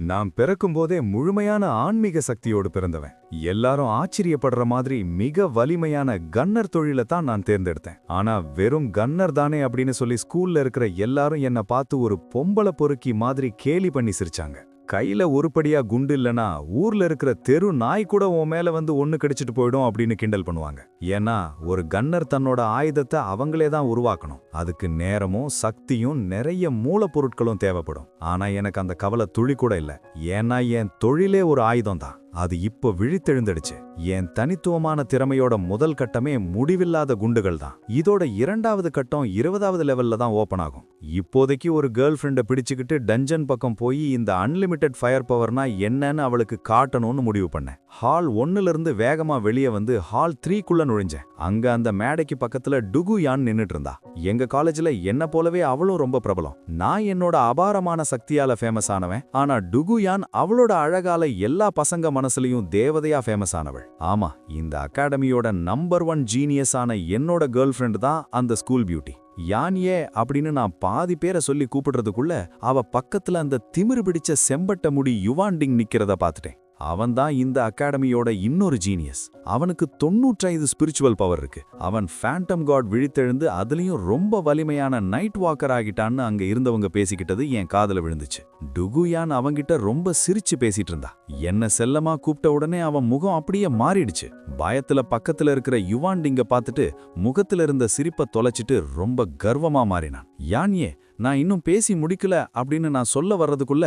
நான் பிறக்கும்போதே முழுமையான ஆன்மீக சக்தியோடு பிறந்தவன். எல்லாரும் ஆச்சரியப்படுற மாதிரி மிக வலிமையான கன்னர் தொழிலை தான் நான் தேர்ந்தெடுத்தேன். ஆனா வெறும் கன்னர் தானே அப்படின்னு சொல்லி ஸ்கூல்ல இருக்கிற எல்லாரும் என்ன பார்த்து ஒரு பொம்பளை பொறுக்கி மாதிரி கேலி பண்ணி சிரிச்சாங்க. கையில உருப்படியா குண்டு இல்லனா ஊர்ல இருக்கிற தெரு நாய் கூட உன் மேல வந்து ஒண்ணு கடிச்சிட்டு போயிடும் அப்படின்னு கிண்டல் பண்ணுவாங்க. ஏன்னா ஒரு கன்னர் தன்னோட ஆயுதத்தை அவங்களே தான் உருவாக்கணும். அதுக்கு நேரமும் சக்தியும் நிறைய மூலப்பொருட்களும் தேவைப்படும். ஆனா எனக்கு அந்த கவலை துளி கூட இல்ல. ஏன்னா என் தொழிலே ஒரு ஆயுதம் தான். அது இப்போ விழித்தெழுந்துடுச்சு. என் தனித்துவமான திறமையோட முதல் கட்டமே முடிவில்லாத குண்டுகள் தான். இதோட இரண்டாவது கட்டம் 20வது லெவல்ல தான் ஓபன் ஆகும். இப்போதைக்கு ஒரு கேர்ள் ஃப்ரெண்டை பிடிச்சுக்கிட்டு டஞ்சன் பக்கம் போய் இந்த அன்லிமிட்டெட் ஃபயர் பவர்னா என்னன்னு அவளுக்கு காட்டணும்னு முடிவு பண்ணேன். ஹால் 1ல இருந்து வேகமா வெளியே வந்து ஹால் 3க்குள்ள நுழைஞ்சேன். அங்க அந்த மேடைக்கு பக்கத்துல டுகுயான் நின்னுட்டு இருந்தா. எங்க காலேஜ்ல என்ன போலவே அவளும் ரொம்ப பிரபலம். நான் என்னோட அபாரமான சக்தியால ஃபேமஸ் ஆனவன். ஆனா டுகுயான் அவளோட அழகால எல்லா பசங்க மனசுலயும் தேவதையா ஃபேமஸ் ஆனவள். ஆமா, இந்த அகாடமியோட நம்பர் 1 ஜீனியஸ் ஆன என்னோட கேர்ள் ஃப்ரெண்ட் தான் அந்த ஸ்கூல் பியூட்டி. யானியே அப்படின்னு நான் பாதி பேரை சொல்லி கூப்பிடுறதுக்குள்ள அவ பக்கத்துல அந்த திமிரு பிடிச்ச செம்பட்ட முடி யுவாண்டிங் நிக்கிறத பார்த்துட்டேன். அவன்தான் இந்த அகாடமியோட இன்னொரு ஜீனியஸ். அவனுக்கு 95 ஸ்பிரிச்சுவல் பவர் இருக்கு. அவன் ஃபேண்டம் காட் விழித்தெழுந்து அதுலயும் ரொம்ப வலிமையான நைட் வாக்கர் ஆகிட்டான்னு அங்க இருந்தவங்க பேசிக்கிட்டது என் காதுல விழுந்துச்சு. டுகுயான் அவங்கிட்ட ரொம்ப சிரிச்சு பேசிட்டு இருந்தா. என்ன செல்லமா கூப்பிட்ட உடனே அவன் முகம் அப்படியே மாறிடுச்சு. பயத்துல பக்கத்துல இருக்கிற யுவாண்டிங்க பார்த்துட்டு முகத்துல இருந்த சிரிப்பை தொலைச்சிட்டு ரொம்ப கர்வமா மாறினான். யானியே, நான் இன்னும் பேசி முடிக்கல அப்படின்னு நான் சொல்ல வர்றதுக்குள்ள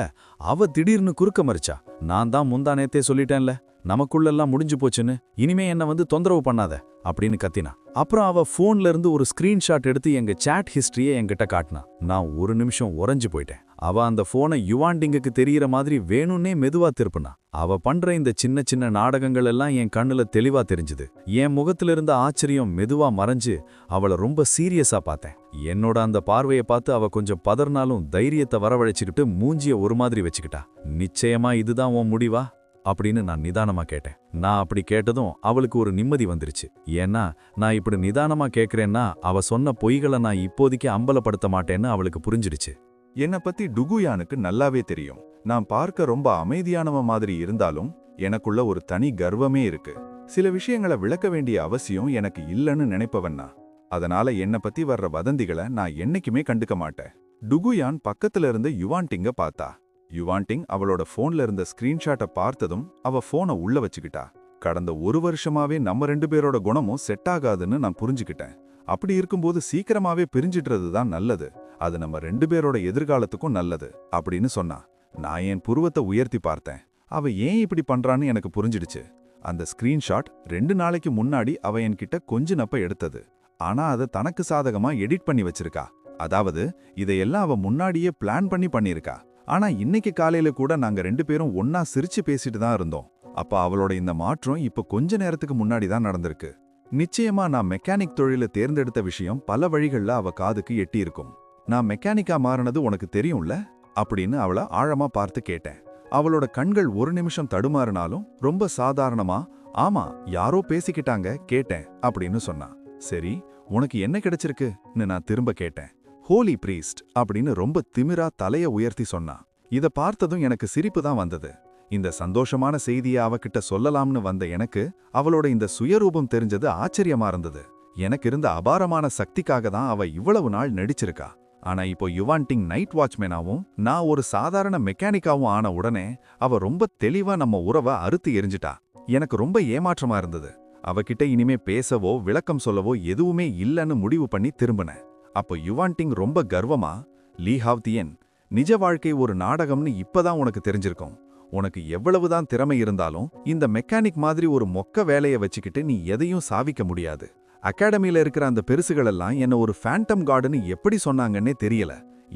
அவ திடீர்னு குறுக்க மறிச்சா. நான் தான் முந்தானேத்தே சொல்லிட்டேன்ல, நமக்குள்ளெல்லாம் முடிஞ்சு போச்சுன்னு, இனிமே என்ன வந்து தொந்தரவு பண்ணாத அப்படின்னு கத்தினா. அப்புறம் அவ போன்ல இருந்து ஒரு ஸ்கிரீன்ஷாட் எடுத்து எங்க சாட் ஹிஸ்டரியை என்கிட்ட காட்டினா. நான் ஒரு நிமிஷம் உறைஞ்சு போயிட்டேன். அவ அந்த போனை யுவாண்டிங்குக்கு தெரியற மாதிரி வேணும்னே மெதுவா திருப்பினா. அவ பண்ற இந்த சின்ன சின்ன நாடகங்கள் எல்லாம் என் கண்ணுல தெளிவா தெரிஞ்சுது. என் முகத்துல இருந்த ஆச்சரியம் மெதுவா மறைஞ்சு அவளை ரொம்ப சீரியஸா பார்த்தேன். என்னோட அந்த பார்வையை பார்த்து அவ கொஞ்சம் பதர்னாலும் தைரியத்தை வரவழைச்சுக்கிட்டு மூஞ்சிய ஒரு மாதிரி வச்சுக்கிட்டா. நிச்சயமா இதுதான் உன் முடிவா அப்படின்னு நான் நிதானமா கேட்டேன். நான் அப்படி கேட்டதும் அவளுக்கு ஒரு நிம்மதி வந்துருச்சு. ஏன்னா நான் இப்படி நிதானமா கேட்கிறேன்னா அவ சொன்ன பொய்களை நான் இப்போதைக்கு அம்பலப்படுத்த மாட்டேன்னு அவளுக்கு புரிஞ்சிடுச்சு. என்னை பத்தி டுகுயானுக்கு நல்லாவே தெரியும். நான் பார்க்க ரொம்ப அமைதியானவ மாதிரி இருந்தாலும் எனக்குள்ள ஒரு தனி கர்வமே இருக்கு. சில விஷயங்களை விளக்க வேண்டிய அவசியம் எனக்கு இல்லைன்னு நினைப்பவன்னா. அதனால என்னை பத்தி வர்ற வதந்திகளை நான் என்னைக்குமே கண்டுக்க மாட்டேன். டுகுயான் பக்கத்துல இருந்து யுவாண்டிங்க பார்த்தா. யுவாண்டிங் அவளோட போன்ல இருந்த ஸ்கிரீன்ஷாட்டை பார்த்ததும் அவ போனை உள்ள வச்சுக்கிட்டா. கடந்த 1 வருஷமாவே நம்ம 2 பேரோட குணமும் செட் ஆகாதுன்னு நான் புரிஞ்சுக்கிட்டேன். அப்படி இருக்கும்போது சீக்கிரமாவே பிரிஞ்சிடுறது தான் நல்லது. அது நம்ம 2 பேரோட எதிர்காலத்துக்கும் நல்லது அப்படின்னு சொன்னா. நான் என் புருவத்தை உயர்த்தி பார்த்தேன். அவ ஏன் இப்படி பண்றான்னு எனக்கு புரிஞ்சிடுச்சு. அந்த ஸ்கிரீன்ஷாட் 2 நாளைக்கு முன்னாடி அவ என்கிட்ட கொஞ்ச நப்ப எடுத்தது. ஆனா அதை தனக்கு சாதகமா எடிட் பண்ணி வச்சிருக்கா. அதாவது இதையெல்லாம் அவ முன்னாடியே பிளான் பண்ணியிருக்கா. ஆனா இன்னைக்கு காலையில கூட நாங்க 2 பேரும் ஒன்னா சிரிச்சு பேசிட்டு தான் இருந்தோம். அப்ப அவளோட இந்த மாற்றம் இப்ப கொஞ்ச நேரத்துக்கு முன்னாடி தான் நடந்திருக்கு. நிச்சயமா நான் மெக்கானிக் தொழிலை தேர்ந்தெடுத்த விஷயம் பல வழிகள்ல அவ காதுக்கு எட்டி இருக்கும். நான் மெக்கானிக்கா மாறினது உனக்கு தெரியும்ல அப்படின்னு அவளை ஆழமா பார்த்து கேட்டேன். அவளோட கண்கள் ஒரு நிமிஷம் தடுமாறினாலும் ரொம்ப சாதாரணமா, ஆமா யாரோ பேசிக்கிட்டாங்க கேட்டேன் அப்படின்னு சொன்னா. சரி, உனக்கு என்ன கிடைச்சிருக்குன்னு நான் திரும்ப கேட்டேன். ஹோலி பிரீஸ்ட் அப்படின்னு ரொம்ப திமிரா தலைய உயர்த்தி சொன்னா. இத பார்த்ததும் எனக்கு சிரிப்பு தான் வந்தது. இந்த சந்தோஷமான செய்தியை அவகிட்ட சொல்லலாம்னு வந்த எனக்கு அவளோட இந்த சுயரூபம் தெரிஞ்சது ஆச்சரியமா இருந்தது. எனக்கு இருந்த அபாரமான சக்திக்காக தான் அவ இவ்வளவு நாள் நடிச்சிருக்கா. ஆனா இப்போ யுவாண்டிங் நைட் வாட்ச்மேனாவும் நான் ஒரு சாதாரண மெக்கானிக்காவும் ஆன உடனே அவ ரொம்ப தெளிவா நம்ம உறவை அறுத்து எரிஞ்சிட்டா. எனக்கு ரொம்ப ஏமாற்றமா இருந்தது. அவகிட்ட இனிமே பேசவோ விளக்கம் சொல்லவோ எதுவுமே இல்லைன்னு முடிவு பண்ணி திரும்பினேன். அப்போ யுவாண்டிங் ரொம்ப கர்வமா, லீ ஹாவ்தியன், நிஜ வாழ்க்கை ஒரு நாடகம்னு இப்பதான் உனக்கு தெரிஞ்சிருக்கும். உனக்கு எவ்வளவுதான் திறமை இருந்தாலும் இந்த மெக்கானிக் மாதிரி ஒரு மொக்க வேலையை வச்சுக்கிட்டு நீ எதையும் சாதிக்க முடியாது. அகாடமியில இருக்கிற அந்த பெருசுகளெல்லாம் என்ன ஒரு ஃபேண்டம் கார்டுன்னு எப்படி சொன்னாங்கன்னே தெரியல.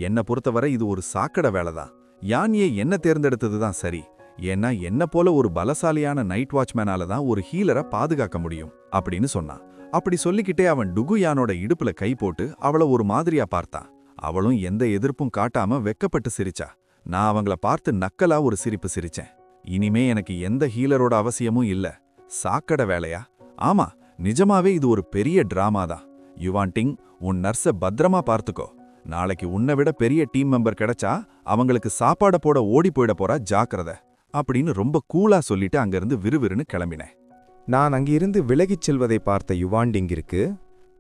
என்ன பொறுத்தவரை இது ஒரு சாக்கடை வேலைதான். யானியே என்ன தேர்ந்தெடுத்தது தான் சரி. ஏன்னா என்ன போல ஒரு பலசாலியான நைட் வாட்ச்மேனால தான் ஒரு ஹீலரை பாதுகாக்க முடியும் அப்படின்னு சொன்னான். அப்படி சொல்லிக்கிட்டே அவன் டுகுயானோட இடுப்புல கை போட்டு அவளை ஒரு மாதிரியா பார்த்தான். அவளும் எந்த எதிர்ப்பும் காட்டாம வெக்கப்பட்டு சிரிச்சா. நான் அவங்கள பார்த்து நக்கலா ஒரு சிரிப்பு சிரிச்சேன். இனிமே எனக்கு எந்த ஹீலரோட அவசியமும் இல்ல. சாக்கடை வேலையா? ஆமா, நிஜமாவே இது ஒரு பெரிய டிராமா தான். யுவாண்டிங், உன் நர்ஸ பத்திரமா பார்த்துக்கோ. நாளைக்கு உன்னை விட பெரிய டீம் மெம்பர் கிடைச்சா அவங்களுக்கு சாப்பாட போட ஓடி போயிட போறா, ஜாக்கிரதை அப்படின்னு ரொம்ப கூலா சொல்லிட்டு அங்கிருந்து விறுவிறுன்னு கிளம்பினேன். நான் அங்கிருந்து விலகிச் செல்வதை பார்த்த யுவாண்டிங்கிற்கு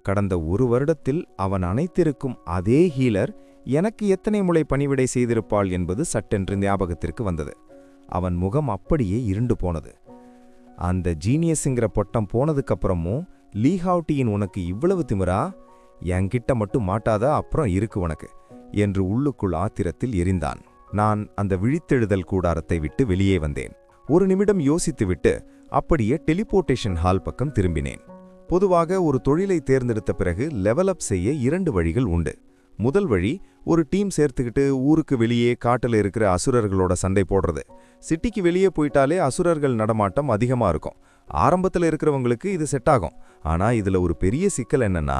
கடந்த 1 வருடத்தில் அவன் அணைத்திருக்கும் அதே ஹீலர் எனக்கு எத்தனை முறை பணிவிடை செய்திருப்பாள் என்பது சட்டென்று ஞாபகத்திற்கு வந்தது. அவன் முகம் அப்படியே இருண்டு போனது. அந்த ஜீனியஸுங்கிற பொட்டம் போனதுக்கப்புறமும் லீஹாவ்டியின் உனக்கு இவ்வளவு திமிரா? என்கிட்ட மட்டும் மாட்டாதா, அப்புறம் இருக்கு உனக்கு என்று உள்ளுக்குள் ஆத்திரத்தில் எரிந்தான். நான் அந்த விழித்தெழுதல் கூடாரத்தை விட்டு வெளியே வந்தேன். 1 நிமிடம் யோசித்துவிட்டு அப்படியே டெலிபோர்ட்டேஷன் ஹால் பக்கம் திரும்பினேன். பொதுவாக ஒரு தொழிலை தேர்ந்தெடுத்த பிறகு லெவலப் செய்ய 2 வழிகள் உண்டு. முதல் வழி, ஒரு டீம் சேர்த்துக்கிட்டு ஊருக்கு வெளியே காட்டில் இருக்கிற அசுரர்களோட சண்டை போடுறது. சிட்டிக்கு வெளியே போயிட்டாலே அசுரர்கள் நடமாட்டம் அதிகமா இருக்கும். ஆரம்பத்தில் இருக்கிறவங்களுக்கு இது செட் ஆகும். ஆனா இதுல ஒரு பெரிய சிக்கல் என்னன்னா,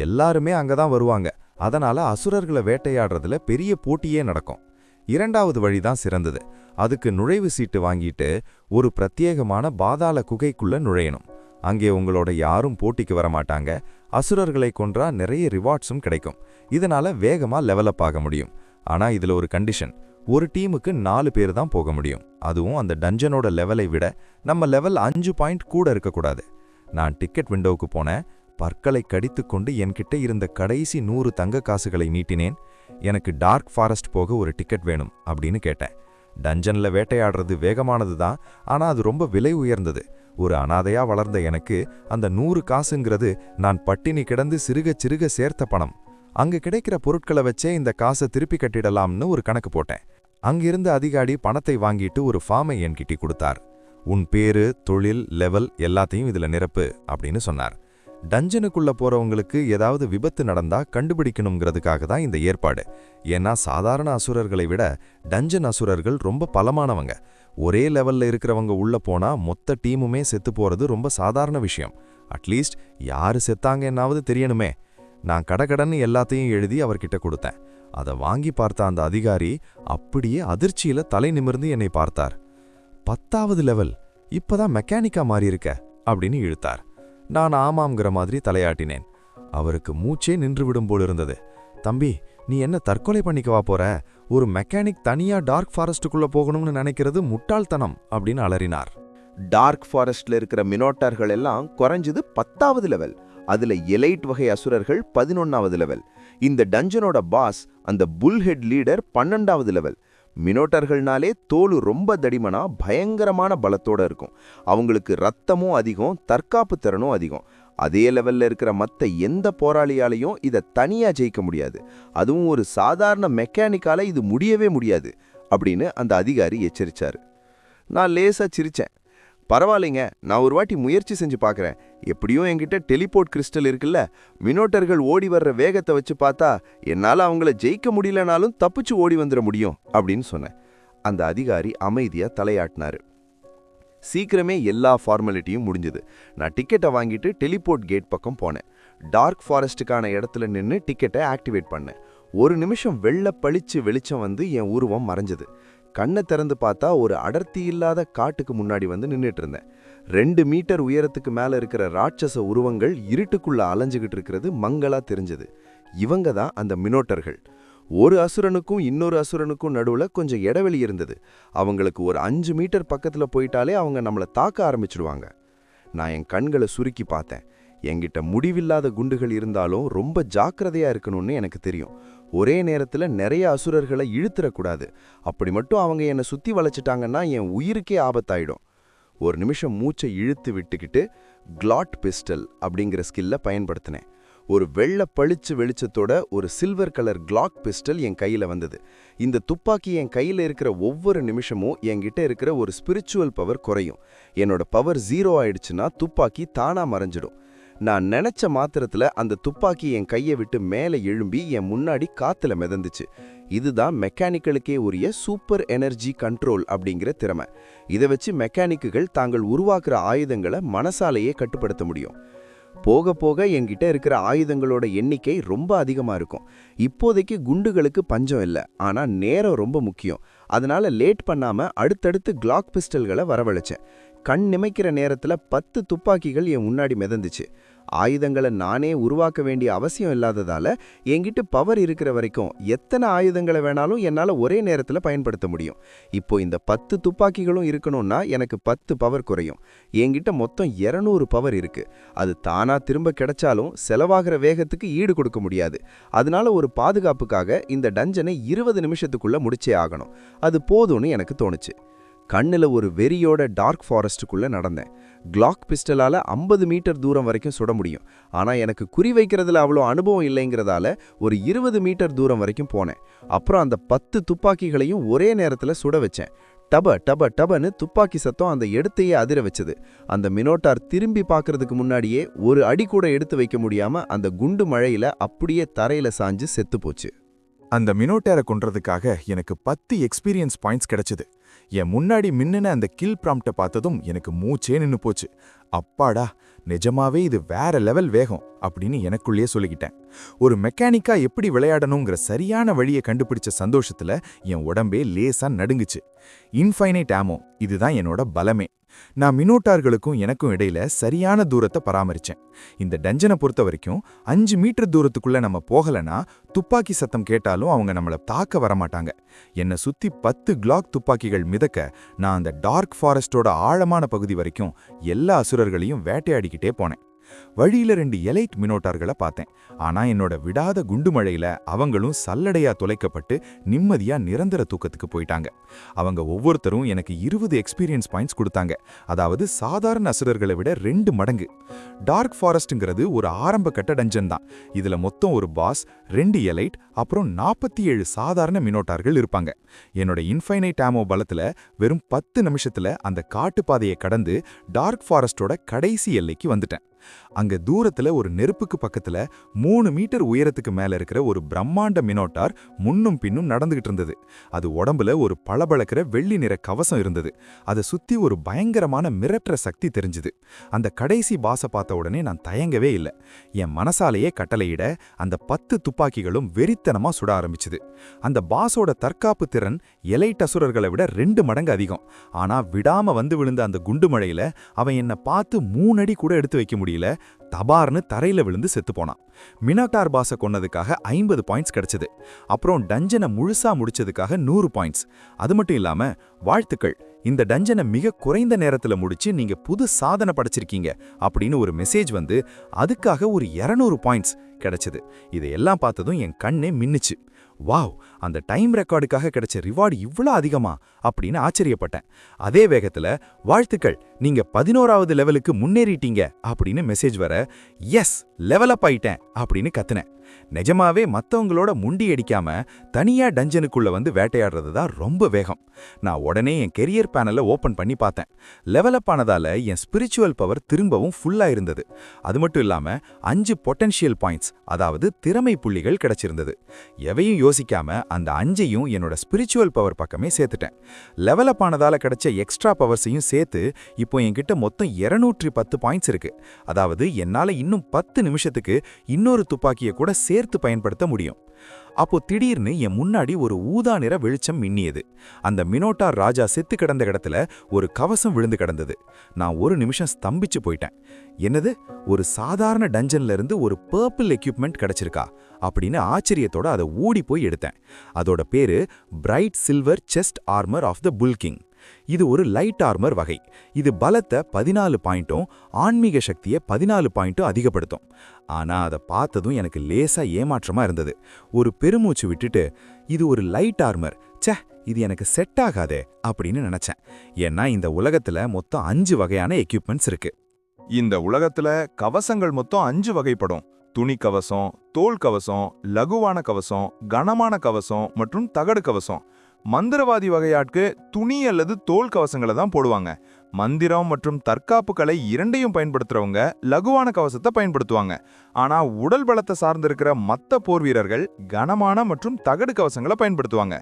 எல்லாருமே அங்கதான் வருவாங்க. அதனால அசுரர்களை வேட்டையாடுறதுல பெரிய போட்டியே நடக்கும். 2வது வழிதான் சிறந்தது. அதுக்கு நுழைவு சீட்டு வாங்கிட்டு ஒரு பிரத்யேகமான பாதாள குகைக்குள்ள நுழையணும். அங்கே உங்களோட யாரும் போட்டிக்கு வரமாட்டாங்க. அசுரர்களை கொன்றா நிறைய ரிவார்ட்ஸும் கிடைக்கும். இதனால வேகமா லெவலப் ஆக முடியும். ஆனா இதுல ஒரு கண்டிஷன், ஒரு டீமுக்கு 4 பேர் தான் போக முடியும். அதுவும் அந்த டஞ்சனோட லெவலை விட நம்ம லெவல் 5 பாயிண்ட் கூட இருக்கக்கூடாது. நான் டிக்கெட் விண்டோவுக்கு போனேன். பற்களை கடித்துக்கொண்டு என்கிட்ட இருந்த கடைசி 100 தங்க காசுகளை நீட்டினேன். எனக்கு டார்க் ஃபாரஸ்ட் போக ஒரு டிக்கெட் வேணும் அப்படின்னு கேட்டேன். டஞ்சன்ல வேட்டையாடுறது வேகமானது தான், ஆனா அது ரொம்ப விலை உயர்ந்தது. ஒரு அனாதையா வளர்ந்த எனக்கு அந்த 100 காசுங்கிறது நான் பட்டினி கிடந்து சிறுக சிறுக சேர்த்த பணம். அங்க கிடைக்கிற பொருட்களை வச்சே இந்த காசை திருப்பி கட்டிடலாம்னு ஒரு கணக்கு போட்டேன். அங்கிருந்த அதிகாரி பணத்தை வாங்கிட்டு ஒரு ஃபார்மை என்கிட்ட கொடுத்தார். உன் பேரு, தொழில், லெவல் எல்லாத்தையும் இதுல நிரப்பு அப்படின்னு சொன்னார். டஞ்சனுக்குள்ள போறவங்களுக்கு ஏதாவது விபத்து நடந்தா கண்டுபிடிக்கணுங்கிறதுக்காக தான் இந்த ஏற்பாடு. ஏன்னா சாதாரண அசுரர்களை விட டஞ்சன் அசுரர்கள் ரொம்ப பலமானவங்க. ஒரே லெவல்ல இருக்கிறவங்க உள்ள போனா மொத்த டீமுமே செத்து போறது ரொம்ப சாதாரண விஷயம். அட்லீஸ்ட் யாரு செத்தாங்கன்னாவது தெரியணுமே. நான் கடகடன்னு எல்லாத்தையும் எழுதி அவர்கிட்ட கொடுத்தேன். அதை வாங்கி பார்த்த அந்த அதிகாரி அப்படியே அதிர்ச்சியில தலை நிமிர்ந்து என்னை பார்த்தார். 10வது லெவல், இப்பதான் மெக்கானிக்கா மாறி இருக்க அப்படின்னு இழுத்தார். நான் ஆமாம்ங்கிற மாதிரி தலையாட்டினேன். அவருக்கு மூச்சே நின்றுவிடும் போல் இருந்தது. தம்பி, நீ என்ன தற்கொலை பண்ணிக்கவா போற? ஒரு மெக்கானிக் தனியா டார்க் ஃபாரஸ்டுக்குள்ள போகணும்னு நினைக்கிறது முட்டாள்தனம் அப்படின்னு அலறினார். டார்க் ஃபாரஸ்ட்ல இருக்கிற மினோட்டார்கள் எல்லாம் குறைஞ்சது 10வது லெவல். அதுல எலைட் வகை அசுரர்கள் 11வது லெவல். இந்த டஞ்சனோட பாஸ், அந்த புல்ஹெட் லீடர் 12வது லெவல். மினோட்டர்கள்னாலே தோலு ரொம்ப தடிமனா பயங்கரமான பலத்தோட இருக்கும். அவங்களுக்கு ரத்தமும் அதிகம், தற்காப்பு திறனும் அதிகம். அதே லெவல்ல இருக்கிற மற்ற எந்த போராளியாலையும் இதை தனியா ஜெயிக்க முடியாது. அதுவும் ஒரு சாதாரண மெக்கானிக்கால இது முடியவே முடியாது அப்படின்னு அந்த அதிகாரி எச்சரிச்சாரு. நான் லேசா சிரிச்சேன். பரவாயில்லைங்க, நான் ஒரு வாட்டி முயற்சி செஞ்சு பார்க்குறேன். எப்படியும் என்கிட்ட டெலிபோர்ட் கிறிஸ்டல் இருக்குல்ல, மினோட்டர்கள் ஓடி வர்ற வேகத்தை வச்சு பார்த்தா என்னால் அவங்கள ஜெயிக்க முடியலனாலும் தப்பிச்சு ஓடி வந்துட முடியும் அப்படின்னு சொன்னேன். அந்த அதிகாரி அமைதியா தலையாட்டினாரு. சீக்கிரமே எல்லா ஃபார்மாலிட்டியும் முடிஞ்சது. நான் டிக்கெட்டை வாங்கிட்டு டெலிபோர்ட் கேட் பக்கம் போனேன். டார்க் ஃபாரஸ்ட்டுக்கான இடத்துல நின்று டிக்கெட்டை ஆக்டிவேட் பண்ணேன். 1 நிமிஷம் பளிச்சு வெளிச்சம் வந்து என் உருவம் மறைஞ்சது. கண்ணை திறந்து பார்த்தா ஒரு அடர்த்தி இல்லாத காட்டுக்கு முன்னாடி வந்து நின்றுட்டு இருந்தேன். 2 மீட்டர் உயரத்துக்கு மேல இருக்கிற ராட்சச உருவங்கள் இருட்டுக்குள்ள அலைஞ்சுகிட்டு இருக்கிறது மங்களா தெரிஞ்சது. இவங்க தான் அந்த மினோட்டர்கள். ஒரு அசுரனுக்கும் இன்னொரு அசுரனுக்கும் நடுவுல கொஞ்சம் இடைவெளி இருந்தது. அவங்களுக்கு ஒரு 5 மீட்டர் பக்கத்துல போயிட்டாலே அவங்க நம்மளை தாக்க ஆரம்பிச்சிடுவாங்க. நான் என் கண்களை சுருக்கி பார்த்தேன். என்கிட்ட முடிவில்லாத குண்டுகள் இருந்தாலும் ரொம்ப ஜாக்கிரதையா இருக்கணும்னு எனக்கு தெரியும். ஒரே நேரத்துல நிறைய அசுரர்களை இழுத்துறக்கூடாது. அப்படி மட்டும் அவங்க என்னை சுத்தி வளைச்சிட்டாங்கன்னா என் உயிருக்கே ஆபத்தாயிடும். 1 நிமிஷம் மூச்சை இழுத்து விட்டுக்கிட்டு கிளாட் பிஸ்டல் அப்படிங்கிற ஸ்கில்ல பயன்படுத்தினேன். ஒரு பளிச்சு வெளிச்சத்தோட ஒரு சில்வர் கலர் கிளாக் பிஸ்டல் என் கையில வந்தது. இந்த துப்பாக்கி என் கையில இருக்கிற ஒவ்வொரு நிமிஷமும் என்கிட்ட இருக்கிற ஒரு ஸ்பிரிச்சுவல் பவர் குறையும். என்னோட பவர் 0 ஆயிடுச்சுன்னா துப்பாக்கி தானா மறைஞ்சிடும். நான் நினைச்ச மாத்திரத்துல அந்த துப்பாக்கி என் கையை விட்டு மேலே எழும்பி என் முன்னாடி காத்துல மிதந்துச்சு. இதுதான் மெக்கானிக்கலுக்கே உரிய சூப்பர் எனர்ஜி கண்ட்ரோல் அப்படிங்கிற திறமை. இதை வச்சு மெக்கானிக்குகள் தாங்கள் உருவாக்குற ஆயுதங்களை மனசாலேயே கட்டுப்படுத்த முடியும். போக போக என்கிட்ட இருக்கிற ஆயுதங்களோட எண்ணிக்கை ரொம்ப அதிகமா இருக்கும். இப்போதைக்கு குண்டுகளுக்கு பஞ்சம் இல்லை, ஆனா நேரம் ரொம்ப முக்கியம். அதனால லேட் பண்ணாம அடுத்தடுத்து கிளாக் பிஸ்டல்களை வரவழைச்சேன். கண் நிமைக்கிற நேரத்துல 10 துப்பாக்கிகள் என் முன்னாடி மிதந்துச்சு. ஆயுதங்களை நானே உருவாக்க வேண்டிய அவசியம் இல்லாததால என்கிட்ட பவர் இருக்கிற வரைக்கும் எத்தனை ஆயுதங்களை வேணாலும் என்னால ஒரே நேரத்துல பயன்படுத்த முடியும். இப்போ இந்த 10 துப்பாக்கிகளும் இருக்கணும்னா எனக்கு 10 பவர் குறையும். என்கிட்ட மொத்தம் 200 பவர் இருக்கு. அது தானா திரும்ப கிடைச்சாலும் செலவாகிற வேகத்துக்கு ஈடு கொடுக்க முடியாது. அதனால ஒரு பாதுகாப்புக்காக இந்த டஞ்சனை 20 நிமிஷத்துக்குள்ள முடிச்சே ஆகணும். அது போதும்னு எனக்கு தோணுச்சு. கண்ணுல ஒரு வெறியோட டார்க் ஃபாரஸ்டுக்குள்ள நடந்தேன். கிளாக் பிஸ்டலால 50 மீட்டர் தூரம் வரைக்கும் சுட முடியும். ஆனா எனக்கு குறி வைக்கிறதுல அவ்வளோ அனுபவம் இல்லைங்கிறதால ஒரு 20 மீட்டர் தூரம் வரைக்கும் போனேன். அப்புறம் அந்த 10 துப்பாக்கிகளையும் ஒரே நேரத்துல சுட வச்சேன். டப டப டபன்னு துப்பாக்கி சத்தம் அந்த இடத்தையே அதிர வச்சது. அந்த மினோட்டார் திரும்பி பார்க்கறதுக்கு முன்னாடியே ஒரு அடி கூட எடுத்து வைக்க முடியாம அந்த குண்டு மழையில அப்படியே தரையில சாஞ்சு செத்து போச்சு. அந்த மினோட்டேரை கொன்றதுக்காக எனக்கு 10 எக்ஸ்பீரியன்ஸ் பாயிண்ட்ஸ் கிடைச்சது. என் முன்னாடி மின்னுன அந்த கில் ப்ராம்ப்டை பார்த்ததும் எனக்கு மூச்சே நின்னு போச்சு. அப்பாடா, நிஜமாவே இது வேற லெவல் வேகம் அப்படின்னு எனக்குள்ளேயே சொல்லிக்கிட்டேன். ஒரு மெக்கானிக்கா எப்படி விளையாடணுங்கிற சரியான வழியை கண்டுபிடிச்ச சந்தோஷத்துல என் உடம்பே லேசா நடுங்குச்சு. இன்ஃபைனைட் ஆமோ, இதுதான் என்னோட பலமே. நான் மினோட்டார்களுக்கும் எனக்கும் இடையில சரியான தூரத்தை பராமரிச்சேன். இந்த டஞ்சனை பொறுத்த வரைக்கும் 5 மீட்டர் தூரத்துக்குள்ள நம்ம போகலனா துப்பாக்கி சத்தம் கேட்டாலும் அவங்க நம்மள தாக்க வரமாட்டாங்க. என்னை சுத்தி 10 கிளாக் துப்பாக்கிகள் மிதக்க நான் அந்த டார்க் ஃபாரஸ்டோட ஆழமான பகுதி வரைக்கும் எல்லா அசுரர்களையும் வேட்டையாடிக்கிட்டே போனேன். வழியில 2 எலைட் மினோட்டார்களை பார்த்தேன். ஆனா என்னோட விடாத குண்டுமழையில அவங்களும் சல்லடையா தொலைக்கப்பட்டு நிம்மதியா நிரந்தர தூக்கத்துக்கு போயிட்டாங்க. அவங்க ஒவ்வொருத்தரும் எனக்கு 20 எக்ஸ்பீரியன்ஸ் பாயிண்ட்ஸ் கொடுத்தாங்க. அதாவது சாதாரண அசுரர்களை விட 2 மடங்கு. டார்க் ஃபாரஸ்ட்ங்கிறது ஒரு ஆரம்ப கட்ட டஞ்சன் தான். இதுல மொத்தம் ஒரு பாஸ், 2 எலைட், அப்புறம் 47 சாதாரண மினோட்டார்கள் இருப்பாங்க. என்னோட இன்ஃபைனைட் ஆமோ பலத்துல வெறும் 10 நிமிஷத்துல அந்த காட்டுப்பாதையை கடந்து டார்க் ஃபாரஸ்டோட கடைசி எல்லைக்கு வந்துட்டேன். அங்க தூரத்துல ஒரு நெருப்புக்கு பக்கத்துல 3 மீட்டர் உயரத்துக்கு மேல இருக்கிற ஒரு பிரம்மாண்ட மினோட்டார் முன்னும் பின்னும் நடந்துகிட்டு இருந்தது. அது உடம்புல ஒரு பளபளக்கிற வெள்ளி நிற கவசம் இருந்தது. அதை சுத்தி ஒரு பயங்கரமான மிரட்டுற சக்தி தெரிஞ்சுது. அந்த கடைசி பாஸை பார்த்த உடனே நான் தயங்கவே இல்லை. என் மனசாலேயே கட்டளையிட அந்த 10 துப்பாக்கிகளும் வெறித்தனமா சுட ஆரம்பிச்சுது. அந்த பாஸோட தற்காப்பு திறன் எலைட் அசுரர்களை விட 2 மடங்கு அதிகம். ஆனா விடாம வந்து விழுந்த அந்த குண்டு மழையில அவன் என்னை பார்த்து 3 அடி கூட எடுத்து வைக்க முடியல. தபார்னு தரையில விழுந்து செத்து போனான். மினோட்டார் பாஸை கொன்னதுக்காக 50 பாயிண்ட்ஸ் கிடைச்சது. அப்புறம் டஞ்சனை முழுசா முடிச்சதுக்காக 100 பாயிண்ட்ஸ். அது மட்டும் இல்லாம வாழ்த்துக்கள், இந்த டஞ்சனை மிக குறைந்த நேரத்துல முடிச்சு நீங்க புது சாதனை படைச்சிருக்கீங்க அப்படின்னு ஒரு மெசேஜ் வந்து அதுக்காக ஒரு 200 பாயிண்ட்ஸ் கிடைச்சது. இதையெல்லாம் பார்த்ததும் என் கண்ணே மின்னுச்சு. வாவ், அந்த டைம் ரெக்கார்டுக்காக கிடைச்ச ரிவார்டு இவ்வளோ அதிகமா அப்படின்னு ஆச்சரியப்பட்டேன். அதே வேகத்துல வாழ்த்துக்கள், நீங்க 11வது லெவலுக்கு முன்னேறிட்டீங்க அப்படின்னு மெசேஜ் வர எஸ், லெவல் அப் ஆயிட்டேன் அப்படின்னு கத்துனேன். நிஜமாவே மத்தவங்களோட முண்டி அடிக்காம தனியா டஞ்சனுக்குள்ள வந்து வேட்டையாடுறது தான் ரொம்ப வேகம். நான் உடனே என் கெரியர் பேனலை ஓபன் பண்ணி பார்த்தேன். லெவல் அப் ஆனதால என் ஸ்பிரிச்சுவல் பவர் திரும்பவும் ஃபுல்லா இருந்தது. அது மட்டும் இல்லாம 5 பொட்டன்ஷியல் பாயிண்ட்ஸ், அதாவது திறமை புள்ளிகள் கிடைச்சிருந்தது. எவையும் யோசிக்காம அந்த 5ஐயும் என்னோட ஸ்பிரிச்சுவல் பவர் பக்கமே சேர்த்துட்டேன். லெவல் அப் ஆனதால கிடைச்ச எக்ஸ்ட்ரா பவர்ஸையும் சேர்த்து இப்போ என்கிட்ட மொத்தம் 210 பாயிண்ட்ஸ் இருக்கு. அதாவது என்னால இன்னும் 10 நிமிஷத்துக்கு இன்னொரு துப்பாக்கியை கூட சேர்த்து பயன்படுத்த முடியும். அப்போ திடீர்னு என் முன்னாடி ஒரு ஊதா நிற வெளிச்சம் மின்னியது. அந்த மினோட்டார் ராஜா செத்து கிடந்த இடத்துல ஒரு கவசம் விழுந்து கிடந்தது. நான் ஒரு நிமிஷம் ஸ்தம்பிச்சு போயிட்டேன். என்னது, ஒரு சாதாரண டஞ்சன்ல இருந்து ஒரு பர்பிள் எக்யூப்மெண்ட் கிடைச்சிருக்கா அப்படின்னு ஆச்சரியத்தோட அதை ஓடி போய் எடுத்தேன். அதோட பேரு bright silver chest armour of the bull king. இது ஒரு லைட் ஆர்மர் வகை. இது பலத்தை 14 பாயிண்ட்டும் ஆன்மீக சக்தியை 14 பாயிண்ட்டும் அதிகப்படுத்தும். ஆனா அதை பார்த்ததும் எனக்கு லேசா ஏமாற்றமா இருந்தது. ஒரு பெருமூச்சு விட்டுட்டு இது ஒரு லைட் ஆர்மர், ச்சே இது எனக்கு செட் ஆகாதே அப்படின்னு நினைச்சேன். ஏன்னா இந்த உலகத்துல மொத்தம் 5 வகையான எக்யூப்மெண்ட்ஸ் இருக்கு. இந்த உலகத்துல கவசங்கள் மொத்தம் 5 வகைப்படும். துணி கவசம், தோல் கவசம், லகுவான கவசம், கனமான கவசம் மற்றும் தகடு கவசம். மந்திரவாதி வகையாட்கு துணி அல்லது தோல் கவசங்களை தான் போடுவாங்க. மந்திரம் மற்றும் தற்காப்பு கலை இரண்டையும் பயன்படுத்துறவங்க லகுவான கவசத்தை பயன்படுத்துவாங்க. ஆனா உடல் பலத்தை சார்ந்திருக்கிற மற்ற போர் வீரர்கள் கனமான மற்றும் தகடு கவசங்களை பயன்படுத்துவாங்க.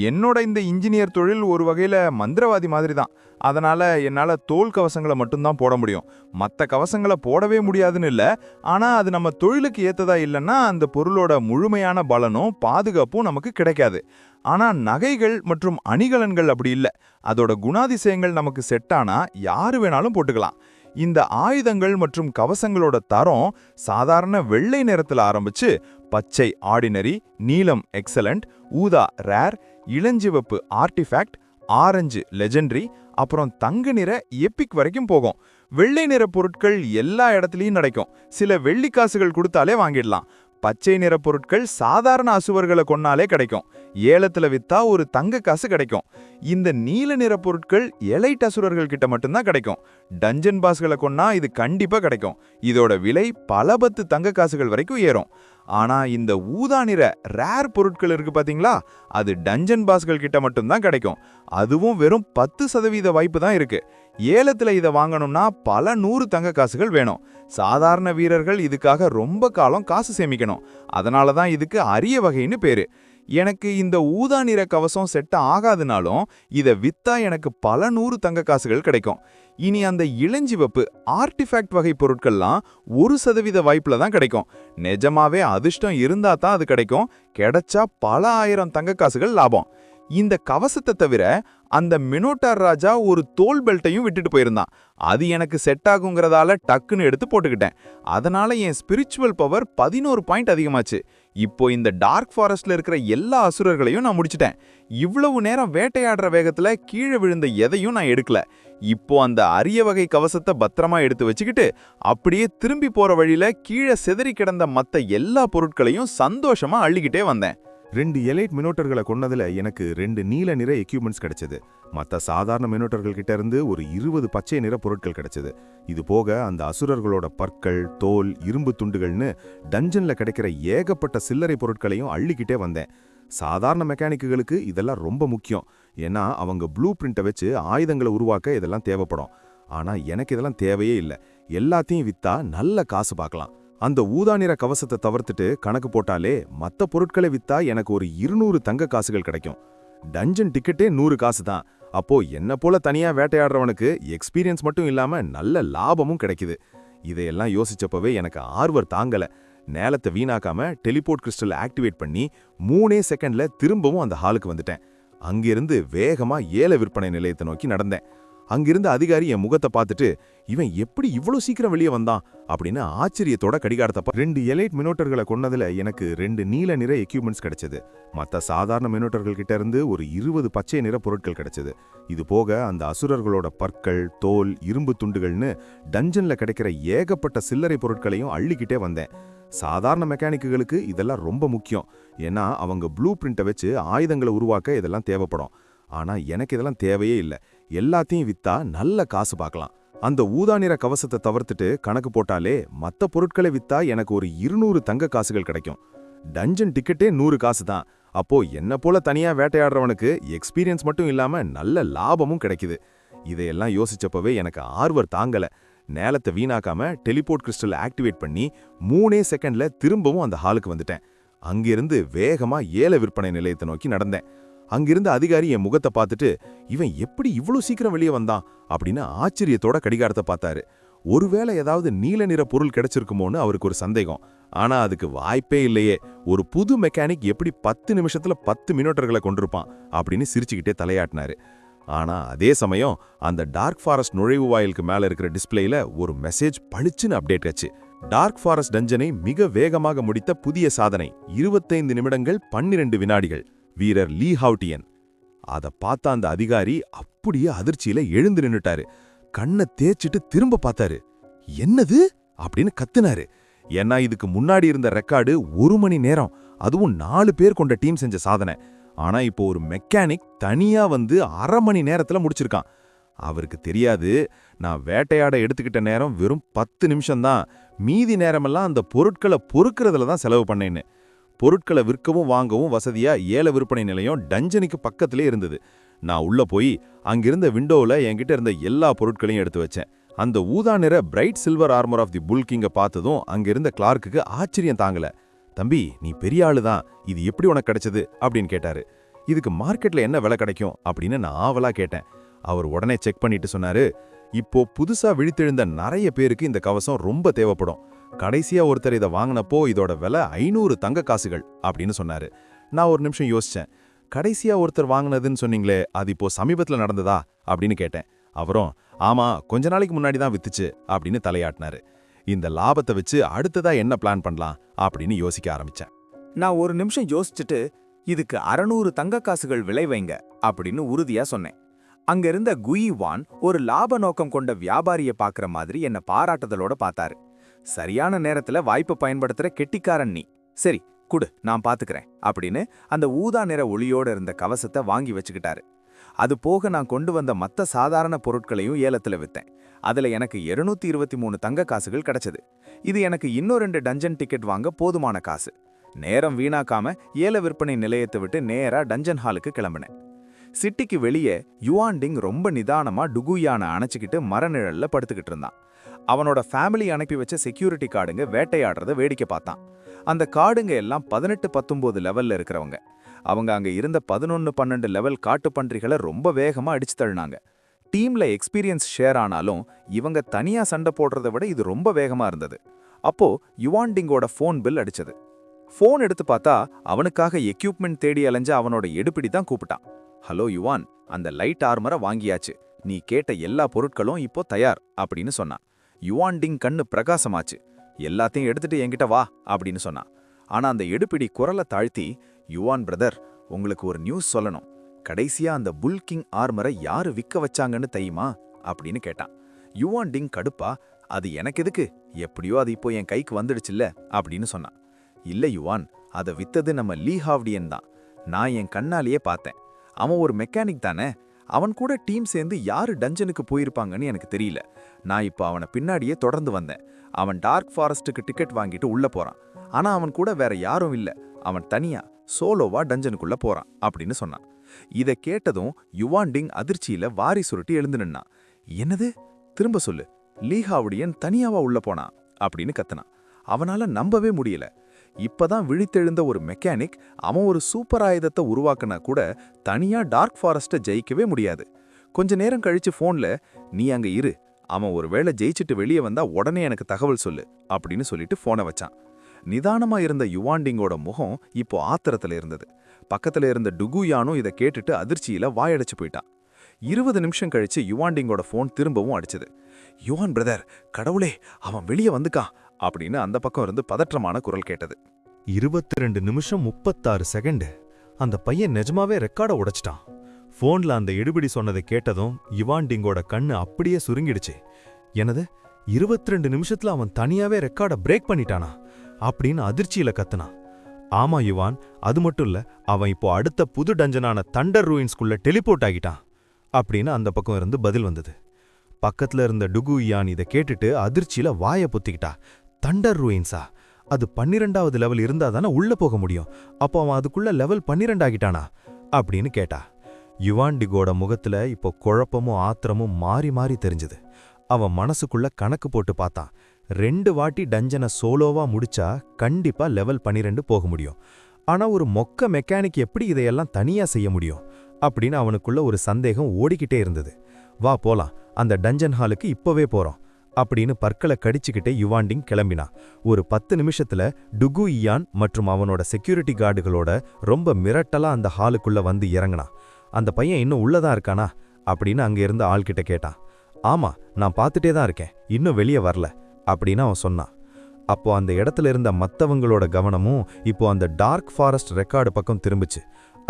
என்னோட இந்த இன்ஜினியர் தொழில் ஒரு வகையில மந்திரவாதி மாதிரி தான். அதனால என்னால தோல் கவசங்களை மட்டும்தான் போட முடியும். மற்ற கவசங்களை போடவே முடியாதுன்னு இல்லை. ஆனா அது நம்ம தொழிலுக்கு ஏத்ததா இல்லைன்னா அந்த பொருளோட முழுமையான பலனும் பாதுகாப்பும் நமக்கு கிடைக்காது. ஆனா நகைகள் மற்றும் அணிகலன்கள் அப்படி இல்லை. அதோட குணாதிசயங்கள் நமக்கு செட்டானா யாரு வேணாலும் போட்டுக்கலாம். இந்த ஆயுதங்கள் மற்றும் கவசங்களோட தரம் சாதாரண வெள்ளை நிறத்துல ஆரம்பிச்சு பச்சை ஆர்டினரி, நீலம் எக்ஸலண்ட், ஊதா ரேர், இளஞ்சிவப்பு ஆர்டிஃபேக்ட், ஆரஞ்சு லெஜெண்டரி, அப்புறம் தங்க நிற எப்பிக் வரைக்கும் போகும். வெள்ளை நிற பொருட்கள் எல்லா இடத்துலயும் கிடைக்கும். சில வெள்ளி காசுகள் கொடுத்தாலே வாங்கிடலாம். பச்சை நிற பொருட்கள் சாதாரண அசுவர்களை கொன்னாலே கிடைக்கும். ஏலத்துல வித்தா ஒரு தங்க காசு கிடைக்கும். இந்த நீல நிற பொருட்கள் எலைட் அசுரர்கள் கிட்ட மட்டும்தான் கிடைக்கும். டஞ்சன் பாஸ்களை கொன்னா இது கண்டிப்பா கிடைக்கும். இதோட விலை பல 10 தங்க காசுகள் வரைக்கும் ஏறும். ஆனா இந்த ஊதா நிற ரேர் பொருட்கள் இருக்கு பாத்தீங்களா, அது டஞ்சன் பாஸ்கள் கிட்ட மட்டும்தான் கிடைக்கும். அதுவும் வெறும் 10% வாய்ப்பு தான் இருக்கு. ஏலத்துல இதை வாங்கணும்னா பல 100 தங்க காசுகள் வேணும். சாதாரண வீரர்கள் இதுக்காக ரொம்ப காலம் காசு சேமிக்கணும். அதனால தான் இதுக்கு அரிய வகைன்னு பேரு. எனக்கு இந்த ஊதா நிற கவசம் செட் ஆகாதுனாலும் இதை வித்தா எனக்கு பல 100 தங்க காசுகள் கிடைக்கும். இனி அந்த இளஞ்சிவப்பு ஆர்டிஃபேக்ட் வகை பொருட்கள்லாம் 1% வாய்ப்புல தான் கிடைக்கும். நிஜமாவே அதிர்ஷ்டம் இருந்தா தான் அது கிடைக்கும். கிடைச்சா பல 1000 தங்க காசுகள் லாபம். இந்த கவசத்தை தவிர அந்த மினோட்டார் ராஜா ஒரு தோல் பெல்ட்டையும் விட்டுட்டு போயிருந்தான். அது எனக்கு செட் ஆகுங்கிறதால டக்குன்னு எடுத்து போட்டுக்கிட்டேன். அதனால என் ஸ்பிரிச்சுவல் பவர் 11 பாயிண்ட் அதிகமாச்சு. இப்போ இந்த டார்க் ஃபாரஸ்ட்ல இருக்கிற எல்லா அசுரர்களையும் நான் முடிச்சிட்டேன். இவ்வளவு நேரம் வேட்டையாடுற வேகத்துல கீழே விழுந்த எதையும் நான் எடுக்கல. இப்போ அந்த அரிய வகை கவசத்தை பத்திரமா எடுத்து வச்சுக்கிட்டு அப்படியே திரும்பி போற வழியில கீழே சிதறி கிடந்த மத்த எல்லா பொருட்களையும் சந்தோஷமா அள்ளிக்கிட்டே வந்தேன். 2 எலைட் மினோட்டர்களை கொன்னதுல எனக்கு 2 நீல நிற எக்யூப்மெண்ட்ஸ் கிடைச்சது. மற்ற சாதாரண மினோட்டர்கள் கிட்ட இருந்து ஒரு 20 பச்சை நிற பொருட்கள் கிடைச்சது. இது போக அந்த அசுரர்களோட பற்கள், தோல், இரும்பு துண்டுகள்னு டஞ்சன்ல கிடைக்கிற ஏகப்பட்ட சில்லறை பொருட்களையும் அள்ளிக்கிட்டே வந்தேன். சாதாரண மெக்கானிக்குகளுக்கு இதெல்லாம் ரொம்ப முக்கியம். ஏன்னா அவங்க ப்ளூ பிரிண்ட்டை வச்சு ஆயுதங்களை உருவாக்க இதெல்லாம் தேவைப்படும். ஆனா எனக்கு இதெல்லாம் தேவையே இல்லை. எல்லாத்தையும் வித்தா நல்ல காசு பார்க்கலாம். அந்த ஊதா நிற கவசத்தை தவிர்த்துட்டு கணக்கு போட்டாலே மற்ற பொருட்களை வித்தா எனக்கு ஒரு 200 தங்க காசுகள் கிடைக்கும். டஞ்சன் டிக்கெட்டே 100 காசு தான். அப்போ என்ன போல தனியா வேட்டையாடுறவனுக்கு எக்ஸ்பீரியன்ஸ் மட்டும் இல்லாம நல்ல லாபமும் கிடைக்குது. இதையெல்லாம் யோசிச்சப்பவே எனக்கு ஆர்வம் தாங்கல. நேலத்தை வீணாக்காம டெலிபோர்ட் கிறிஸ்டல் ஆக்டிவேட் பண்ணி 3 செகண்ட்ல திரும்பவும் அந்த ஹாலுக்கு வந்துட்டேன். அங்கிருந்து வேகமா ஏல விற்பனை நிலையத்தை நோக்கி நடந்தேன். அங்கிருந்த அதிகாரி என் முகத்தை பார்த்துட்டு, இவன் எப்படி இவ்வளோ சீக்கிரம் வெளியே வந்தான் அப்படின்னு ஆச்சரியத்தோட கடிகாரத்தப்ப 2 எலைட் மினோட்டர்களை கொன்னதுல எனக்கு 2 நீல நிற எக்யூப்மெண்ட்ஸ் கிடைச்சது. மற்ற சாதாரண மினோட்டர்கள் கிட்ட இருந்து ஒரு 20 பச்சை நிற பொருட்கள் கிடைச்சது. இது போக அந்த அசுரர்களோட பற்கள், தோல், இரும்பு துண்டுகள்னு டஞ்சன்ல கிடைக்கிற ஏகப்பட்ட சில்லறை பொருட்களையும் அள்ளிக்கிட்டே வந்தேன். சாதாரண மெக்கானிக்குகளுக்கு இதெல்லாம் ரொம்ப முக்கியம். ஏன்னா அவங்க ப்ளூ பிரிண்ட்டை வச்சு ஆயுதங்களை உருவாக்க இதெல்லாம் தேவைப்படும். ஆனா எனக்கு இதெல்லாம் தேவையே இல்லை. எல்லாத்தையும் வித்தா நல்ல காசு பார்க்கலாம். அந்த ஊதா நிற கவசத்தை தவிர்த்துட்டு கணக்கு போட்டாலே மற்ற பொருட்களை வித்தா எனக்கு ஒரு 200 தங்க காசுகள் கிடைக்கும். டஞ்சன் டிக்கெட்டே 100 காசு தான். அப்போ என்ன போல தனியா வேட்டையாடுறவனுக்கு எக்ஸ்பீரியன்ஸ் மட்டும் இல்லாம நல்ல லாபமும் கிடைக்குது. இதையெல்லாம் யோசிச்சப்பவே எனக்கு ஆர்வம் தாங்கல. நேலத்தை வீணாக்காம டெலிபோர்ட் கிறிஸ்டல் ஆக்டிவேட் பண்ணி 3 செகண்ட்ல திரும்பவும் அந்த ஹாலுக்கு வந்துட்டேன். அங்கிருந்து வேகமா ஏல விற்பனை நிலையத்தை நோக்கி நடந்தேன். அங்கிருந்த அதிகாரி என் முகத்தை பார்த்துட்டு, இவன் எப்படி இவ்வளோ சீக்கிரம் வெளியே வந்தான் அப்படின்னு ஆச்சரியத்தோட கடிகாரத்தை பார்த்தாரு. ஒருவேளை ஏதாவது நீல நிற பொருள் கிடைச்சிருக்குமோன்னு அவருக்கு ஒரு சந்தேகம். ஆனா அதுக்கு வாய்ப்பே இல்லையே. ஒரு புது மெக்கானிக் எப்படி 10 நிமிஷத்துல 10 மினோட்டர்களை கொண்டிருப்பான் அப்படின்னு சிரிச்சுக்கிட்டே தலையாட்டினாரு. ஆனா அதே சமயம் அந்த டார்க் ஃபாரஸ்ட் நுழைவு வாயிலுக்கு மேல இருக்கிற டிஸ்பிளேல ஒரு மெசேஜ் பளிச்சுன்னு அப்டேட் ஆச்சு. டார்க் ஃபாரஸ்ட் டஞ்சனை மிக வேகமாக முடித்த புதிய சாதனை, 25 நிமிடங்கள் 12 வினாடிகள், வீரர் லீ ஹவுட்டியன். அதை பார்த்த அந்த அதிகாரி அப்படியே அதிர்ச்சியில எழுந்து நின்னுட்டாரு. கண்ணை தேய்ச்சிட்டு திரும்ப பார்த்தாரு. என்னது அப்படின்னு கத்துனாரு. ஏன்னா இதுக்கு முன்னாடி இருந்த ரெக்கார்டு 1 மணி நேரம், அதுவும் 4 பேர் கொண்ட டீம் செஞ்ச சாதனை. ஆனா இப்போ ஒரு மெக்கானிக் தனியா வந்து 1/2 மணி நேரத்துல முடிச்சிருக்கான். அவருக்கு தெரியாது, நான் வேட்டையாட எடுத்துக்கிட்ட நேரம் வெறும் 10 நிமிஷம்தான். மீதி நேரமெல்லாம் அந்த பொருட்களை பொறுக்கிறதுல தான் செலவு பண்ணேன்னு. பொருட்களை விற்கவும் வாங்கவும் வசதியா ஏல விற்பனை நிலையம் டஞ்சனுக்கு பக்கத்திலே இருந்தது. நான் உள்ள போய் அங்கிருந்த விண்டோவில் என்கிட்ட இருந்த எல்லா பொருட்களையும் எடுத்து வச்சேன். அந்த ஊதா நிற bright silver armour of the bull கிங்கை பார்த்ததும் அங்கிருந்த கிளார்க்குக்கு ஆச்சரியம் தாங்கல. தம்பி, நீ பெரிய ஆளு தான், இது எப்படி உனக்கு கிடைச்சது அப்படின்னு கேட்டாரு. இதுக்கு மார்க்கெட்ல என்ன விலை கிடைக்கும் அப்படின்னு நான் ஆவலா கேட்டேன். அவர் உடனே செக் பண்ணிட்டு சொன்னாரு, இப்போ புதுசா விழித்தெழுந்த நிறைய பேருக்கு இந்த கவசம் ரொம்ப தேவைப்படும். கடைசியா ஒருத்தர் இதை வாங்கினப்போ இதோட விலை 500 தங்க காசுகள் அப்படின்னு சொன்னாரு. நான் ஒரு நிமிஷம் யோசிச்சேன். கடைசியா ஒருத்தர் வாங்கினதுன்னு சொன்னீங்களே, அது இப்போ சமீபத்தில் நடந்ததா அப்படின்னு கேட்டேன். அவரும், ஆமா, கொஞ்ச நாளைக்கு முன்னாடி தான் வித்துச்சு அப்படின்னு தலையாட்டினாரு. இந்த லாபத்தை வச்சு அடுத்ததா என்ன பிளான் பண்ணலாம் அப்படின்னு யோசிக்க ஆரம்பிச்சேன். நான் ஒரு நிமிஷம் யோசிச்சுட்டு இதுக்கு 600 தங்க காசுகள் விலை வைங்க அப்படின்னு உறுதியா சொன்னேன். அங்க இருந்த குயிவான் ஒரு லாப நோக்கம் கொண்ட வியாபாரிய பாக்குற மாதிரி என்ன பாராட்டுதலோட பார்த்தாரு. சரியான நேரத்துல வாய்ப்பை பயன்படுத்துற கெட்டிக்காரன் நீ. சரி குடு, நான் பாத்துக்கிறேன் அப்படின்னு அந்த ஊதா நிற ஒளியோட இருந்த கவசத்தை வாங்கி வச்சுக்கிட்டாரு. அது போக நான் கொண்டு வந்த மத்த சாதாரண பொருட்களையும் ஏலத்துல வித்தேன். அதுல எனக்கு 223 தங்க காசுகள் கிடைச்சது. இது எனக்கு இன்னும் 2 டஞ்சன் டிக்கெட் வாங்க போதுமான காசு. நேரம் வீணாக்காம ஏல விற்பனை நிலையத்தை விட்டு நேரா டஞ்சன் ஹாலுக்கு கிளம்பினேன். சிட்டிக்கு வெளியே யுவான்டிங் ரொம்ப நிதானமா டுகுயானை அணைச்சிக்கிட்டு மரநிழல்ல படுத்துக்கிட்டு இருந்தான். அவனோட ஃபேமிலி அனுப்பி வச்ச செக்யூரிட்டி கார்டுங்க வேட்டையாடுறத வேடிக்கை பார்த்தான். அந்த கார்டுங்க எல்லாம் 18-19 லெவல்ல இருக்கிறவங்க. அவங்க அங்க இருந்த 11-12 லெவல் காட்டுப்பன்றிகளை ரொம்ப வேகமா அடிச்சு தள்ளினாங்க. டீம்ல எக்ஸ்பீரியன்ஸ் ஷேர் ஆனாலும் இவங்க தனியா சண்டை போடுறதை விட இது ரொம்ப வேகமா இருந்தது. அப்போ யுவான்டிங்கோட ஃபோன் பில் அடிச்சது. ஃபோன் எடுத்து பார்த்தா அவனுக்காக எக்யூப்மெண்ட் தேடி அலைஞ்ச அவனோட எடுப்பிடி தான் கூப்பிட்டான். ஹலோ யுவான், அந்த லைட் ஆர்மரை வாங்கியாச்சு. நீ கேட்ட எல்லா பொருட்களும் இப்போ தயார் அப்படின்னு சொன்னான். யுவான்டிங் கண்ணு பிரகாசமாச்சு. எல்லாத்தையும் எடுத்துட்டு என்கிட்ட வா அப்படின்னு சொன்னான். ஆனா அந்த எடுப்பிடி குரலை தாழ்த்தி, யுவான் பிரதர், உங்களுக்கு ஒரு நியூஸ் சொல்லணும். கடைசியா அந்த புல்கிங் ஆர்மரை யாரு விற்க வச்சாங்கன்னு தெரியுமா அப்படின்னு கேட்டான். யுவான்டிங் கடுப்பா, அது எனக்கு எதுக்கு, எப்படியோ அது இப்போ என் கைக்கு வந்துடுச்சுல்ல அப்படின்னு சொன்னான். இல்ல யுவான், அதை வித்தது நம்ம லீ ஹாவ்டியன் தான். நான் என் கண்ணாலேயே பார்த்தேன். அவன் ஒரு மெக்கானிக் தானே. அவன் கூட டீம் சேர்ந்து யாரு டஞ்சனுக்கு போயிருப்பாங்கன்னு எனக்கு தெரியல. நான் இப்போ அவனை பின்னாடியே தொடர்ந்து வந்தேன். அவன் டார்க் ஃபாரஸ்ட்டுக்கு டிக்கெட் வாங்கிட்டு உள்ள போறான். ஆனா அவன் கூட வேற யாரும் இல்ல. அவன் தனியா சோலோவா டஞ்சனுக்குள்ள போறான் அப்படின்னு சொன்னான். இதை கேட்டதும் யுவான்டிங் அதிர்ச்சியில வாரி சுருட்டி எழுந்து நின்னான். என்னது, திரும்ப சொல்லு, லீ ஹாவ்டியன் தனியாவா உள்ள போனான் அப்படின்னு கத்துனான். அவனால நம்பவே முடியல. இப்பதான் விழித்தெழுந்த ஒரு மெக்கானிக் அவன் ஒரு சூப்பர் ஆயுதத்தை உருவாக்குனா கூட தனியா டார்க் ஃபாரஸ்ட்டை ஜெயிக்கவே முடியாது. கொஞ்ச நேரம் கழிச்சு ஃபோன்ல, நீ அங்க இரு, அவன் ஒருவேளை ஜெயிச்சுட்டு வெளியே வந்தா உடனே எனக்கு தகவல் சொல்லு அப்படின்னு சொல்லிட்டு ஃபோனை வச்சான். நிதானமா இருந்த யுவான்டிங்கோட முகம் இப்போ ஆத்திரத்துல இருந்தது. பக்கத்துல இருந்த டுகுயானும் இதை கேட்டுட்டு அதிர்ச்சியில வாயடைச்சு போயிட்டான். 20 நிமிஷம் கழிச்சு யுவான்டிங்கோட ஃபோன் திரும்பவும் அடிச்சது. யுவான் பிரதர், கடவுளே, அவன் வெளியே வந்துக்கான் அப்படின்னு அந்த பக்கம் இருந்து பதற்றமான குரல் கேட்டது. 22 நிமிஷம் 36 செகண்ட். அந்த பையன் நிஜமாவே ரெக்கார்டை உடைச்சிட்டான். ஃபோன்ல அந்த எடுபிடி சொன்னதை கேட்டதும் யுவான்டிங்கோட கண்ணு அப்படியே சுருங்கிடுச்சு. எனது 22 நிமிஷத்துல அவன் தனியாவே ரெக்கார்டை பிரேக் பண்ணிட்டானா அப்படின்னு அதிர்ச்சியில கத்துனான். ஆமா யுவான், அது மட்டும் இல்ல, அவன் இப்போ அடுத்த புது டஞ்சனான தண்டர் ரூயின்ஸ்குள்ள டெலிபோர்ட் ஆகிட்டான் அப்படின்னு அந்த பக்கம் இருந்து பதில் வந்தது. பக்கத்துல இருந்த டுகுயான் இதை கேட்டுட்டு அதிர்ச்சியில வாய பொத்திக்கிட்டா. தண்டர் ரூயின்ஸா? அது 12வது லெவல் இருந்தா தானே உள்ள போக முடியும். அப்போ அவன் அதுக்குள்ள லெவல் 12 ஆகிட்டானா அப்படின்னு கேட்டா. யுவான்டிங்கோட முகத்துல இப்போ குழப்பமும் ஆத்திரமும் மாறி மாறி தெரிஞ்சது. அவன் மனசுக்குள்ள கணக்கு போட்டு பார்த்தான். 2 வாட்டி டஞ்சனை சோலோவா முடிச்சா கண்டிப்பா லெவல் 12 போக முடியும். ஆனா ஒரு மொக்க மெக்கானிக் எப்படி இதையெல்லாம் தனியா செய்ய முடியும் அப்படின்னு அவனுக்குள்ள ஒரு சந்தேகம் ஓடிக்கிட்டே இருந்தது. வா போலாம், அந்த டஞ்சன் ஹாலுக்கு இப்பவே போறோம் அப்படின்னு பற்களை கடிச்சுக்கிட்டே யுவான்டிங் கிளம்பினா. ஒரு 10 நிமிஷத்துல டுகுயான் மற்றும் அவனோட செக்யூரிட்டி கார்டுகளோட ரொம்ப மிரட்டலா அந்த ஹாலுக்குள்ள வந்து இறங்கினான். அந்த பையன் இன்னும் உள்ளதான் இருக்கானா அப்படின்னு அங்க இருந்த ஆள்கிட்ட கேட்டான். ஆமா, நான் பார்த்துட்டே தான் இருக்கேன், இன்னும் வெளியே வரல அப்படின்னு அவன் சொன்னான். அப்போ அந்த இடத்துல இருந்த மத்தவங்களோட கவனமும் இப்போ அந்த டார்க் ஃபாரஸ்ட் ரெக்கார்டு பக்கம் திரும்பிச்சு.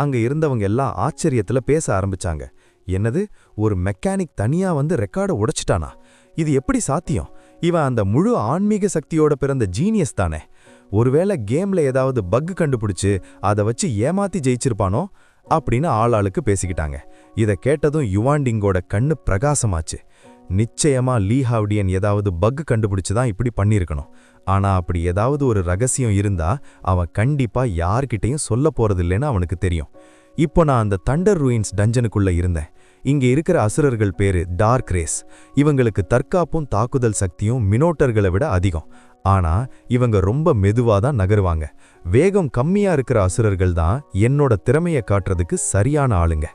அங்க இருந்தவங்க எல்லாம் ஆச்சரியத்துல பேச ஆரம்பிச்சாங்க. என்னது, ஒரு மெக்கானிக் தனியா வந்து ரெக்கார்டை உடைச்சிட்டானா? இது எப்படி சாத்தியம்? இவன் அந்த முழு ஆன்மீக சக்தியோட பிறந்த ஜீனியஸ் தானே. ஒருவேளை கேம்ல ஏதாவது பக் கண்டுபிடிச்சு அதை வச்சு ஏமாத்தி ஜெயிச்சிருப்பானோ அப்படின்னு ஆளாளுக்கு பேசிக்கிட்டாங்க. இதை கேட்டதும் யுவான்டிங்கோட கண்ணு பிரகாசமாச்சு. நிச்சயமா லீ ஹாவ்டியன் ஏதாவது பக் கண்டுபிடிச்சுதான் இப்படி பண்ணியிருக்கணும். ஆனா அப்படி ஏதாவது ஒரு ரகசியம் இருந்தா அவன் கண்டிப்பா யார்கிட்டையும் சொல்ல போறதில்லைன்னு அவனுக்கு தெரியும். இப்போ நான் அந்த தண்டர் ரூயின்ஸ் டஞ்சனுக்குள்ள இருந்தேன். இங்க இருக்கிற அசுரர்கள் பேரு டார்க் ரேஸ். இவங்களுக்கு தற்காப்பும் தாக்குதல் சக்தியும் மினோட்டர்களை விட அதிகம். ஆனா இவங்க ரொம்ப மெதுவா தான் நகருவாங்க. வேகம் கம்மியா இருக்கிற அசுரர்கள் தான் என்னோட திறமையை காட்டுறதுக்கு சரியான ஆளுங்க.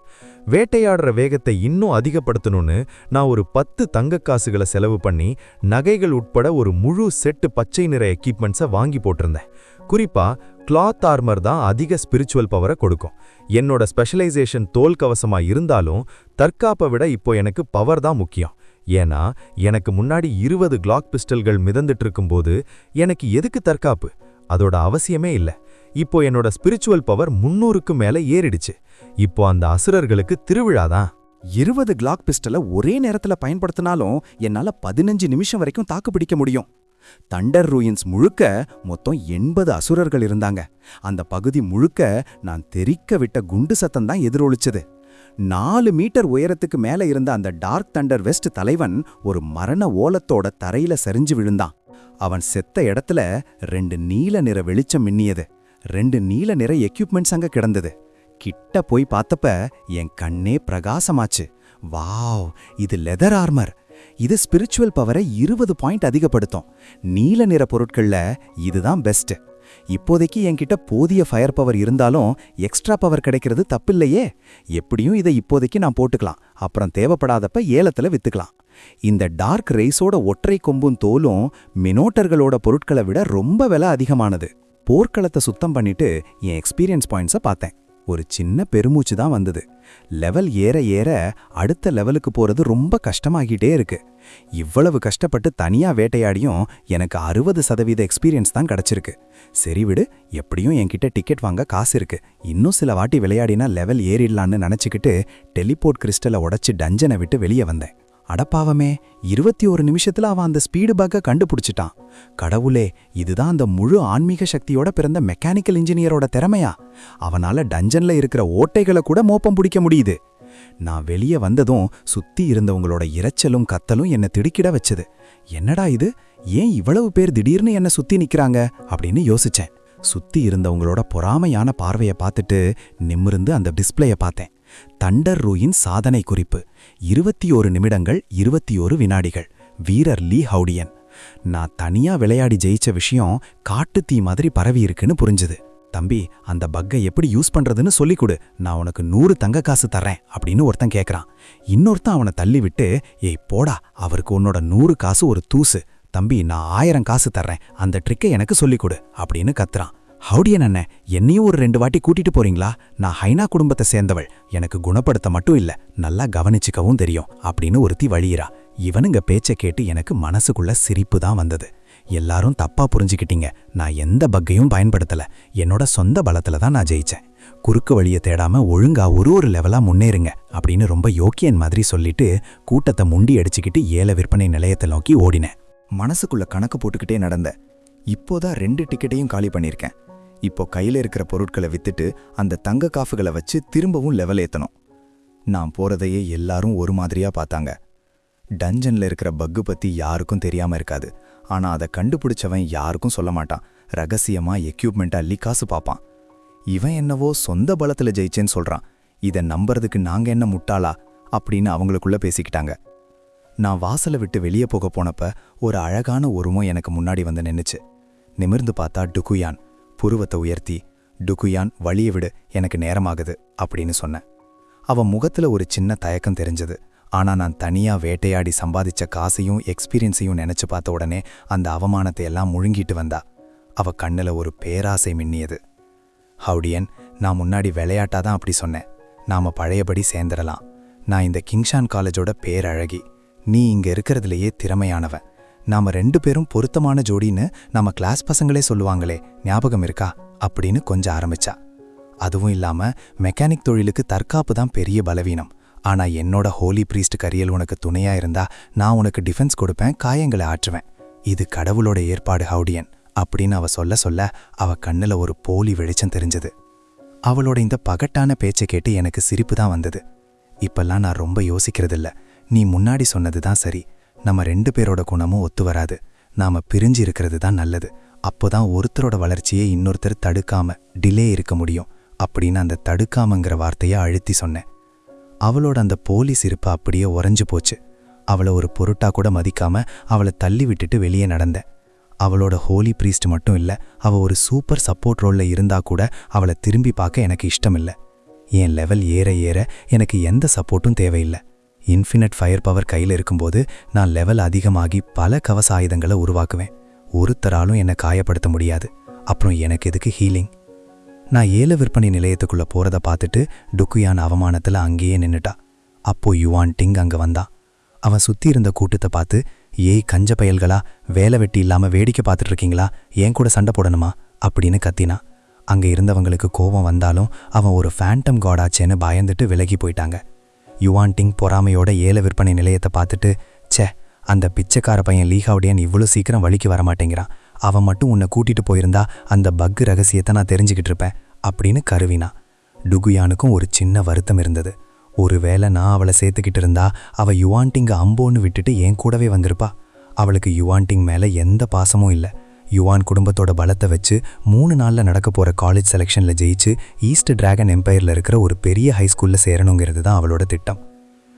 வேட்டையாடுற வேகத்தை இன்னும் அதிகப்படுத்தணும்னு நான் ஒரு 10 தங்கக்காசுகளை செலவு பண்ணி நகைகள் உட்பட ஒரு முழு செட்டு பச்சை நிற எக்யூப்மெண்ட்ஸை வாங்கி போட்டிருந்தேன். குறிப்பா கிளாத் ஆர்மர் தான் அதிக ஸ்பிரிச்சுவல் பவரை கொடுக்கும். என்னோட ஸ்பெஷலைசேஷன் தோல் கவசமா இருந்தாலும் தற்காப்பை விட இப்போ எனக்கு பவர் தான் முக்கியம். ஏன்னா எனக்கு முன்னாடி 20 கிளாக் பிஸ்டல்கள் மிதந்துட்டு இருக்கும்போது எனக்கு எதுக்கு தற்காப்பு? அதோட அவசியமே இல்ல. இப்போ என்னோட ஸ்பிரிச்சுவல் பவர் 300க்கு மேல ஏறிடுச்சு. இப்போ அந்த அசுரர்களுக்கு திருவிழாதான். 20 கிளாக் பிஸ்டலை ஒரே நேரத்துல பயன்படுத்தினாலும் என்னால 15 நிமிஷம் வரைக்கும் தாக்கு பிடிக்க முடியும். தண்டர் ரூயின்ஸ் முழுக்க மொத்தம் 80 அசுரர்கள் இருந்தாங்க. அந்த பகுதி முழுக்க நான் தெறிக்க விட்ட குண்டு சத்தம் தான் எதிரொலிச்சது. 4 மீட்டர் உயரத்துக்கு மேல இருந்த அந்த டார்க் தண்டர் வெஸ்ட் தலைவன் ஒரு மரண ஓலத்தோட தரையில சரிஞ்சு விழுந்தான். அவன் செத்த இடத்துல 2 நீல நிற வெளிச்சம் மின்னியது. 2 நீல நிற எக்யூப்மெண்ட்ஸ் அங்க கிடந்தது. கிட்ட போய் பார்த்தப்ப என் கண்ணே பிரகாசமாச்சு. வாவ், இது லெதர் ஆர்மர். இது ஸ்பிரிச்சுவல் பவரை 20 பாயிண்ட் அதிகப்படுத்தும். நீல நிற பொருட்கள்ல இதுதான் பெஸ்ட். இப்போதைக்கு என்கிட்ட போதிய ஃபயர் பவர் இருந்தாலும் எக்ஸ்ட்ரா பவர் கிடைக்கிறது தப்பில்லையே. எப்படியும் இதை இப்போதைக்கு நான் போட்டுக்கலாம். அப்புறம் தேவைப்படாதப்ப ஏலத்துல வித்துக்கலாம். இந்த டார்க் ரேஸோட ஒற்றை கொம்பும் தோலும் மினோட்டர்களோட பொருட்களை விட ரொம்ப விலை அதிகமானது. போர்க்களத்தை சுத்தம் பண்ணிட்டு என் எக்ஸ்பீரியன்ஸ் பாயிண்ட்ஸை பார்த்தேன். ஒரு சின்ன பெருமூச்சு தான் வந்தது. லெவல் ஏற ஏற அடுத்த லெவலுக்கு போறது ரொம்ப கஷ்டமாகிட்டே இருக்கு. இவ்வளவு கஷ்டப்பட்டு தனியா வேட்டையாடியும் எனக்கு 60% எக்ஸ்பீரியன்ஸ் தான் கிடைச்சிருக்கு. சரி விடு, எப்படியும் என்கிட்ட டிக்கெட் வாங்க காசு இருக்கு. இன்னும் சில வாட்டி விளையாடினா லெவல் ஏறிடலான்னு நினைச்சுக்கிட்டு டெலிபோர்ட் கிறிஸ்டலை உடைச்சு டஞ்சனை விட்டு வெளியே வந்தேன். அடப்பாவமே, 21 நிமிஷத்துல அவன் அந்த ஸ்பீடு பக்கை கண்டுபிடிச்சிட்டான். கடவுளே, இதுதான் அந்த முழு ஆன்மீக சக்தியோட பிறந்த மெக்கானிக்கல் இன்ஜினியரோட திறமையா? அவனால டஞ்சன்ல இருக்கிற ஓட்டைகளை கூட மோப்பம் பிடிக்க முடியுது. நான் வெளியே வந்ததும் சுத்தி இருந்தவங்களோட இரைச்சலும் கத்தலும் என்னை திடுக்கிட வச்சது. என்னடா இது, ஏன் இவ்வளவு பேர் திடீர்னு என்னை சுத்தி நிக்கிறாங்க அப்படின்னு யோசிச்சேன். சுத்தி இருந்தவங்களோட பொறாமையான பார்வையை பார்த்துட்டு நிமிர்ந்து அந்த டிஸ்பிளேயை பார்த்தேன். தண்டர் ரூயின் சாதனை குறிப்பு: 21 நிமிடங்கள் 21 வினாடிகள். வீரர் லீ ஹவுடியன். நான் தனியா விளையாடி ஜெயிச்ச விஷயம் காட்டுத்தீ மாதிரி பரவி இருக்குன்னு புரிஞ்சுது. தம்பி, அந்த பக்கை எப்படி யூஸ் பண்றதுன்னு சொல்லிக் கொடு, நான் உனக்கு 100 தங்க காசு தர்றேன் அப்படின்னு ஒருத்தன் கேட்கறான். இன்னொருத்தன் அவனை தள்ளி விட்டு, ஏய் போடா, அவருக்கு உன்னோட 100 காசு ஒரு தூசு. தம்பி, நான் 1000 காசு தர்றேன், அந்த ட்ரிக்கை எனக்கு சொல்லிக் கொடு அப்படின்னு கத்துறான். ஹவுடியன் அண்ணன், என்னையும் ஒரு 2 வாட்டி கூட்டிட்டு போறீங்களா? நான் ஹைனா குடும்பத்தை சேர்ந்தவள், எனக்கு குணப்படுத்த மட்டும் இல்ல, நல்லா கவனிச்சுக்கவும் தெரியும் அப்படின்னு ஒருத்தி வழியிறா. இவனுங்க பேச்சை கேட்டு எனக்கு மனசுக்குள்ள சிரிப்பு தான் வந்தது. எல்லாரும் தப்பா புரிஞ்சுக்கிட்டீங்க. நான் எந்த பக்கையும் பயன்படுத்தல, என்னோட சொந்த பலத்துல தான் நான் ஜெயிச்சேன். குறுக்கு வழியை தேடாம ஒழுங்கா ஒரு லெவலா முன்னேறுங்க அப்படின்னு ரொம்ப யோக்கியன் மாதிரி சொல்லிட்டு கூட்டத்தை முண்டி அடிச்சுக்கிட்டு ஏல விற்பனை நிலையத்தை நோக்கி ஓடினேன். மனசுக்குள்ள கணக்கு போட்டுக்கிட்டே நடந்த. இப்போதான் 2 டிக்கெட்டையும் காலி பண்ணியிருக்கேன். இப்போ கையில இருக்கிற பொருட்களை வித்துட்டு அந்த தங்க காஃபுகளை வச்சு திரும்பவும் லெவல் ஏத்தணும். நான் போறதையே எல்லாரும் ஒரு மாதிரியா பார்த்தாங்க. டஞ்சன்ல இருக்கிற பக்கு பத்தி யாருக்கும் தெரியாம இருக்காது. ஆனா அதை கண்டுபிடிச்சவன் யாருக்கும் சொல்ல மாட்டான். ரகசியமா எக்யூப்மெண்ட்டை அள்ளி காசு பார்ப்பான். இவன் என்னவோ சொந்த பலத்துல ஜெயிச்சேன்னு சொல்றான். இதை நம்புறதுக்கு நாங்க என்ன முட்டாளா அப்படின்னு அவங்களுக்குள்ள பேசிக்கிட்டாங்க. நான் வாசலை விட்டு வெளியே போக போனப்ப ஒரு அழகான உருவம் எனக்கு முன்னாடி வந்து நின்னுச்சு. நிமிர்ந்து பார்த்தா டுகுயான். புருவத்தை உயர்த்தி, டுகுயான் வழியை விடு, எனக்கு நேரமாகுது அப்படின்னு சொன்னேன். அவன் முகத்துல ஒரு சின்ன தயக்கம் தெரிஞ்சது. ஆனா நான் தனியா வேட்டையாடி சம்பாதிச்ச காசையும் எக்ஸ்பீரியன்ஸையும் நினைச்சு பார்த்த உடனே அந்த அவமானத்தை எல்லாம் முழுங்கிட்டு வந்தா. அவ கண்ணுல ஒரு பேராசை மின்னியது. ஹவுடியன், நான் முன்னாடி விளையாட்டாதான் அப்படி சொன்னேன். நாம பழையபடி சேர்ந்துடலாம். நான் இந்த கிங்ஷான் காலேஜோட பேரழகி. நீ இங்க இருக்கிறதுலையே திறமையானவன். நாம 2 பேரும் பொருத்தமான ஜோடின்னு நம்ம கிளாஸ் பசங்களே சொல்லுவாங்களே, ஞாபகம் இருக்கா அப்படின்னு கொஞ்சம் ஆரம்பிச்சா. அதுவும் இல்லாம மெக்கானிக் தொழிலுக்கு தற்காப்பு தான் பெரிய பலவீனம். ஆனா என்னோட ஹோலி பிரீஸ்ட் கரியல் உனக்கு துணையா இருந்தா நான் உனக்கு டிஃபென்ஸ் கொடுப்பேன், காயங்களை ஆற்றுவேன். இது கடவுளோட ஏற்பாடு ஹவுடியன் அப்படின்னு அவ சொல்ல அவ கண்ணுல ஒரு போலி வெளிச்சம் தெரிஞ்சது. அவளோட இந்த பகட்டான பேச்சை கேட்டு எனக்கு சிரிப்பு தான் வந்தது. இப்பெல்லாம் நான் ரொம்ப யோசிக்கிறதில்ல. நீ முன்னாடி சொன்னதுதான் சரி. நம்ம 2 பேரோட குணமும் ஒத்து வராது. நாம பிரிஞ்சு இருக்கிறது தான் நல்லது. அப்போதான் ஒருத்தரோட வளர்ச்சியை இன்னொருத்தர் தடுக்காம டிலே இருக்க முடியும் அப்படின்னு அந்த தடுக்காமங்கிற வார்த்தையை அழுத்தி சொன்னேன். அவளோட அந்த போலி சிரிப்பு அப்படியே உறைஞ்சு போச்சு. அவளை ஒரு பொருட்டா கூட மதிக்காம அவளை தள்ளி விட்டுட்டு வெளியே நடந்தேன். அவளோட ஹோலி பிரீஸ்ட் மட்டும் இல்ல, அவ ஒரு சூப்பர் சப்போர்ட் ரோல்ல இருந்தா கூட அவளை திரும்பி பார்க்க எனக்கு இஷ்டம் இல்லை. என் லெவல் ஏற ஏற எனக்கு எந்த சப்போர்ட்டும் தேவையில்லை. இன்ஃபினிட் ஃபயர் பவர் கையில் இருக்கும்போது நான் லெவல் அதிகமாகி பல கவச ஆயுதங்களை உருவாக்குவேன். ஒருத்தராலும் என்னை காயப்படுத்த முடியாது. அப்புறம் எனக்கு எதுக்கு ஹீலிங்? நான் ஏல விற்பனை நிலையத்துக்குள்ள போறத பார்த்துட்டு டுகுயான் அவமானத்துல அங்கேயே நின்னுட்டா. அப்போ யுவான் டிங் அங்க வந்தான். அவன் சுத்தி இருந்த கூட்டத்தை பார்த்து, ஏய் கஞ்ச பயல்களா, வேலை வெட்டி இல்லாம வேடிக்கை பார்த்துட்டு இருக்கீங்களா, என் கூட சண்டை போடணுமா அப்படின்னு கத்தினான். அங்க இருந்தவங்களுக்கு கோபம் வந்தாலும் அவன் ஒரு ஃபேண்டம் காடாச்சேன்னு பயந்துட்டு விலகி போயிட்டாங்க. யுவான்டிங் பொறாமையோட ஏல விற்பனை நிலையத்தை பார்த்துட்டு, ச்சே, அந்த பிச்சைக்கார பையன் லீஹாவுடையன் இவ்வளோ சீக்கிரம் வழிக்கு வரமாட்டேங்கிறான், அவன் மட்டும் உன்னை கூட்டிட்டு போயிருந்தா அந்த பக்கு ரகசியத்தை நான் தெரிஞ்சுக்கிட்டு இருப்பேன் அப்படின்னு கருவினான். டுகுயானுக்கும் ஒரு சின்ன வருத்தம் இருந்தது. ஒருவேளை நான் அவளை சேர்த்துக்கிட்டு இருந்தா அவள் யுவான்டிங்க அம்போன்னு விட்டுட்டு என் கூடவே வந்திருப்பா. அவளுக்கு யுவான்டிங் மேலே எந்த பாசமும் இல்லை. யுவான் குடும்பத்தோட பலத்தை வச்சு 3 நாளில் நடக்க போகிற காலேஜ் செலெக்ஷனில் ஜெயிச்சு ஈஸ்ட் டிராகன் எம்பையரில் இருக்கிற ஒரு பெரிய ஹைஸ்கூலில் சேரணுங்கிறது தான் அவளோட திட்டம்.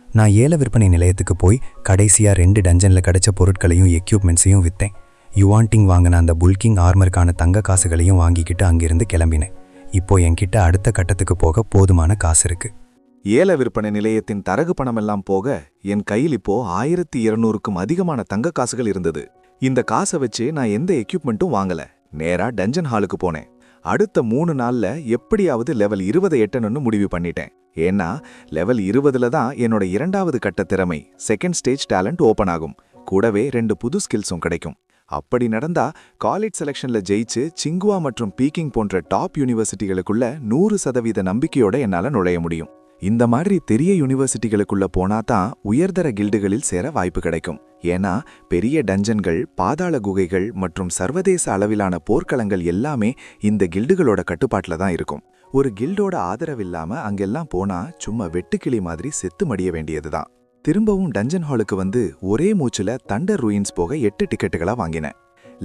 நான் ஏல விற்பனை நிலையத்துக்கு போய் கடைசியாக 2 டஞ்சனில் கிடைச்ச பொருட்களையும் எக்யூப்மெண்ட்ஸையும் விற்றேன். யுவான்டிங் வாங்கின அந்த புல்கிங் ஆர்மருக்கான தங்க காசுகளையும் வாங்கிக்கிட்டு அங்கிருந்து கிளம்பினேன். இப்போ என்கிட்ட அடுத்த கட்டத்துக்கு போக போதுமான காசு இருக்கு. ஏல விற்பனை நிலையத்தின் தரகு பணமெல்லாம் போக என் கையில் இப்போ 1200க்கும் அதிகமான தங்க காசுகள் இருந்தது. இந்த காசை வச்சு நான் எந்த எக்யூப்மெண்ட்டும் வாங்கல. நேரா டஞ்சன் ஹாலுக்கு போனேன். அடுத்த 3 நாள்ல எப்படியாவது லெவல் 20 எட்டணும்னு முடிவு பண்ணிட்டேன். ஏன்னா லெவல் 20ல தான் என்னோட 2வது கட்ட திறமை, செகண்ட் ஸ்டேஜ் டேலண்ட் ஓபன் ஆகும். கூடவே 2 புது ஸ்கில்ஸும் கிடைக்கும். அப்படி நடந்தா காலேஜ் செலெக்ஷன்ல ஜெயிச்சு சிங்குவா மற்றும் பீக்கிங் போன்ற டாப் யூனிவர்சிட்டிகளுக்குள்ள 100% நம்பிக்கையோட என்னால நுழைய முடியும். இந்த மாதிரி பெரிய யூனிவர்சிட்டிகளுக்குள்ள போனா தான் உயர்தர கில்டுகளில் சேர வாய்ப்பு கிடைக்கும். ஏன்னா பெரிய டஞ்சன்கள், பாதாள குகைகள் மற்றும் சர்வதேச அளவிலான போர்க்களங்கள் எல்லாமே இந்த கில்டுகளோட கட்டுப்பாட்டில் தான் இருக்கும். ஒரு கில்டோட ஆதரவில்லாம அங்கெல்லாம் போனா சும்மா வெட்டுக்கிளி மாதிரி செத்து மடிய வேண்டியதுதான். திரும்பவும் டஞ்சன் ஹாலுக்கு வந்து ஒரே மூச்சுல தண்டர் ரூயின்ஸ் போக 8 டிக்கெட்டுகளா வாங்கினேன்.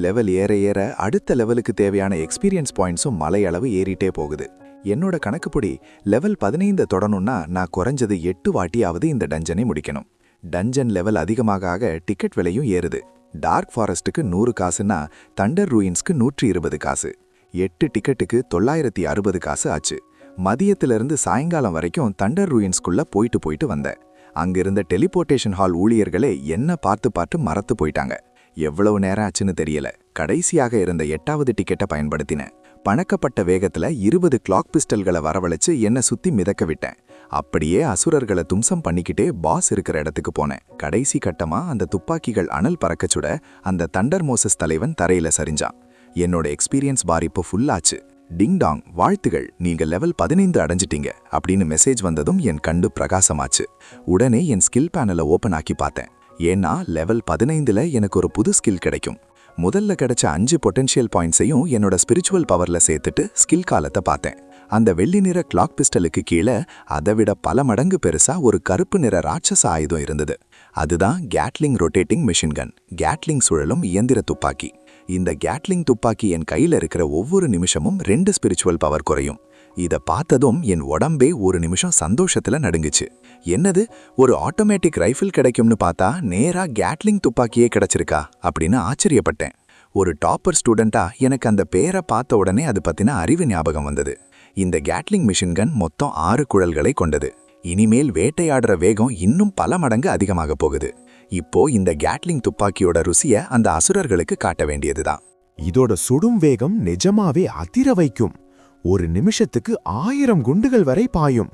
லெவல் ஏற ஏற அடுத்த லெவலுக்கு தேவையான எக்ஸ்பீரியன்ஸ் பாயிண்ட்ஸும் மலையளவு ஏறிட்டே போகுது. என்னோட கணக்குப்படி லெவல் 15 தொடணும்னா நான் குறைஞ்சது 8 வாட்டியாவது இந்த டஞ்சனை முடிக்கணும். டஞ்சன் லெவல் அதிகமாக ஆக டிக்கெட் விலையும் ஏறுது. டார்க் ஃபாரஸ்ட்டுக்கு 100 காசுன்னா தண்டர் ரூயின்ஸ்க்கு 120 காசு. 8 டிக்கெட்டுக்கு 960 காசு ஆச்சு. மதியத்திலிருந்து சாயங்காலம் வரைக்கும் தண்டர் ரூயின்ஸ்குள்ள போயிட்டு வந்தேன். அங்கிருந்த டெலிபோர்டேஷன் ஹால் ஊழியர்களே என்ன பார்த்து மறத்து போயிட்டாங்க. எவ்வளவு நேரம் ஆச்சுன்னு தெரியல. கடைசியாக இருந்த 8வது டிக்கெட்டை பயன்படுத்தினேன். பணக்கப்பட்ட வேகத்துல 20 கிளாக் பிஸ்டல்களை வரவழைச்சு என்னை சுத்தி மிதக்க விட்டேன். அப்படியே அசுரர்களை தும்சம் பண்ணிக்கிட்டே பாஸ் இருக்கிற இடத்துக்கு போனேன். கடைசி கட்டமா அந்த துப்பாக்கிகள் அனல் பறக்க சுட அந்த தண்டர் மோசஸ் தலைவன் தரையில சரிஞ்சான். என்னோட எக்ஸ்பீரியன்ஸ் பார் இப்போ ஃபுல்லாச்சு. டிங் டாங், வாழ்த்துகள், நீங்க லெவல் 15 அடைஞ்சிட்டீங்க அப்படின்னு மெசேஜ் வந்ததும் என் கண்டு பிரகாசமாச்சு. உடனே என் ஸ்கில் பேனலை ஓபன் ஆக்கி பார்த்தேன். ஏன்னா லெவல் 15ல எனக்கு ஒரு புது ஸ்கில் கிடைக்கும். முதல்ல கிடைச்ச 5 பொட்டென்ஷியல் பாயிண்ட்ஸையும் என்னோட ஸ்பிரிச்சுவல் பவர்ல சேர்த்துட்டு ஸ்கில் காலத்தை பார்த்தேன். அந்த வெள்ளி நிற கிளாக் பிஸ்டலுக்கு கீழே அதை விட பல மடங்கு பெருசா ஒரு கருப்பு நிற ராட்சச ஆயுதம் இருந்தது. அதுதான் Gatling rotating machine gun, Gatling சுழலும் இயந்திர துப்பாக்கி. இந்த கேட்லிங் துப்பாக்கி என் கையில இருக்கிற ஒவ்வொரு நிமிஷமும் 2 ஸ்பிரிச்சுவல் பவர் குறையும். இதை பார்த்ததும் என் உடம்பே ஒரு நிமிஷம் சந்தோஷத்துல நடுங்குச்சு. என்னது, ஒரு ஆட்டோமேட்டிக் ரைஃபிள் கிடைக்கும்னு பார்த்தா நேரா கேட்லிங் துப்பாக்கியே கிடைச்சிருக்கா அப்படின்னு ஆச்சரியப்பட்டேன். ஒரு டாப்பர் ஸ்டூடெண்டா எனக்கு அந்த பேரை பார்த்த உடனே அது பத்தின அறிவு ஞாபகம் வந்தது. இந்த கேட்லிங் மிஷின் கன் மொத்தம் 6 குழல்களை கொண்டது. இனிமேல் வேட்டையாடுற வேகம் இன்னும் பல மடங்கு அதிகமாக போகுது. இப்போ இந்த கேட்லிங் துப்பாக்கியோட ருசியை அந்த அசுரர்களுக்கு காட்ட வேண்டியதுதான். இதோட சுடும் வேகம் நிஜமாவே அதிர வைக்கும். ஒரு நிமிஷத்துக்கு 1000 குண்டுகள் வரை பாயும்.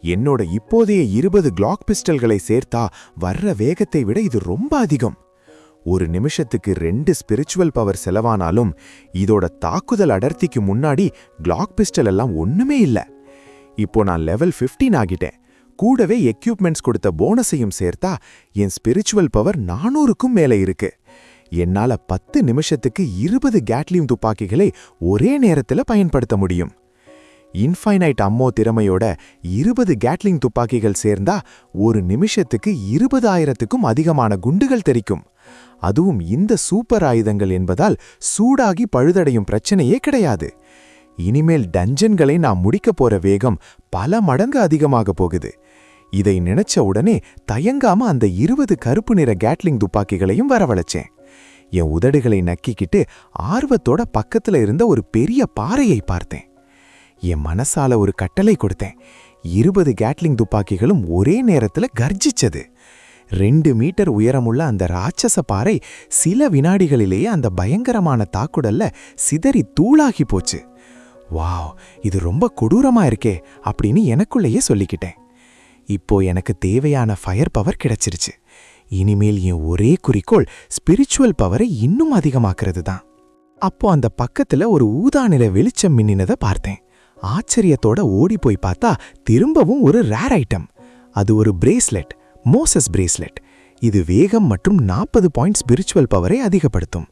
என்னோட இப்போதைய 20 கிளாக் பிஸ்டல்களை சேர்த்தா வர்ற வேகத்தை விட இது ரொம்ப அதிகம். ஒரு நிமிஷத்துக்கு 2 ஸ்பிரிச்சுவல் பவர் செலவானாலும் இதோட தாக்குதல் அடர்த்திக்கு முன்னாடி கிளாக் பிஸ்டல் எல்லாம் ஒண்ணுமே இல்ல. இப்போ நான் லெவல் 15 ஆகிட்டேன். கூடவே எக்யூப்மெண்ட்ஸ் கொடுத்த போனஸையும் சேர்த்தா என் ஸ்பிரிச்சுவல் பவர் 400க்கும் மேல இருக்கு. என்னால 10 நிமிஷத்துக்கு 20 கேட்லிங் துப்பாக்கிகளை ஒரே நேரத்துல பயன்படுத்த முடியும். இன்ஃபைனைட் அம்மோ திறமையோட 20 கேட்லிங் துப்பாக்கிகள் சேர்ந்தா ஒரு நிமிஷத்துக்கு 20,000க்கும் அதிகமான குண்டுகள் தெரிக்கும். அதுவும் இந்த சூப்பர் ஆயுதங்கள் என்பதால் சூடாகி பழுதடையும் பிரச்சனையே கிடையாது. இனிமேல் டஞ்சன்களை நான் முடிக்க போற வேகம் பல மடங்கு அதிகமாக போகுது. இதை நினைச்ச உடனே தயங்காம அந்த 20 கருப்பு நிற கேட்லிங் துப்பாக்கிகளையும் வரவழைச்சேன். என் உதடுகளை நக்கிக்கிட்டு ஆர்வத்தோட பக்கத்துல இருந்த ஒரு பெரிய பாறையை பார்த்தேன். என் மனசால ஒரு கட்டளை கொடுத்தேன். 20 கேட்லிங் துப்பாக்கிகளும் ஒரே நேரத்துல கர்ஜிச்சது. 2 மீட்டர் உயரமுள்ள அந்த ராட்சச பாறை சில வினாடிகளிலேயே அந்த பயங்கரமான தாக்குடல்ல சிதறி தூளாகி போச்சு. வாவ், இது ரொம்ப கொடூரமா இருக்கே அப்படின்னு எனக்குள்ளேயே சொல்லிக்கிட்டேன். இப்போ எனக்கு தேவையான ஃபயர் பவர் கிடைச்சிருச்சு. இனிமேல் என் ஒரே குறிக்கோள் ஸ்பிரிச்சுவல் பவரை இன்னும் அதிகமாக்குறது தான். அப்போ அந்த பக்கத்துல ஒரு ஊதா நிற வெளிச்சம் மின்னினதை பார்த்தேன். ஆச்சரியத்தோட ஓடி போய் பார்த்தா திரும்பவும் ஒரு ரேர் ஐட்டம். அது ஒரு பிரேஸ்லெட், மோசஸ் பிரேஸ்லெட். இது வேகம் மற்றும் 40 பாயிண்ட் ஸ்பிரிச்சுவல் பவரை அதிகப்படுத்தும்.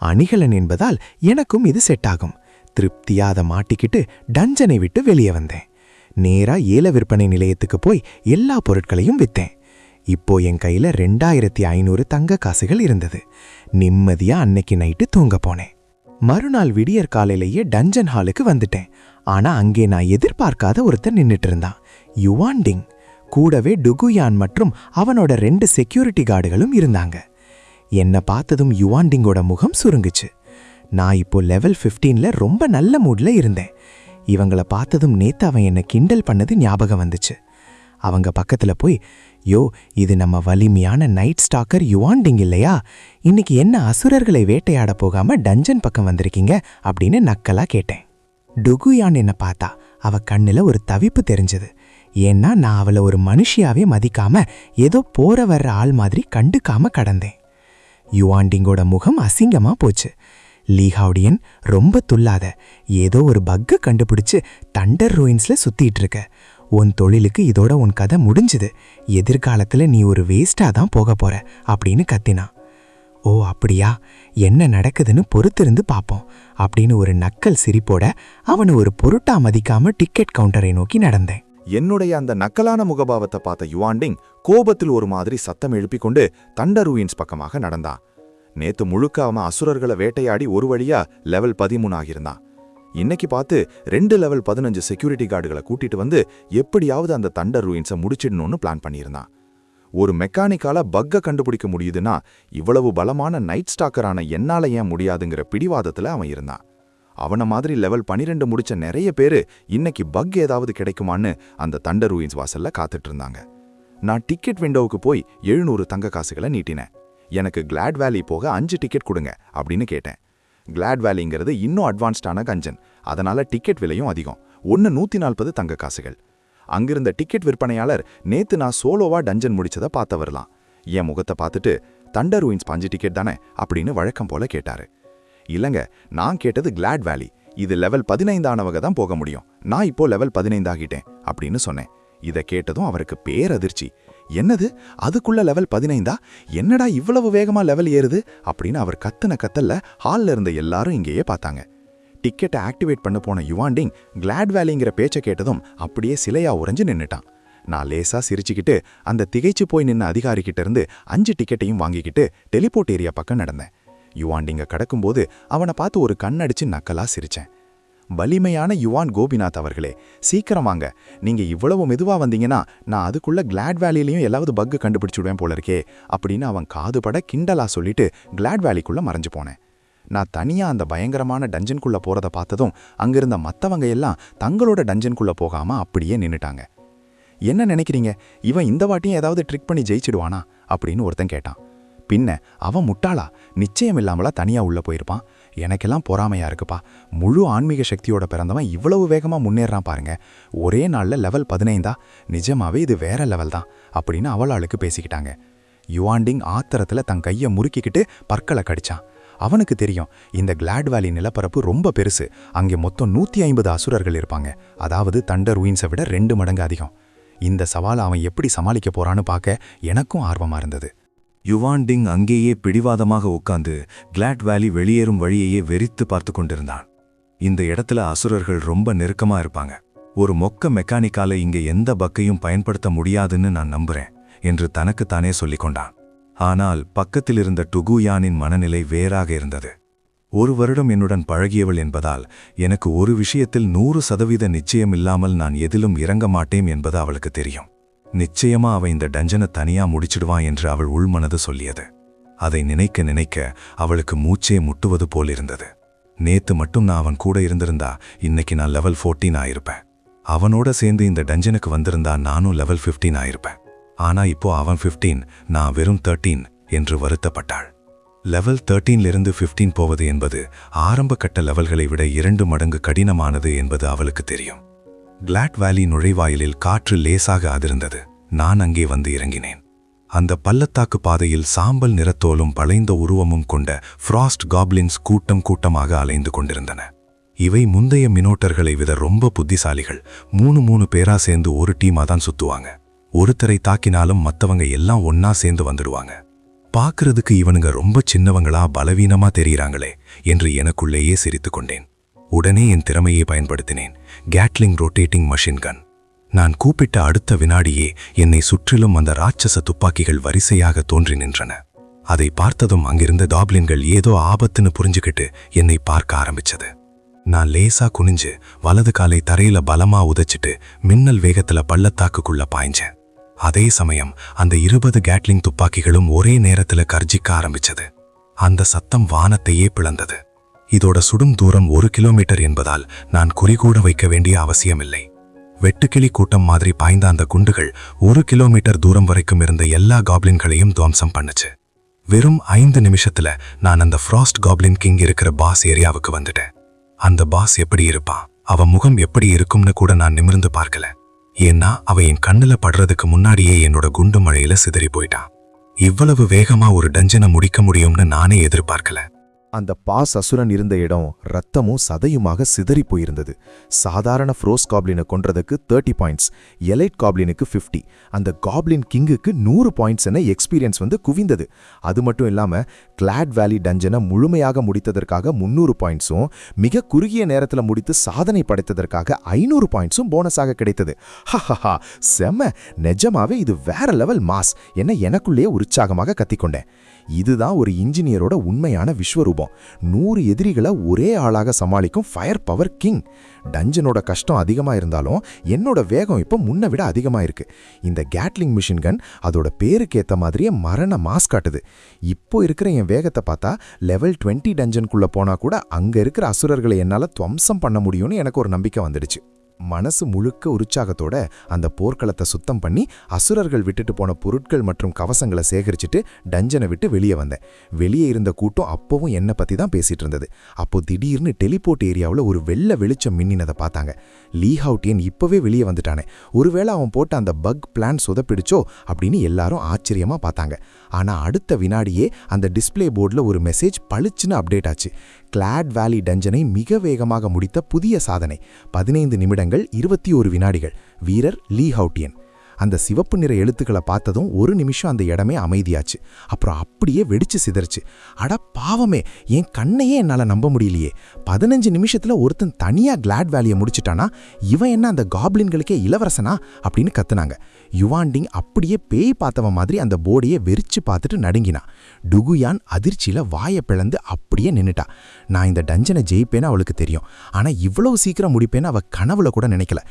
அணிகலன் என்பதால் எனக்கும் இது செட் ஆகும். திருப்தியா அதை மாட்டிக்கிட்டு டஞ்சனை விட்டு வெளியே வந்தேன். நேரா ஏல விற்பனை நிலையத்துக்கு போய் எல்லா பொருட்களையும் வித்தேன். இப்போ என் கையில 2500 தங்க காசுகள் இருந்தது. நிம்மதியா அன்னைக்கு நைட்டு தூங்க போனேன். மறுநாள் விடியற் காலையிலேயே டஞ்சன் ஹாலுக்கு வந்துட்டேன். ஆனா அங்கே நான் எதிர்பார்க்காத ஒருத்தர் நின்னுட்டு இருந்தான். யுவான்டிங். கூடவே டுகுயான் மற்றும் அவனோட 2 செக்யூரிட்டி கார்டுகளும் இருந்தாங்க. என்னை பார்த்ததும் யுவான்டிங்கோட முகம் சுருங்குச்சு. நான் இப்போ லெவல் 15ல ரொம்ப நல்ல மூட்ல இருந்தேன். இவங்கள பார்த்ததும் நேத்து அவன் என்னை கிண்டல் பண்ணது ஞாபகம் வந்துச்சு. அவங்க பக்கத்துல போய், யோ, இது நம்ம வலிமையான நைட் ஸ்டாக்கர் யுவான்டிங் இல்லையா? இன்னைக்கு என்ன அசுரர்களை வேட்டையாட போகாம டஞ்சன் பக்கம் வந்திருக்கீங்க அப்படின்னு நக்கலா கேட்டேன். டுகுயான் என்ன பார்த்தா அவ கண்ணுல ஒரு தவிப்பு தெரிஞ்சது. ஏன்னா நான் அவளை ஒரு மனுஷியாவே மதிக்காம ஏதோ போற வர்ற ஆள் மாதிரி கண்டுக்காம கடந்தேன். யுவான்டிங்கோட முகம் அசிங்கமா போச்சு. லீஹாவுடியன், ரொம்ப துல்லாத. ஏதோ ஒரு பக்கை கண்டுபிடிச்சு தண்டர் ரூயின்ஸ்ல சுத்திட்டு இருக்க. உன் தொழிலுக்கு இதோட உன் கதை முடிஞ்சுது. எதிர்காலத்துல நீ ஒரு வேஸ்டா தான் போக போற அப்படின்னு கத்தினான். ஓ அப்படியா, என்ன நடக்குதுன்னு பொறுத்திருந்து பாப்போம் அப்படின்னு ஒரு நக்கல் சிரிப்போட அவனை ஒரு பொருட்டா மதிக்காம டிக்கெட் கவுண்டரை நோக்கி நடந்தேன். என்னுடைய அந்த நக்கலான முகபாவத்தை பார்த்த யுவான்டிங் கோபத்தில் ஒரு மாதிரி சத்தம் எழுப்பிக் கொண்டு தண்டர் ரூயின்ஸ் பக்கமாக நடந்தான். நேத்து முழுக்க அவன் அசுரர்களை வேட்டையாடி ஒரு வழியா லெவல் 13 ஆகியிருந்தான். இன்னைக்கு பார்த்து 2 லெவல் 15 செக்யூரிட்டி கார்டுகளை கூட்டிட்டு வந்து எப்படியாவது அந்த தண்டர் ரூயின்ஸை முடிச்சிடணும்னு பிளான் பண்ணியிருந்தான். ஒரு மெக்கானிக்கால பக்கை கண்டுபிடிக்க முடியுதுன்னா இவ்வளவு பலமான நைட் ஸ்டாக்கரான என்னால ஏன் முடியாதுங்கிற பிடிவாதத்துல அவன் இருந்தான். அவன மாதிரி லெவல் 12 முடிச்ச நிறைய பேரு இன்னைக்கு பக் ஏதாவது கிடைக்குமான்னு அந்த தண்டர் ரூயின்ஸ் வாசல்ல காத்துட்டு இருந்தாங்க. நான் டிக்கெட் விண்டோவுக்கு போய் 700 தங்க காசுகளை நீட்டினேன். எனக்கு கிளாட் வேலி போக 5 டிக்கெட் கொடுங்க அப்படின்னு கேட்டேன். கிளாட் வேலிங்கிறது இன்னும் அட்வான்ஸ்டான கஞ்சன், அதனால டிக்கெட் விலையும் அதிகம். 140 தங்க காசுகள். அங்கிருந்த டிக்கெட் விற்பனையாளர் நேத்து நான் சோலோவா டஞ்சன் முடிச்சதை பார்த்து வரலாம். என் முகத்தை பார்த்துட்டு, தண்டர் ரூயின்ஸ் 5 டிக்கெட் தானே அப்படின்னு வழக்கம் போல கேட்டாரு. இல்லங்க, நான் கேட்டது கிளாட் வேலி. இது லெவல் 15 ஆனவங்க தான் போக முடியும். நான் இப்போ லெவல் 15 ஆகிட்டேன் அப்படின்னு சொன்னேன். இதை கேட்டதும் அவருக்கு பேரதிர்ச்சி. என்னது, அதுக்குள்ள லெவல் 15ஆ? என்னடா இவ்வளவு வேகமா லெவல் ஏறுது அப்படின்னு அவர் கத்துன கத்தல்ல ஹால்ல இருந்த எல்லாரும் இங்கேயே பார்த்தாங்க. டிக்கெட்டை ஆக்டிவேட் பண்ண போன யுவான்டிங் கிளாட் வேலிங்கிற பேச்சை கேட்டதும் அப்படியே சிலையா உறைஞ்சு நின்னுட்டான். நான் லேசா சிரிச்சுக்கிட்டு அந்த திகைச்சு போய் நின்ன அதிகாரிகிட்ட இருந்து 5 டிக்கெட்டையும் வாங்கிக்கிட்டு டெலிபோர்ட் ஏரியா பக்கம் நடந்தேன். யுவான்டிங்க கடக்கும்போது அவனை பார்த்து ஒரு கண்ணடிச்சு நக்கலா சிரிச்சேன். வலிமையான யுவான் கோபிநாத் அவர்களே, சீக்கிரம் வாங்க. நீங்க இவ்வளவு மெதுவா வந்தீங்கன்னா நான் அதுக்குள்ள கிளாட் வேலிலையும் எல்லாவது பக்கு கண்டுபிடிச்சுடுவேன் போல இருக்கே அப்படின்னு அவன் காதுபட கிண்டலா சொல்லிட்டு கிளாட் வேலிக்குள்ள மறைஞ்சு போனேன். நான் தனியா அந்த பயங்கரமான டஞ்சனுக்குள்ள போறத பார்த்ததும் அங்கிருந்த மத்தவங்க எல்லாம் தங்களோட டஞ்சனுக்குள்ள போகாம அப்படியே நின்னுட்டாங்க. என்ன நினைக்கிறீங்க, இவன் இந்த வாட்டியும் ஏதாவது ட்ரிக் பண்ணி ஜெயிச்சிடுவானா அப்படின்னு ஒருத்தன் கேட்டான். பின்ன அவன் முட்டாளா? நிச்சயம் இல்லாமலா தனியா உள்ள போயிருப்பான். எனக்கெல்லாம் பொறாமையா இருக்குப்பா. முழு ஆன்மீக சக்தியோட பிறந்தவன் இவ்வளவு வேகமா முன்னேறான் பாருங்க. ஒரே நாள்ல லெவல் 15ஆ? நிஜமாவே இது வேற லெவல் தான் அப்படின்னு அவளாளுக்கு பேசிக்கிட்டாங்க. யுவான்டிங் ஆத்திரத்துல தன் கையை முறுக்கிக்கிட்டு பற்களை கடிச்சான். அவனுக்கு தெரியும், இந்த கிளாட் வேலி நிலப்பரப்பு ரொம்ப பெருசு. அங்கே மொத்தம் 150 அசுரர்கள் இருப்பாங்க. அதாவது தண்டர் ரூயின்ஸை விட 2 மடங்கு அதிகம். இந்த சவாலை அவன் எப்படி சமாளிக்க போறான்னு பார்க்க எனக்கும் ஆர்வமா இருந்தது. யுவான்டிங் அங்கேயே பிடிவாதமாக உட்கார்ந்து கிளாட் வேலி வெளியேறும் வழியையே வெறித்து பார்த்து கொண்டிருந்தான். இந்த இடத்துல அசுரர்கள் ரொம்ப நெருக்கமா இருப்பாங்க. ஒரு மொக்க மெக்கானிக்கால இங்க எந்த பக்கையும் பயன்படுத்த முடியாதுன்னு நான் நம்புறேன் என்று தனக்குத்தானே சொல்லிக் கொண்டான். ஆனால் பக்கத்தில் இருந்த டுகுயானின் மனநிலை வேறாக இருந்தது. 1 வருடம் என்னுடன் பழகியவள் என்பதால் எனக்கு ஒரு விஷயத்தில் 100% நிச்சயம் இல்லாமல் நான் எதிலும் இறங்க மாட்டேன் என்பது அவளுக்கு தெரியும். நிச்சயமா அவ இந்த டஞ்சனை தனியா முடிச்சிடுவான் என்று அவள் உள்மனது சொல்லியது. அதை நினைக்க நினைக்க அவளுக்கு மூச்சே முட்டுவது போலிருந்தது. நேத்து மட்டும் நான் அவன் கூட இருந்திருந்தா இன்னைக்கு நான் லெவல் 14 ஆயிருப்பேன். அவனோட சேர்ந்து இந்த டஞ்சனுக்கு வந்திருந்தா நானும் லெவல் 15 ஆயிருப்பேன். ஆனா இப்போ அவன் 15, நான் வெறும் 13 என்று வருத்தப்பட்டாள். லெவல் 13லிருந்து 15 போவது என்பது ஆரம்ப கட்ட லெவல்களை விட 2 மடங்கு கடினமானது என்பது அவளுக்கு தெரியும். கிளாட் வேலி நுழைவாயிலில் காற்று லேசாக அதிர்ந்தது. நான் அங்கே வந்து இறங்கினேன். அந்த பள்ளத்தாக்கு பாதையில் சாம்பல் நிறத்தோலும் வளைந்த உருவமும் கொண்ட ஃப்ராஸ்ட் காப்லின்ஸ் கூட்டம் கூட்டமாக அலைந்து கொண்டிருந்தன. இவை முந்தைய மினோட்டர்களை விட ரொம்ப புத்திசாலிகள். 3 பேரா சேர்ந்து ஒரு டீமா தான் சுத்துவாங்க. ஒருத்தரை தாக்கினாலும் மத்தவங்க எல்லாம் ஒன்னா சேர்ந்து வந்துடுவாங்க. பார்க்கறதுக்கு இவனுங்க ரொம்ப சின்னவங்களா பலவீனமா தெரியுறாங்களே என்று எனக்குள்ளேயே சிரித்து கொண்டேன். உடனே என் திறமையை பயன்படுத்தினேன். கேட்லிங் ரொட்டேட்டிங் மஷின் கன். நான் கூப்பிட்ட அடுத்த வினாடியே என்னை சுற்றிலும் அந்த ராட்சச துப்பாக்கிகள் வரிசையாக தோன்றி நின்றன. அதை பார்த்ததும் அங்கிருந்த காப்லின்கள் ஏதோ ஆபத்துன்னு புரிஞ்சுக்கிட்டு என்னை பார்க்க ஆரம்பிச்சது. நான் லேசா குனிஞ்சு வலது காலை தரையில பலமா உதைச்சிட்டு மின்னல் வேகத்துல பள்ளத்தாக்குக்குள்ள பாய்ஞ்சேன். அதே சமயம் அந்த 20 கேட்லிங் துப்பாக்கிகளும் ஒரே நேரத்துல கர்ஜிக்க ஆரம்பிச்சது. அந்த சத்தம் வானத்தையே பிளந்தது. இதோட சுடும் தூரம் 1 கிலோமீட்டர் என்பதால் நான் குறிகூட வைக்க வேண்டிய அவசியமில்லை. வெட்டுக்கிளி கூட்டம் மாதிரி பாய்ந்த அந்த குண்டுகள் 1 கிலோமீட்டர் தூரம் வரைக்கும் இருந்த எல்லா காப்லின்களையும் துவம்சம் பண்ணுச்சு. வெறும் 5 நிமிஷத்துல நான் அந்த ஃப்ராஸ்ட் காப்லின் கிங் இருக்கிற பாஸ் ஏரியாவுக்கு வந்துட்டேன். அந்த பாஸ் எப்படி இருப்பான், அவ முகம் எப்படி இருக்கும்னு கூட நான் நிமிர்ந்து பார்க்கல. ஏன்னா அவ என் கண்ணுல படுறதுக்கு முன்னாடியே என்னோட குண்டு மழையில சிதறி போயிட்டான். இவ்வளவு வேகமா ஒரு டஞ்சனை முடிக்க முடியும்னு நானே எதிர்பார்க்கல. அந்த பாஸ் அசுரன் இருந்த இடம் ரத்தமும் சதையுமாக சிதறி போயிருந்தது. சாதாரண ஃப்ரோஸ் காப்ளினை கொன்றதுக்கு 30 பாயிண்ட்ஸ், எலைட் காப்ளினுக்கு 50, அந்த காப்ளின் கிங்குக்கு 100 பாயிண்ட்ஸ் என எக்ஸ்பீரியன்ஸ் குவிந்தது. அது மட்டும் இல்லாம கிளாட் வேலி டஞ்சனை முழுமையாக முடித்ததற்காக 300 பாயிண்ட்ஸும், மிக குறுகிய நேரத்தில் முடித்து சாதனை படைத்ததற்காக 500 பாயிண்ட்ஸும் போனஸாக கிடைத்தது. ஹஹஹா, செம்ம! நிஜமாவே இது வேற லெவல் மாஸ் என்ன எனக்குள்ளேயே உற்சாகமாக கத்திக்கொண்டேன். இதுதான் ஒரு இன்ஜினியரோட உண்மையான விஸ்வரூபம். 100 எதிரிகளை ஒரே ஆளாக சமாளிக்கும் ஃபயர் பவர் கிங். டஞ்சனோட கஷ்டம் அதிகமா இருந்தாலும் என்னோட வேகம் இப்போ முன்ன விட அதிகமா இருக்கு. இந்த கேட்லிங் மிஷின் கன் அதோட பேருக்கு ஏத்த மாதிரியே மரண மாஸ் காட்டுது. இப்போ இருக்கிற என் வேகத்தை பார்த்தா லெவல் 20 டஞ்சனுக்குள்ள போனா கூட அங்க இருக்கிற அசுரர்களை என்னால துவம்சம் பண்ண முடியும்னு எனக்கு ஒரு நம்பிக்கை வந்துடுச்சு. மனசு முழுக்க உற்சாகத்தோட அந்த போர்க்களத்தை சுத்தம் பண்ணி அசுரர்கள் விட்டுட்டு போன பொருட்கள் மற்றும் கவசங்களை சேகரிச்சுட்டு டஞ்சனை விட்டு வெளியே வந்தேன். வெளியே இருந்த கூட்டம் அப்பவும் என்னை பத்தி தான் பேசிட்டு இருந்தது. அப்போ திடீர்னு டெலிபோர்ட் ஏரியாவில் ஒரு வெள்ளை வெளிச்சம் மின்னினதை பார்த்தாங்க. லீ ஹவுட்டியன் இப்பவே வெளியே வந்துட்டானே, ஒருவேளை அவன் போட்ட அந்த பக் பிளான் சொதப்பிடுச்சோ அப்படின்னு எல்லாரும் ஆச்சரியமா பார்த்தாங்க. ஆனா அடுத்த வினாடியே அந்த டிஸ்பிளே போர்டில் ஒரு மெசேஜ் பளிச்சுன்னு அப்டேட் ஆச்சு. கிளாட் வேலி டஞ்சனை மிக வேகமாக முடித்த புதிய சாதனை, 15 நிமிடங்கள் 21 வினாடிகள், வீரர் லீ ஹவுட்டியன். அந்த சிவப்பு நிற எழுத்துக்களை பார்த்ததும் 1 நிமிஷம் அந்த இடமே அமைதியாச்சு. அப்புறம் அப்படியே வெடிச்சு சிதறிச்சு. அட பாவமே, என் கண்ணையே என்னால நம்ப முடியலையே. 15 நிமிஷத்துல ஒருத்தன் தனியா கிளாட் வேலியை முடிச்சிட்டானா, இவன் என்ன அந்த காப்ளின்களுக்கே இளவரசனா அப்படின்னு கத்துனாங்க. யுவாண்டிங் அப்படியே பேய் பார்த்தவன் மாதிரி அந்த போர்டையே வெறிச்சு பார்த்துட்டு நடுங்கினா. டுகுயான் அதிர்ச்சியில வாயை பிளந்து அப்படியே நின்னுட்டா. நான் இந்த டஞ்சனை ஜெயிப்பேன்னு அவளுக்கு தெரியும், ஆனா இவ்வளவு சீக்கிரம் முடிப்பேன்னு அவ கனவுல கூட நினைக்கல.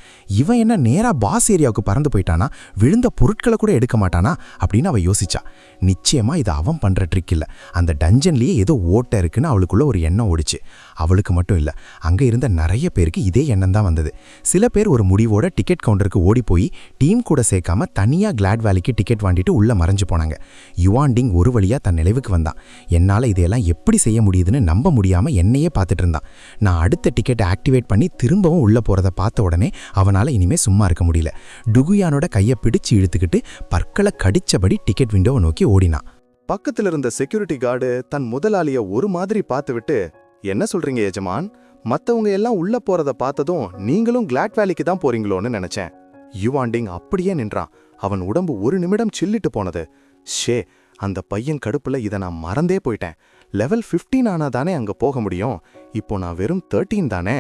இவன் என்ன நேரா பாஸ் ஏரியாவுக்கு பறந்து போயிட்டானா, விழுந்த பொருட்களை கூட எடுக்க மாட்டானா அப்படின்னு அவ யோசிச்சா. நிச்சயமா இது அவன் பண்ற ட்ரிக் இல்ல, அந்த டஞ்சன்லயே ஏதோ ஓட்ட இருக்குன்னு அவளுக்குள்ள ஒரு எண்ணம் ஓடிச்சு. அவளுக்கு மட்டும் இல்ல, அங்க இருந்த நிறைய பேருக்கு இதே எண்ணம் தான் வந்தது. சில பேர் ஒரு முடிவோட டிக்கெட் கவுண்டருக்கு ஓடி போய் டீம் கூட சேர்க்காம தனியா கிளாட் வேலிக்கு டிக்கெட் வாங்கிட்டு உள்ள மறைஞ்சு போனாங்க. யுவாண்டிங் ஒரு வழியா தன் நினைவுக்கு வந்தான். என்னால இதையெல்லாம் எப்படி செய்ய முடியுதுன்னு நம்ப முடியாம என்னையே பார்த்துட்டு இருந்தான். நான் அடுத்த டிக்கெட்டை ஆக்டிவேட் பண்ணி திரும்பவும் உள்ள போறதை பார்த்த உடனே அவனால இனிமே சும்மா இருக்க முடியல. டுகுயானோட கையை பிடிச்சு இழுத்துக்கிட்டு பற்களை கடிச்சபடி டிக்கெட் விண்டோவை நோக்கி ஓடினான். பக்கத்துல இருந்த செக்யூரிட்டி கார்டு தன் முதலாளிய ஒரு மாதிரி பார்த்துவிட்டு, என்ன சொல்றீங்க எஜமான், மத்தவங்க எல்லாம் உள்ள போறத பார்த்ததும் நீங்களும் கிளாட் வேலிக்கு தான் போறீங்களோன்னு நினைச்சேன். யுவாண்டிங் அப்படியே நின்றான். அவன் உடம்பு 1 நிமிடம் சில்லிட்டு போனது. ஷே, அந்த பையன் கடுப்புல இதை நான் மறந்தே போயிட்டேன். லெவல் 15 ஆனா தானே அங்க போக முடியும், இப்போ நான் வெறும் 13 தானே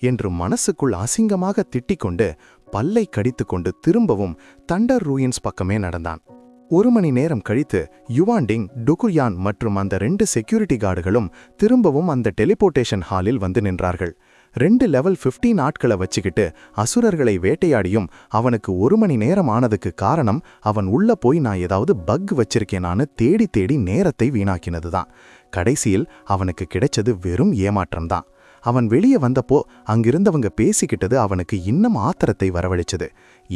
என்று மனசுக்குள் அசிங்கமாக திட்டிக்கொண்டு பல்லை கடித்துக்கொண்டு திரும்பவும் தண்டர் ரூயின்ஸ் பக்கமே நடந்தான். 1 மணி நேரம் கழித்து யுவாண்டிங், டுகுயான் மற்றும் அந்த 2 செக்யூரிட்டி கார்டுகளும் திரும்பவும் அந்த டெலிபோர்டேஷன் ஹாலில் வந்து நின்றார்கள். 2 லெவல் 15 ஆட்களை வச்சுக்கிட்டு அசுரர்களை வேட்டையாடியும் அவனுக்கு 1 மணி நேரம் ஆனதுக்கு காரணம் அவன் உள்ள போய் நான் ஏதாவது பக் வச்சிருக்கேனான்னு தேடி தேடி நேரத்தை வீணாக்கினதுதான். கடைசியில் அவனுக்கு கிடைச்சது வெறும் ஏமாற்றம்தான். அவன் வெளியே வந்தப்போ அங்கிருந்தவங்க பேசிக்கிட்டது அவனுக்கு இன்னும் ஆத்திரத்தை வரவழைச்சது.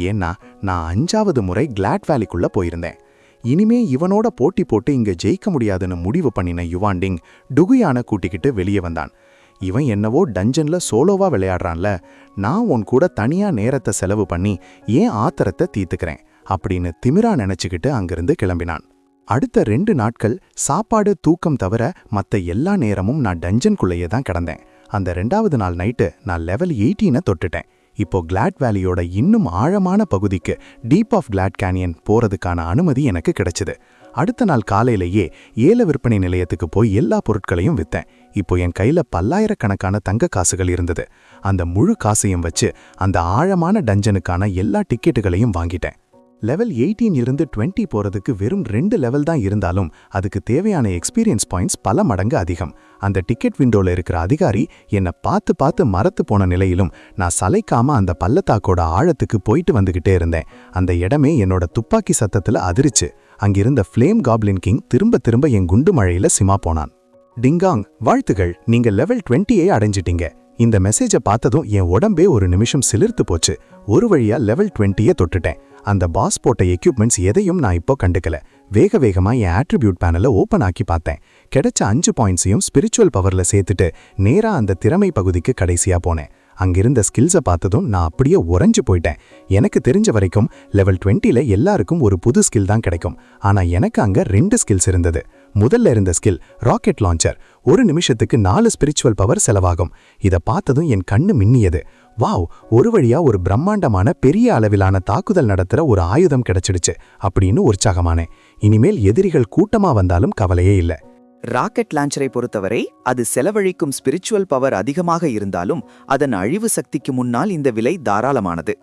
ஏன்னா நான் 5வது முறை கிளாட் வேலிக்குள்ள போயிருந்தேன். இனிமே இவனோட போட்டி போட்டு இங்க ஜெயிக்க முடியாதுன்னு முடிவு பண்ணின யுவாண்டிங் டுகுயான கூட்டிக்கிட்டு வெளியே வந்தான். இவன் என்னவோ டஞ்சன்ல சோலோவா விளையாடுறான்ல, நான் உன் கூட தனியா நேரத்தை செலவு பண்ணி ஏன் ஆத்திரத்தை தீர்த்துக்கிறேன் அப்படின்னு திமிரா நினைச்சுக்கிட்டு அங்கிருந்து கிளம்பினான். அடுத்த 2 நாட்கள் சாப்பாடு தூக்கம் தவிர மத்த எல்லா நேரமும் நான் டஞ்சனுக்குள்ளேயே தான் கிடந்தேன். அந்த 2வது நாள் நைட்டு நான் லெவல் 18 தொட்டுட்டேன். இப்போ கிளாட் வேலியோட இன்னும் ஆழமான பகுதிக்கு டீப் ஆஃப் கிளாட் கேனியன் போறதுக்கான அனுமதி எனக்கு கிடைச்சது. அடுத்த நாள் காலையிலேயே ஏல விற்பனை நிலையத்துக்கு போய் எல்லா பொருட்களையும் வித்தேன். இப்போ என் கையில பல்லாயிரக்கணக்கான தங்க காசுகள் இருந்தது. அந்த முழு காசையும் வச்சு அந்த ஆழமான டஞ்சனுக்கான எல்லா டிக்கெட்டுகளையும் வாங்கிட்டேன். லெவல் 18 இருந்து 20 போறதுக்கு வெறும் 2 லெவல் தான் இருந்தாலும் அதுக்கு தேவையான எக்ஸ்பீரியன்ஸ் பாயிண்ட்ஸ் பல மடங்கு அதிகம். அந்த டிக்கெட் விண்டோல இருக்கிற அதிகாரி என்னை பார்த்து மரத்து போன நிலையிலும் நான் சளைக்காம அந்த பள்ளத்தாக்கோட ஆழத்துக்கு போயிட்டு வந்துகிட்டே இருந்தேன். அந்த இடமே என்னோட துப்பாக்கி சத்தத்துல அதிர்ச்சு. அங்கிருந்த ஃப்ளேம் காப்ளின் கிங் திரும்ப என் குண்டு மழையில சிமா போனான். டிங்காங், வாழ்த்துகள், நீங்க லெவல் 20 அடைஞ்சிட்டீங்க. இந்த மெசேஜை பார்த்ததும் என் உடம்பே ஒரு நிமிஷம் சிலிர்த்து போச்சு. ஒரு வழியா லெவல் 20 தொட்டுட்டேன். அந்த பாஸ் போட்ட எக்யூப்மெண்ட்ஸ் எதையும் நான் இப்போ கண்டுக்கல. வேகமா என் ஆட்ரிபியூட் பேனலை ஓப்பன் ஆக்கி பார்த்தேன். கிடைச்ச 5 பாயிண்ட்ஸையும் ஸ்பிரிச்சுவல் பவர்ல சேர்த்துட்டு நேரா அந்த திறமை பகுதிக்கு கடைசியா போனேன். அங்கிருந்த ஸ்கில்ஸை பார்த்ததும் நான் அப்படியே உறைஞ்சு போயிட்டேன். எனக்கு தெரிஞ்ச வரைக்கும் லெவல் 20ல எல்லாருக்கும் ஒரு புது ஸ்கில் தான் கிடைக்கும். ஆனா எனக்கு அங்க 2 ஸ்கில்ஸ் இருந்தது. முதல்ல இருந்த ஸ்கில் ராக்கெட் லான்ச்சர். 1 நிமிஷத்துக்கு 4 ஸ்பிரிச்சுவல் பவர் செலவாகும். இதை பார்த்ததும் என் கண்ணு மின்னியது. வாவ், ஒரு வழியா ஒரு பிரம்மாண்டமான பெரிய அளவிலான தாக்குதல் நடத்துற ஒரு ஆயுதம் கிடைச்சிடுச்சு அப்படின்னு உற்சாகமானேன். இனிமேல் எதிரிகள் கூட்டமா வந்தாலும் கவலையே இல்ல. ராக்கெட் லான்ச்சரை பொறுத்தவரை அது செலவழிக்கும் ஸ்பிரிச்சுவல் பவர் அதிகமாக இருந்தாலும் அதன் அழிவு சக்திக்கு முன்னால் இந்த விலை தாராளமானது.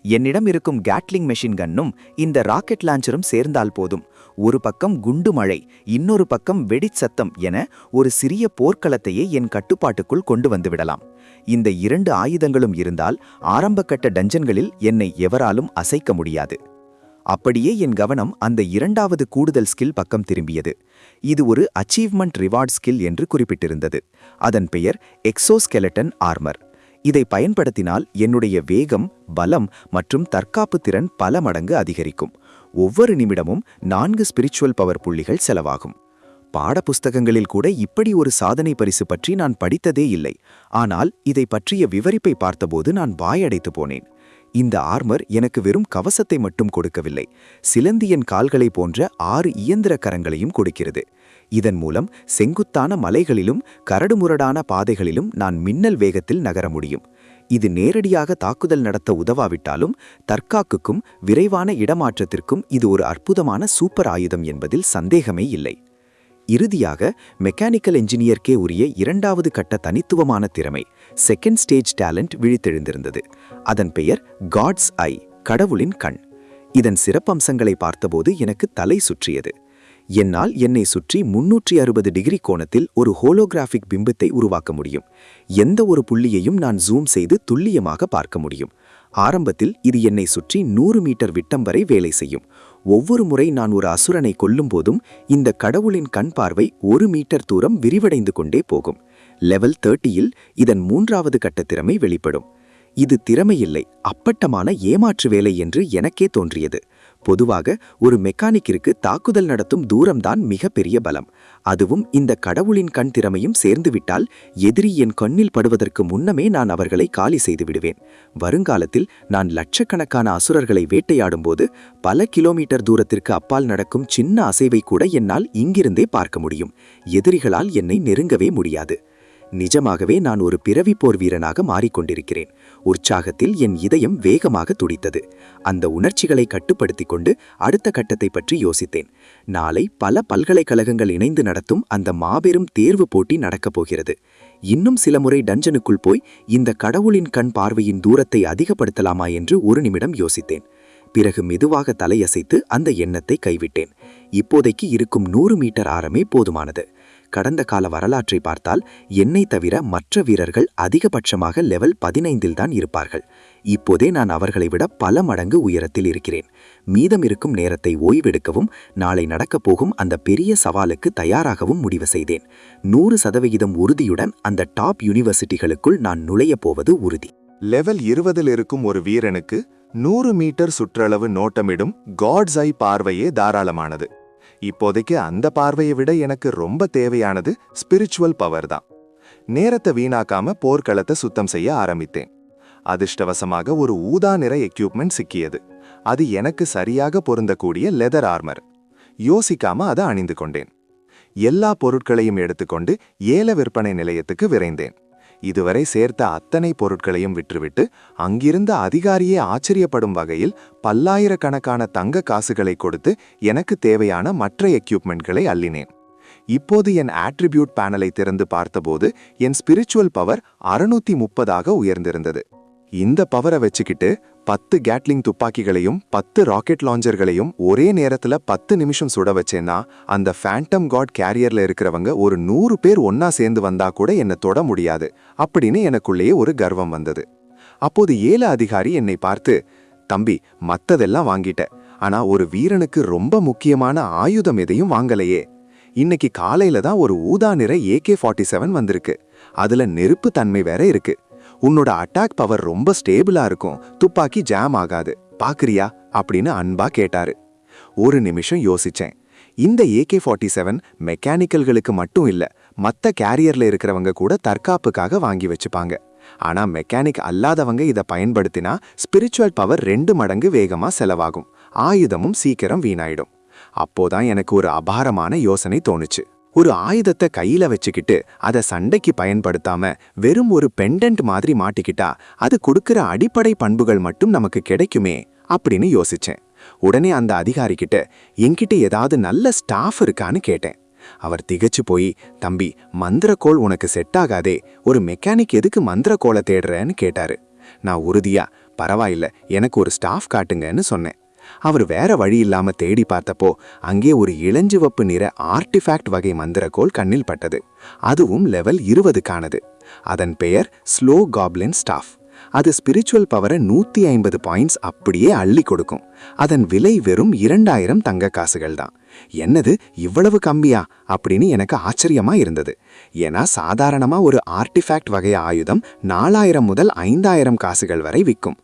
என்னிடம் இருக்கும் கேட்லிங் மெஷின் கன்னும் இந்த ராக்கெட் லான்ச்சரும் சேர்ந்தால் போதும். ஒரு பக்கம் குண்டு மழை, இன்னொரு பக்கம் வெடிச் சத்தம் என ஒரு சிறிய போர்க்களத்தையே என் கட்டுப்பாட்டுக்குள் கொண்டு வந்துவிடலாம். இந்த 2 ஆயுதங்களும் இருந்தால் ஆரம்பகட்ட டஞ்சன்களில் என்னை எவராலும் அசைக்க முடியாது. அப்படியே என் கவனம் அந்த 2வது கூடுதல் ஸ்கில் பக்கம் திரும்பியது. இது ஒரு அச்சீவ்மெண்ட் ரிவார்ட் ஸ்கில் என்று குறிப்பிட்டிருந்தது. அதன் பெயர் எக்ஸோஸ்கெலட்டன் ஆர்மர். இதை பயன்படுத்தினால் என்னுடைய வேகம், பலம் மற்றும் தற்காப்பு திறன் பல மடங்கு அதிகரிக்கும். ஒவ்வொரு நிமிடமும் 4 ஸ்பிரிச்சுவல் பவர் புள்ளிகள் செலவாகும். பாடப்புஸ்தகங்களில் கூட இப்படி ஒரு சாதனை பரிசு பற்றி நான் படித்ததே இல்லை. ஆனால் இதை பற்றிய விவரிப்பை பார்த்தபோது நான் வாயடைத்து போனேன். இந்த ஆர்மர் எனக்கு வெறும் கவசத்தை மட்டும் கொடுக்கவில்லை, சிலந்தியன் கால்களை போன்ற 6 இயந்திர கரங்களையும் கொடுக்கிறது. இதன் மூலம் செங்குத்தான மலைகளிலும் கரடுமுரடான பாதைகளிலும் நான் மின்னல் வேகத்தில் நகர முடியும். இது நேரடியாக தாக்குதல் நடத்த உதவாவிட்டாலும் தற்காப்புக்கும் விரைவான இடமாற்றத்திற்கும் இது ஒரு அற்புதமான சூப்பர் ஆயுதம் என்பதில் சந்தேகமே இல்லை. இறுதியாக மெக்கானிக்கல் என்ஜினியர்க்கே உரிய 2வது கட்ட தனித்துவமான திறமை, செகண்ட் ஸ்டேஜ் டேலண்ட் விழித்தெழுந்திருந்தது. அதன் பெயர் காட்ஸ் ஐ, கடவுளின் கண். இதன் சிறப்பம்சங்களை பார்த்தபோது எனக்கு தலை சுற்றியது. என்னால் என்னை சுற்றி 360 டிகிரி கோணத்தில் ஒரு ஹோலோகிராஃபிக் பிம்பத்தை உருவாக்க முடியும். எந்த ஒரு புள்ளியையும் நான் ஜூம் செய்து துல்லியமாக பார்க்க முடியும். ஆரம்பத்தில் இது என்னை சுற்றி 100 மீட்டர் விட்டம் வரை வேலை செய்யும். ஒவ்வொரு முறை நான் ஒரு அசுரனை கொல்லும் போதும் இந்த கடவுளின் கண் பார்வை 1 மீட்டர் தூரம் விரிவடைந்து கொண்டே போகும். லெவல் 30ல் இதன் 3வது கட்ட திறமை வெளிப்படும். இது திறமையில்லை, அப்பட்டமான ஏமாற்று வேலை என்று எனக்கே தோன்றியது. பொதுவாக ஒரு மெக்கானிக்கிற்கு தாக்குதல் நடத்தும் தூரம்தான் மிகப்பெரிய பலம். அதுவும் இந்த கடவுளின் கண் திறமையும் சேர்ந்துவிட்டால் எதிரி என் கண்ணில் படுவதற்கு முன்னமே நான் அவர்களை காலி செய்து விடுவேன். வருங்காலத்தில் நான் லட்சக்கணக்கான அசுரர்களை வேட்டையாடும்போது பல கிலோமீட்டர் தூரத்திற்கு அப்பால் நடக்கும் சின்ன அசைவை கூட என்னால் இங்கிருந்தே பார்க்க முடியும். எதிரிகளால் என்னை நெருங்கவே முடியாது. நிஜமாகவே நான் ஒரு பிறவி போர் வீரனாக மாறிக்கொண்டிருக்கிறேன். உற்சாகத்தில் என் இதயம் வேகமாக துடித்தது. அந்த உணர்ச்சிகளை கட்டுப்படுத்திக் கொண்டு அடுத்த கட்டத்தை பற்றி யோசித்தேன். நாளை பல பல்கலைக்கழகங்கள் இணைந்து நடத்தும் அந்த மாபெரும் தேர்வு போட்டி நடக்கப் போகிறது. இன்னும் சில முறை டஞ்சனுக்குள் போய் இந்த கடவுளின் கண் பார்வையின் தூரத்தை அதிகப்படுத்தலாமா என்று ஒரு நிமிடம் யோசித்தேன். பிறகு மெதுவாக தலையசைத்து அந்த எண்ணத்தை கைவிட்டேன். இப்போதைக்கு இருக்கும் 100 மீட்டர் ஆரமே போதுமானது. கடந்த கால வரலாற்றை பார்த்தால் என்னை தவிர மற்ற வீரர்கள் அதிகபட்சமாக லெவல் 15ல் தான் இருப்பார்கள். இப்போதே நான் அவர்களை விட பல மடங்கு உயரத்தில் இருக்கிறேன். மீதம் இருக்கும் நேரத்தை ஓய்வெடுக்கவும் நாளை நடக்கப் போகும் அந்த பெரிய சவாலுக்கு தயாராகவும் முடிவு செய்தேன். 100% உறுதியுடன் அந்த டாப் யூனிவர்சிட்டிகளுக்குள் நான் நுழையப் போவது உறுதி. லெவல் 20ல் இருக்கும் ஒரு வீரனுக்கு 100 மீட்டர் சுற்றளவு நோட்டமிடும் காட்ஸ் ஐ பார்வையே தாராளமானது. இப்போதைக்கு அந்த பார்வையை விட எனக்கு ரொம்ப தேவையானது ஸ்பிரிச்சுவல் பவர் தான். நேரத்தை வீணாக்காம போர்க்களத்தை சுத்தம் செய்ய ஆரம்பித்தேன். அதிர்ஷ்டவசமாக ஒரு ஊதா நிற எக்யூப்மெண்ட் சிக்கியது. அது எனக்கு சரியாக பொருந்தக்கூடிய லெதர் ஆர்மர். யோசிக்காம அதை அணிந்து கொண்டேன். எல்லா பொருட்களையும் எடுத்துக்கொண்டு ஏல விற்பனை நிலையத்துக்கு விரைந்தேன். இதுவரை சேர்த்த அத்தனை பொருட்களையும் விற்றுவிட்டு அங்கிருந்த அதிகாரியே ஆச்சரியப்படும் வகையில் பல்லாயிரக்கணக்கான தங்க காசுகளை கொடுத்து எனக்கு தேவையான மற்ற எக்யூப்மெண்ட்களை அள்ளினேன். இப்போது என் ஆட்ரிபியூட் பேனலை திறந்து பார்த்தபோது என் ஸ்பிரிச்சுவல் பவர் 630ஆக உயர்ந்திருந்தது. இந்த பவரை வச்சுக்கிட்டு 10 கேட்லிங் துப்பாக்கிகளையும் 10 ராக்கெட் லாஞ்சர்களையும் ஒரே நேரத்துல 10 நிமிஷம் சுட வச்சேன்னா அந்த ஃபேண்டம் காட் கேரியர்ல இருக்கிறவங்க ஒரு 100 பேர் ஒன்னா சேர்ந்து வந்தா கூட என்னை தொட முடியாது அப்படின்னு எனக்குள்ளேயே ஒரு கர்வம் வந்தது. அப்போது ஏல அதிகாரி என்னை பார்த்து, தம்பி, மத்ததெல்லாம் வாங்கிட்ட, ஆனா ஒரு வீரனுக்கு ரொம்ப முக்கியமான ஆயுதம் எதையும் வாங்கலையே. இன்னைக்கு காலையில தான் ஒரு ஊதா நிற AK-47 வந்திருக்கு. அதுல நெருப்பு தன்மை வேற இருக்கு. உன்னோட அட்டாக் பவர் ரொம்ப ஸ்டேபிளா இருக்கும், துப்பாக்கி ஜாம் ஆகாது, பாக்குறியா அப்படின்னு அன்பா கேட்டாரு. ஒரு நிமிஷம் யோசிச்சேன். இந்த AK-47 மெக்கானிக்கல்களுக்கு மட்டும் இல்ல, மத்த கேரியர்ல இருக்கிறவங்க கூட தற்காப்புக்காக வாங்கி வச்சுப்பாங்க. ஆனா மெக்கானிக் அல்லாதவங்க இதை பயன்படுத்தினா ஸ்பிரிச்சுவல் பவர் 2 மடங்கு வேகமா செலவாகும், ஆயுதமும் சீக்கிரம் வீணாயிடும். அப்போதான் எனக்கு ஒரு அபாரமான யோசனை தோணுச்சு. ஒரு ஆயுதத்தை கையில வச்சுக்கிட்டு அதை சண்டைக்கு பயன்படுத்தாம வெறும் ஒரு பெண்டன்ட் மாதிரி மாட்டிக்கிட்டா அது கொடுக்கிற அடிப்படை பண்புகள் மட்டும் நமக்கு கிடைக்குமே அப்படின்னு யோசிச்சேன். உடனே அந்த அதிகாரிக்கிட்ட என்கிட்ட ஏதாவது நல்ல ஸ்டாஃப் இருக்கான்னு கேட்டேன். அவர் திகச்சு போய், தம்பி, மந்திரக்கோள் உனக்கு செட் ஆகாதே, ஒரு மெக்கானிக் எதுக்கு மந்திரக்கோளை தேடுறேன்னு கேட்டாரு. நான் உறுதியா, பரவாயில்ல, எனக்கு ஒரு ஸ்டாஃப் காட்டுங்கன்னு சொன்னேன். அவர் வேற வழி இல்லாம தேடி பார்த்தப்போ அங்கே ஒரு இளஞ்சிவப்பு நிற ஆர்டிஃபேக்ட் வகை மந்திரக்கோள் கண்ணில் பட்டது. அதுவும் லெவல் 20க்கானது. அதன் பெயர் ஸ்லோ காப்ளின் ஸ்டாஃப். அது ஸ்பிரிச்சுவல் பவரை 150 பாயிண்ட்ஸ் அப்படியே அள்ளி கொடுக்கும். அதன் விலை வெறும் 2000 தங்க காசுகள் தான். என்னது, இவ்வளவு கம்மியா அப்படின்னு எனக்கு ஆச்சரியமா இருந்தது. ஏன்னா சாதாரணமா ஒரு ஆர்டிஃபேக்ட் வகை ஆயுதம் 4000 முதல் 5000 காசுகள் வரை விற்கும்.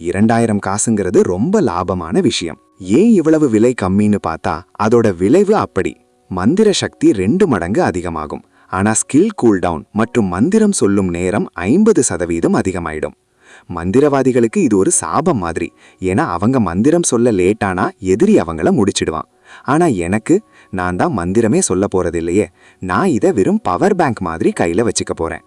2000 காசுங்கிறது ரொம்ப லாபமான விஷயம். ஏன் இவ்வளவு விலை கம்மின்னு பார்த்தா அதோட விளைவு அப்படி. மந்திர சக்தி 2 மடங்கு அதிகமாகும். ஆனா ஸ்கில் கூல்டவுன் மற்றும் மந்திரம் சொல்லும் நேரம் 50% அதிகமாயிடும். மந்திரவாதிகளுக்கு இது ஒரு சாபம் மாதிரி. ஏன்னா அவங்க மந்திரம் சொல்ல லேட்டானா எதிரி அவங்கள முடிச்சிடுவான். ஆனா எனக்கு, நான் தான் மந்திரமே சொல்ல போறதில்லையே, நான் இதை வெறும் பவர் பேங்க் மாதிரி கையில வச்சுக்க போறேன்.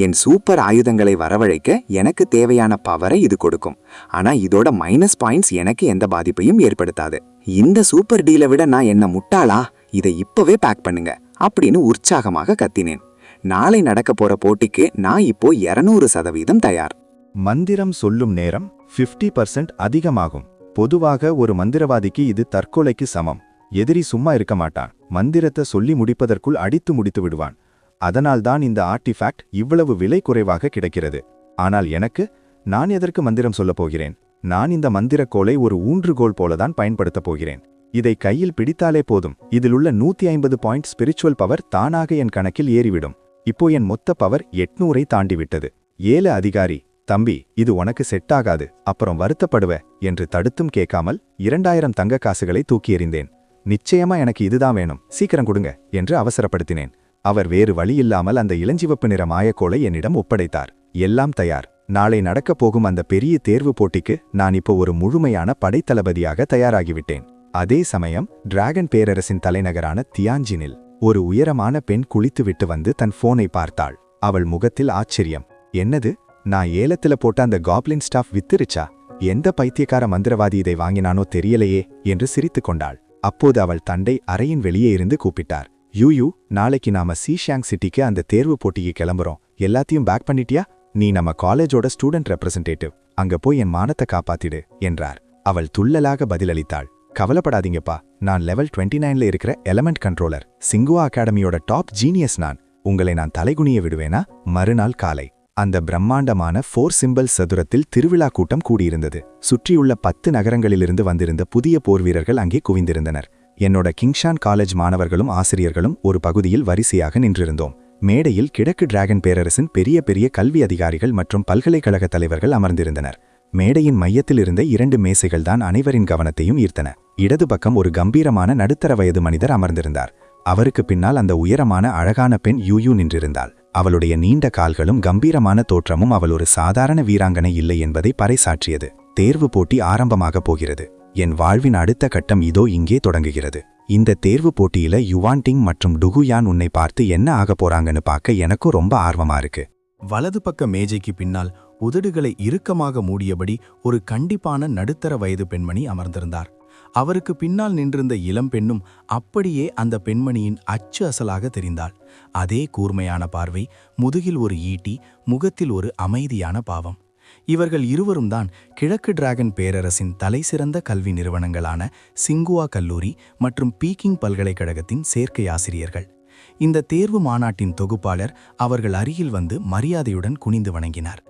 என் சூப்பர் ஆயுதங்களை வரவழைக்க எனக்கு தேவையான பவரை இது கொடுக்கும். ஆனா இதோட மைனஸ் பாயிண்ட்ஸ் எனக்கு எந்த பாதிப்பையும் ஏற்படுத்தாது. இந்த சூப்பர் டீலை விட நான் என்ன முட்டாளா? இதை இப்பவே பேக் பண்ணுங்க அப்படின்னு உற்சாகமாக கத்தினேன். நாளை நடக்க போற போட்டிக்கு நான் இப்போ 200% தயார். மந்திரம் சொல்லும் நேரம் 50% அதிகமாகும். பொதுவாக ஒரு மந்திரவாதிக்கு இது தற்கொலைக்கு சமம். எதிரி சும்மா இருக்க மாட்டான். மந்திரத்தை சொல்லி முடிப்பதற்குள் அடித்து முடித்து விடுவான். அதனால்தான் இந்த ஆர்டிஃபேக்ட் இவ்வளவு விலை குறைவாக கிடைக்கிறது. ஆனால் எனக்கு, நான் எதற்கு மந்திரம் சொல்லப் போகிறேன்? நான் இந்த மந்திரக்கோளை ஒரு ஊன்றுகோல் போலதான் பயன்படுத்தப் போகிறேன். இதை கையில் பிடித்தாலே போதும், இதிலுள்ள 150 பாயிண்ட் ஸ்பிரிச்சுவல் பவர் தானாக என் கணக்கில் ஏறிவிடும். இப்போ என் மொத்த பவர் 800ஐ தாண்டிவிட்டது. ஏல அதிகாரி, தம்பி, இது உனக்கு செட் ஆகாது, அப்புறம் வருத்தப்படுவ என்று தடுத்தும் கேட்காமல் 2000 தங்க காசுகளை தூக்கி எறிந்தேன். நிச்சயமா எனக்கு இதுதான் வேணும், சீக்கிரம் கொடுங்க என்று அவசரப்படுத்தினேன். அவர் வேறு வழியில்லாமல் அந்த இளஞ்சிவப்பு நிற மாயக்கோளை என்னிடம் ஒப்படைத்தார். எல்லாம் தயார். நாளை நடக்கப் போகும் அந்த பெரிய தேர்வு போட்டிக்கு நான் இப்போ ஒரு முழுமையான படைத்தளபதியாக தயாராகிவிட்டேன். அதே சமயம் டிராகன் பேரரசின் தலைநகரான தியான்ஜினில் ஒரு உயரமான பெண் குளித்துவிட்டு வந்து தன் போனை பார்த்தாள். அவள் முகத்தில் ஆச்சரியம். என்னது, நான் ஏலத்துல போட்ட அந்த காப்ளின் ஸ்டாஃப் வித்துருச்சா? எந்த பைத்தியக்கார மந்திரவாதி இதை வாங்கினானோ தெரியலையே என்று சிரித்துக் கொண்டாள். அப்போது அவள் தண்டை அறையின் வெளியே இருந்து கூப்பிட்டார். யூ, நாளைக்கு நாம சீஷாங் சிட்டிக்கு அந்த தேர்வு போட்டிக்கு கிளம்புறோம். எல்லாத்தையும் பேக் பண்ணிட்டியா? நீ நம்ம காலேஜோட ஸ்டூடெண்ட் ரெப்ரசன்டேட்டிவ். அங்க போய் என் மானத்தை காப்பாத்திடு என்றார். அவள் துள்ளலாக பதிலளித்தாள். கவலைப்படாதீங்கப்பா, நான் லெவல் 29ல இருக்கிற எலமெண்ட் கண்ட்ரோலர், சிங்குவா அகாடமியோட டாப் ஜீனியஸ் நான். உங்களை நான் தலைகுனிய விடுவேனா? மறுநாள் காலை அந்த பிரம்மாண்டமான 4 சிம்பிள் சதுரத்தில் திருவிழா கூட்டம் கூடியிருந்தது. சுற்றியுள்ள 10 நகரங்களிலிருந்து வந்திருந்த புதிய போர் வீரர்கள் அங்கே குவிந்திருந்தனர். என்னோட கிங்ஷான் காலேஜ் மாணவர்களும் ஆசிரியர்களும் ஒரு பகுதியில் வரிசையாக நின்றிருந்தோம். மேடையில் கிழக்கு டிராகன் பேரரசின் பெரிய பெரிய கல்வி அதிகாரிகள் மற்றும் பல்கலைக்கழக தலைவர்கள் அமர்ந்திருந்தனர். மேடையின் மையத்தில் இருந்த 2 மேசைகள் தான் அனைவரின் கவனத்தையும் ஈர்த்தன. இடது பக்கம் ஒரு கம்பீரமான நடுத்தர வயது மனிதர் அமர்ந்திருந்தார். அவருக்கு பின்னால் அந்த உயரமான அழகான பெண் யூ நின்றிருந்தாள். அவளுடைய நீண்ட கால்களும் கம்பீரமான தோற்றமும் அவள் ஒரு சாதாரண வீராங்கனை இல்லை என்பதை பறைசாற்றியது. தேர்வு போட்டி ஆரம்பமாக போகிறது. என் வாழ்வின் அடுத்த கட்டம் இதோ இங்கே தொடங்குகிறது. இந்த தேர்வு போட்டியில யுவான்டிங் மற்றும் டுகுயான் உன்னை பார்த்து என்ன ஆகப் போறாங்கன்னு பார்க்க எனக்கும் ரொம்ப ஆர்வமா இருக்கு. வலது பக்க மேஜைக்கு பின்னால் உதடுகளை இறுக்கமாக மூடியபடி ஒரு கண்டிப்பான நடுத்தர வயது பெண்மணி அமர்ந்திருந்தார். அவருக்கு பின்னால் நின்றிருந்த இளம் பெண்ணும் அப்படியே அந்த பெண்மணியின் அச்சு அசலாக தெரிந்தாள். அதே கூர்மையான பார்வை, முதுகில் ஒரு ஈட்டி, முகத்தில் ஒரு அமைதியான பாவம். இவர்கள் இருவரும் தான் கிழக்கு டிராகன் பேரரசின் தலைசிறந்த கல்வி நிறுவனங்களான சிங்குவா கல்லூரி மற்றும் பீக்கிங் பல்கலைக்கழகத்தின் சேர்க்கை ஆசிரியர்கள். இந்த தேர்வு மாநாட்டின் தொகுப்பாளர் அவர்கள் அருகில் வந்து மரியாதையுடன் குனிந்து வணங்கினார்.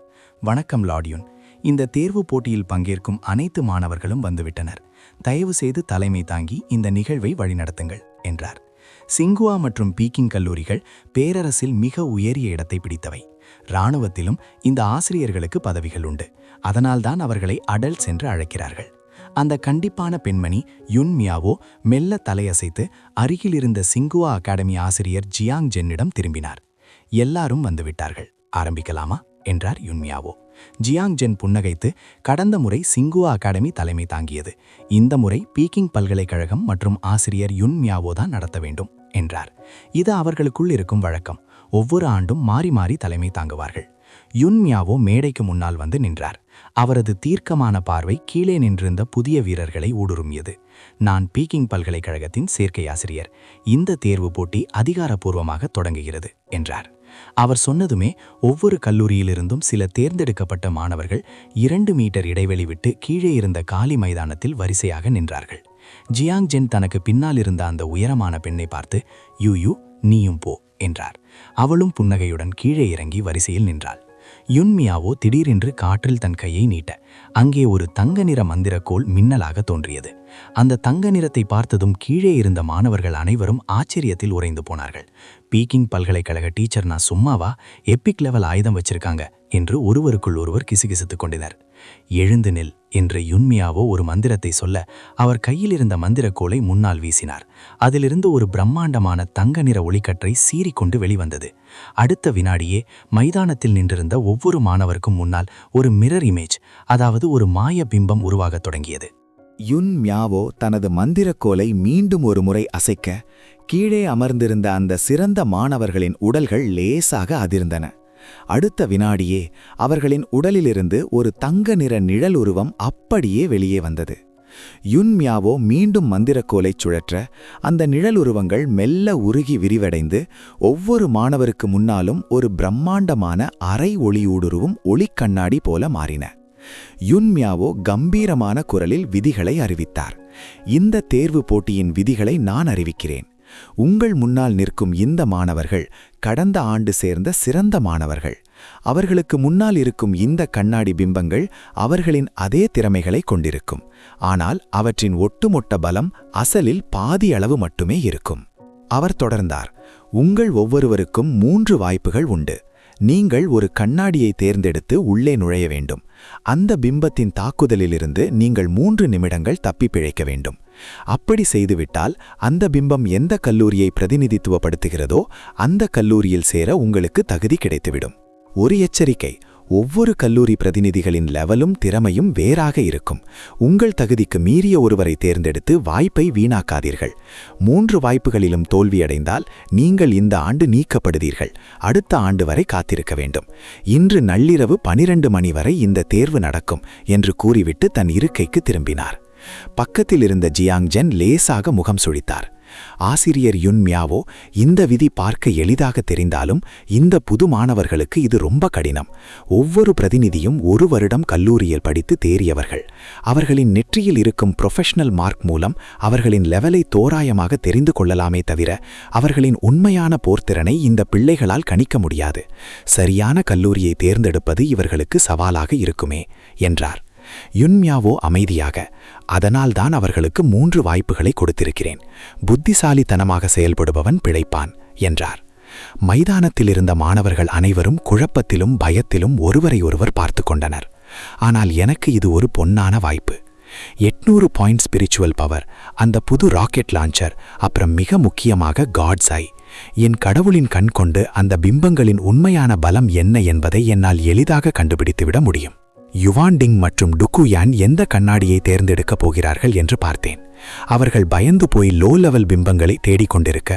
வணக்கம் லார்டியூன், இந்த தேர்வு போட்டியில் பங்கேற்கும் அனைத்து மாணவர்களும் வந்துவிட்டனர். தயவு செய்து தலைமை தாங்கி இந்த நிகழ்வை வழிநடத்துங்கள் என்றார். சிங்குவா மற்றும் பீக்கிங் கல்லூரிகள் பேரரசில் மிக உயரிய இடத்தை பிடித்தவை. இராணுவத்திலும் இந்த ஆசிரியர்களுக்கு பதவிகள் உண்டு. அதனால்தான் அவர்களை அடல்ட்ஸ் என்று அழைக்கிறார்கள். அந்த கண்டிப்பான பெண்மணி யுன் மியாவோ மெல்ல தலையசைத்து அருகில் இருந்த சிங்குவா அகாடமி ஆசிரியர் ஜியாங் ஜென்னிடம் திரும்பினார். எல்லாரும் வந்துவிட்டார்கள், ஆரம்பிக்கலாமா என்றார் யுன் மியாவோ. ஜியாங் ஜென் புன்னகைத்து, கடந்த முறை சிங்குவா அகாடமி தலைமை தாங்கியது, இந்த முறை பீக்கிங் பல்கலைக்கழகம் மற்றும் ஆசிரியர் யுன் மியாவோ தான் நடத்த வேண்டும் என்றார். இது அவர்களுக்குள் இருக்கும் வழக்கம். ஒவ்வொரு ஆண்டும் மாறி மாறி தலைமை தாங்குவார்கள். யுன் மியாவோ மேடைக்கு முன்னால் வந்து நின்றார். அவரது தீர்க்கமான பார்வை கீழே நின்றிருந்த புதிய வீரர்களை ஊடுருவியது. நான் பீக்கிங் பல்கலைக்கழகத்தின் சேர்க்கை ஆசிரியர். இந்த தேர்வு போட்டி அதிகாரப்பூர்வமாக தொடங்குகிறது என்றார். அவர் சொன்னதுமே ஒவ்வொரு கல்லூரியிலிருந்தும் சில தேர்ந்தெடுக்கப்பட்ட மாணவர்கள் 2 மீட்டர் இடைவெளி விட்டு கீழே இருந்த காலி மைதானத்தில் வரிசையாக நின்றார்கள். ஜியாங் ஜென் தனக்கு பின்னால் இருந்த அந்த உயரமான பெண்ணை பார்த்து, யூ நீயும் போ என்றார். அவளும் புன்னகையுடன் கீழே இறங்கி வரிசையில் நின்றாள். யுன் மியாவோ திடீரென்று காற்றில் தன் கையை நீட்ட அங்கே ஒரு தங்க நிற மந்திரக்கோள் மின்னலாக தோன்றியது. அந்த தங்க நிறத்தை பார்த்ததும் கீழே இருந்த மாணவர்கள் அனைவரும் ஆச்சரியத்தில் உறைந்து போனார்கள். பீக்கிங் பல்கலைக்கழக டீச்சர் நான் சும்மாவா, எப்பிக் லெவல் ஆயுதம் வச்சிருக்காங்க என்று ஒருவருக்குள் ஒருவர் கிசுகிசுத்துக் கொண்டனர். எழுந்து நில் என்று யுன் மியாவோ ஒரு மந்திரத்தை சொல்ல அவர் கையில் இருந்த மந்திரக்கோளை முன்னால் வீசினார். அதிலிருந்து ஒரு பிரம்மாண்டமான தங்க நிற ஒளிக்கற்றை சீறிக்கொண்டு வெளிவந்தது. அடுத்த வினாடியே மைதானத்தில் நின்றிருந்த ஒவ்வொரு மாணவருக்கும் முன்னால் ஒரு மிரர் இமேஜ், அதாவது ஒரு மாய பிம்பம் உருவாகத் தொடங்கியது. யுன் மியாவோ தனது மந்திரக்கோலை மீண்டும் ஒரு முறை அசைக்க கீழே அமர்ந்திருந்த அந்த சிறந்த மாணவர்களின் உடல்கள் லேசாக அதிர்ந்தன. அடுத்த வினாடியே அவர்களின் உடலிலிருந்து ஒரு தங்க நிற நிழல் உருவம் அப்படியே வெளியே வந்தது. யுன் மியாவோ மீண்டும் மந்திரக்கோலைச் சுழற்ற அந்த நிழல் உருவங்கள் மெல்ல உருகி விரிவடைந்து ஒவ்வொரு மாணவருக்கு முன்னாலும் ஒரு பிரம்மாண்டமான அரை ஒளியூடுருவும் ஒளிக்கண்ணாடி போல மாறின. யுன் மியாவோ கம்பீரமான குரலில் விதிகளை அறிவித்தார். இந்த தேர்வு போட்டியின் விதிகளை நான் அறிவிக்கிறேன். உங்கள் முன்னால் நிற்கும் இந்த மாணவர்கள் கடந்த ஆண்டு சேர்ந்த சிறந்த மாணவர்கள். அவர்களுக்கு முன்னால் இருக்கும் இந்த கண்ணாடி பிம்பங்கள் அவர்களின் அதே திறமைகளை கொண்டிருக்கும். ஆனால் அவற்றின் ஒட்டுமொத்த பலம் அசலில் பாதி அளவு மட்டுமே இருக்கும். அவர் தொடர்ந்தார், உங்கள் ஒவ்வொருவருக்கும் 3 வாய்ப்புகள் உண்டு. நீங்கள் ஒரு கண்ணாடியை தேர்ந்தெடுத்து உள்ளே நுழைய வேண்டும். அந்த பிம்பத்தின் தாக்குதலிலிருந்து நீங்கள் 3 நிமிடங்கள் தப்பி பிழைக்க வேண்டும். அப்படி செய்துவிட்டால் அந்த பிம்பம் எந்த கல்லூரியை பிரதிநிதித்துவப்படுத்துகிறதோ அந்த கல்லூரியில் சேர உங்களுக்கு தகுதி கிடைத்துவிடும். ஒரு எச்சரிக்கை, ஒவ்வொரு கல்லூரி பிரதிநிதிகளின் லெவலும் திறமையும் வேறாக இருக்கும். உங்கள் தகுதிக்கு மீறிய ஒருவரை தேர்ந்தெடுத்து வாய்ப்பை வீணாக்காதீர்கள். 3 வாய்ப்புகளிலும் தோல்வியடைந்தால் நீங்கள் இந்த ஆண்டு நீக்கப்படுவீர்கள். அடுத்த ஆண்டு வரை காத்திருக்க வேண்டும். இன்று நள்ளிரவு 12 மணி வரை இந்த தேர்வு நடக்கும் என்று கூறிவிட்டு தன் இருக்கைக்கு திரும்பினார். பக்கத்தில் இருந்த ஜியாங் ஜென் லேசாக முகம் சுழித்தார். ஆசிரியர் யுன் மியாவோ, இந்த விதி பார்க்க எளிதாக தெரிந்தாலும் இந்த புது மாணவர்களுக்கு இது ரொம்ப கடினம். ஒவ்வொரு பிரதிநிதியும் 1 வருடம் கல்லூரியில் படித்து தேறியவர்கள். அவர்களின் நெற்றியில் இருக்கும் ப்ரொஃபஷனல் மார்க் மூலம் அவர்களின் லெவலை தோராயமாக தெரிந்து கொள்ளலாமே தவிர அவர்களின் உண்மையான போர்த்திறனை இந்த பிள்ளைகளால் கணிக்க முடியாது. சரியான கல்லூரியை தேர்ந்தெடுப்பது இவர்களுக்கு சவாலாக இருக்குமே என்றார். யுன் மியாவோ அமைதியாக, அதனால்தான் அவர்களுக்கு 3 வாய்ப்புகளை கொடுத்திருக்கிறேன். புத்திசாலித்தனமாக செயல்படுபவன் பிழைப்பான் என்றார். மைதானத்தில் இருந்த மாணவர்கள் அனைவரும் குழப்பத்திலும் பயத்திலும் ஒருவரை ஒருவர் பார்த்து கொண்டனர். ஆனால் எனக்கு இது ஒரு பொன்னான வாய்ப்பு. 800 பாயிண்ட் ஸ்பிரிச்சுவல் பவர், அந்த புது ராக்கெட் லான்ச்சர், அப்புறம் மிக முக்கியமாக காட்ஸ் ஐ. என் கடவுளின் கண் கொண்டு அந்த பிம்பங்களின் உண்மையான பலம் என்ன என்பதை என்னால் எளிதாக கண்டுபிடித்துவிட முடியும். யுவான்டிங் மற்றும் டுகுயான் எந்த கண்ணாடியை தேர்ந்தெடுக்கப் போகிறார்கள் என்று பார்த்தேன். அவர்கள் பயந்து போய் லோ லெவல் பிம்பங்களை தேடிக்கொண்டிருக்க